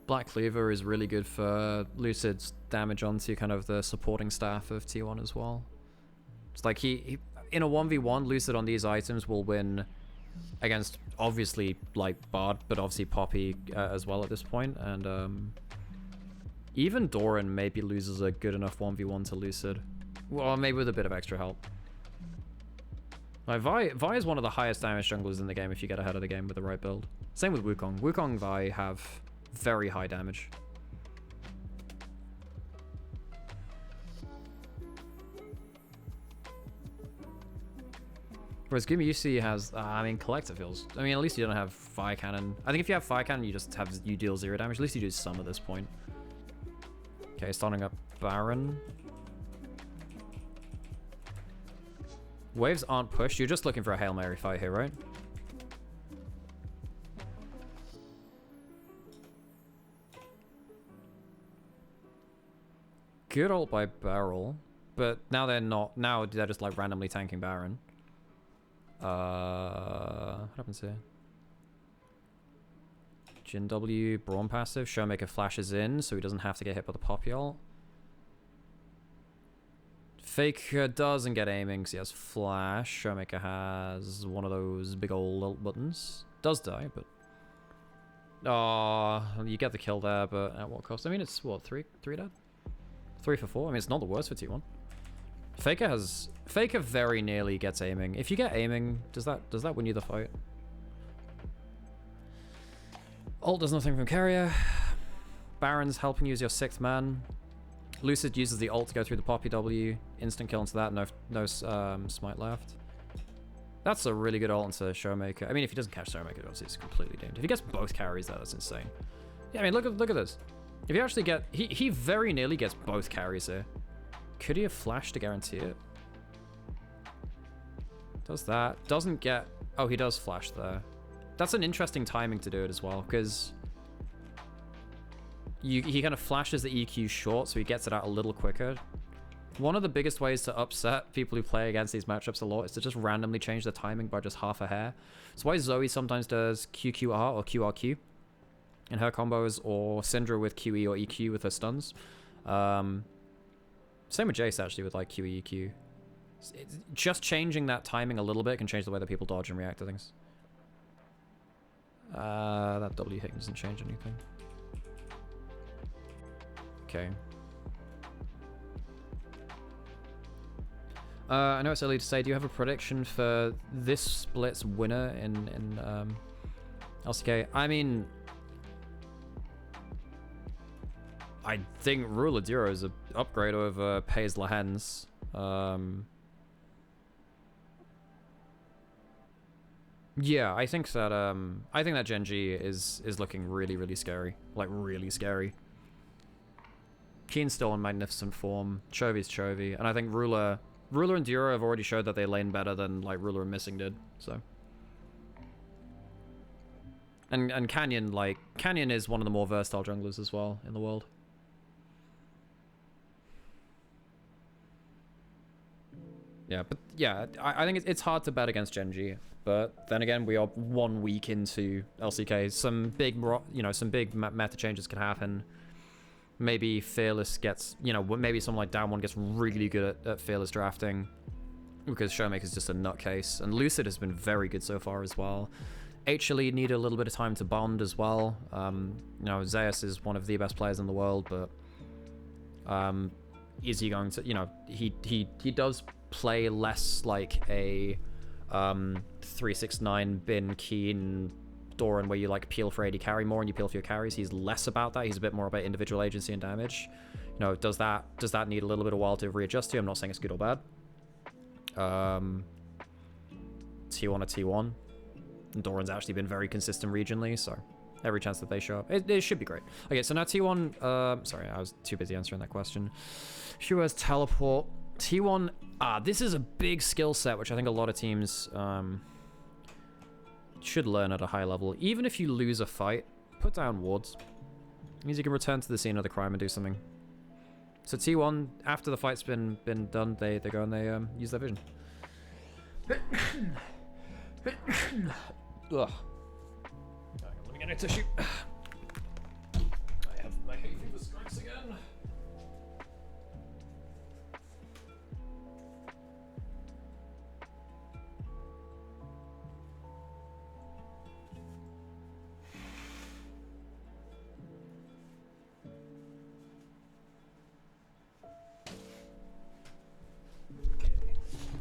Black Cleaver is really good for Lucid's damage onto kind of the supporting staff of T1 as well. It's like he in a 1v1, Lucid on these items will win against obviously like Bard, but obviously Poppy as well at this point, and even Doran maybe loses a good enough 1v1 to Lucid. Well, maybe with a bit of extra help. Like Vi is one of the highest damage junglers in the game if you get ahead of the game with the right build. Same with Wukong. Wukong Vi have very high damage. Whereas Gumi UC has, I mean, Collector feels. I mean, at least you don't have Fire Cannon. I think if you have Fire Cannon, you deal 0 damage. At least you do some at this point. Okay, starting up Baron. Waves aren't pushed. You're just looking for a Hail Mary fight here, right? Good ult by Barrel, but now they're not. Now they're just like randomly tanking Baron. What happens here? Jin W, Braum passive. Showmaker flashes in, so he doesn't have to get hit by the Poppy ult. Fake doesn't get aiming because he has flash. Showmaker has one of those big old ult buttons. Does die, but you get the kill there, but at what cost? I mean, it's what, three dead? 3 for 4. I mean, it's not the worst for T1. Faker very nearly gets aiming. If you get aiming, does that win you the fight? Ult does nothing from carrier. Baron's helping use your 6th man. Lucid uses the ult to go through the Poppy W. Instant kill into that. No smite left. That's a really good ult into Showmaker. I mean, if he doesn't catch Showmaker, obviously it's completely doomed. If he gets both carries there, that's insane. Yeah, I mean, look at this. If you actually get... He very nearly gets both carries here. Could he have flashed to guarantee it? Does that. Doesn't get... Oh, he does flash there. That's an interesting timing to do it as well, because... He kind of flashes the EQ short, so he gets it out a little quicker. One of the biggest ways to upset people who play against these matchups a lot is to just randomly change the timing by just half a hair. That's why Zoe sometimes does QQR or QRQ in her combos, or Syndra with QE or EQ with her stuns. Same with Jace, actually, with like QE, EQ. Just changing that timing a little bit can change the way that people dodge and react to things. That W hit doesn't change anything. Okay. I know it's early to say, do you have a prediction for this split's winner in LCK? I mean... I think Ruler Duro is an upgrade over Pays Lahens. Yeah, I think that Genji is looking really, really scary. Like, really scary. Keen's still in magnificent form. Chovy's Chovy. And I think Ruler and Duro have already showed that they lane better than, like, Ruler and Missing did, so... And Canyon, like... Canyon is one of the more versatile junglers as well in the world. Yeah, but yeah, I think it's hard to bet against Genji. But then again, we are 1 week into LCK. Some big, some big meta changes can happen. Maybe Fearless gets, maybe someone like Down One gets really good at Fearless drafting, because Showmaker's just a nutcase, and Lucid has been very good so far as well. HLE need a little bit of time to bond as well. Zeus is one of the best players in the world, but is he going to, he does play less like a 369 bin Keen Doran, where you like peel for AD carry more and you peel for your carries. He's less about that. He's a bit more about individual agency and damage. Does that need a little bit of while to readjust to? I'm not saying it's good or bad. T1 or T1. And Doran's actually been very consistent regionally, so every chance that they show up, it should be great. Okay, so now T1. Sorry, I was too busy answering that question. Who has teleport? T1. This is a big skill set, which I think a lot of teams should learn at a high level. Even if you lose a fight, put down wards. It means you can return to the scene of the crime and do something. So T1, after the fight's been done, they go and they use their vision. Ugh. Let me get a tissue. I have my hay fever strikes again.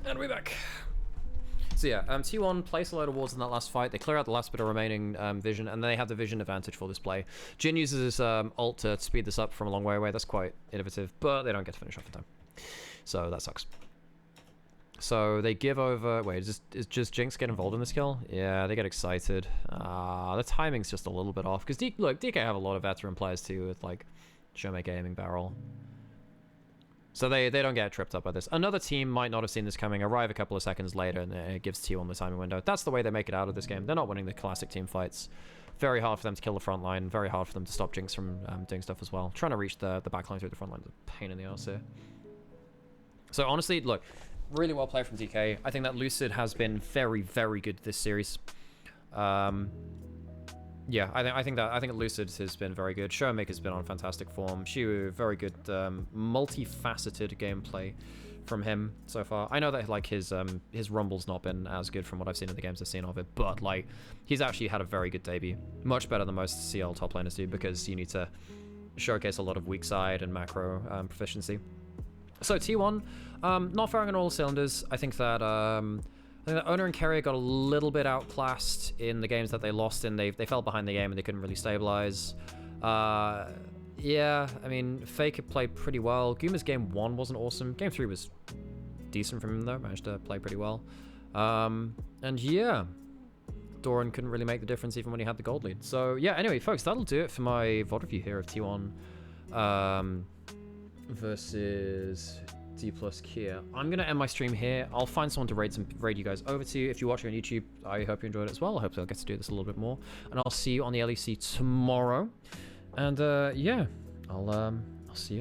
And we're back. So yeah, T1 place a load of wards in that last fight. They clear out the last bit of remaining vision, and they have the vision advantage for this play. Jin uses his ult to speed this up from a long way away. That's quite innovative, but they don't get to finish off in time. So that sucks. So they give over... Wait, is just Jinx get involved in this kill? Yeah, they get excited. The timing's just a little bit off. Because, look, DK have a lot of veteran players too with, like, Showmaker aiming barrel. So they don't get tripped up by this. Another team might not have seen this coming, arrive a couple of seconds later, and it gives T1 the timing window. That's the way they make it out of this game. They're not winning the classic team fights. Very hard for them to kill the front line. Very hard for them to stop Jinx from doing stuff as well. Trying to reach the back line through the front line is a pain in the ass here. So honestly, look, really well played from DK. I think that Lucid has been very, very good this series. Yeah, I think Lucid has been very good. Showmaker's been on fantastic form. Shiwu, very good, multifaceted gameplay from him so far. I know that like his Rumble's not been as good from what I've seen in the games I've seen of it, but like he's actually had a very good debut, much better than most CL top laners do, because you need to showcase a lot of weak side and macro proficiency. So T1, not firing on all cylinders. I think that Owner and Carrier got a little bit outclassed in the games that they lost in. They fell behind the game and they couldn't really stabilize. Yeah, I mean, Fake played pretty well. Guma's game 1 wasn't awesome. Game 3 was decent from him though. Managed to play pretty well. And yeah, Doran couldn't really make the difference even when he had the gold lead. So yeah, anyway, folks, that'll do it for my VOD review here of T1 versus D plus Kia. I'm gonna end my stream here. I'll find someone to raid you guys over to. If you're watching on YouTube, I hope you enjoyed it as well. I hope I'll get to do this a little bit more, and I'll see you on the LEC tomorrow. And yeah, I'll see you.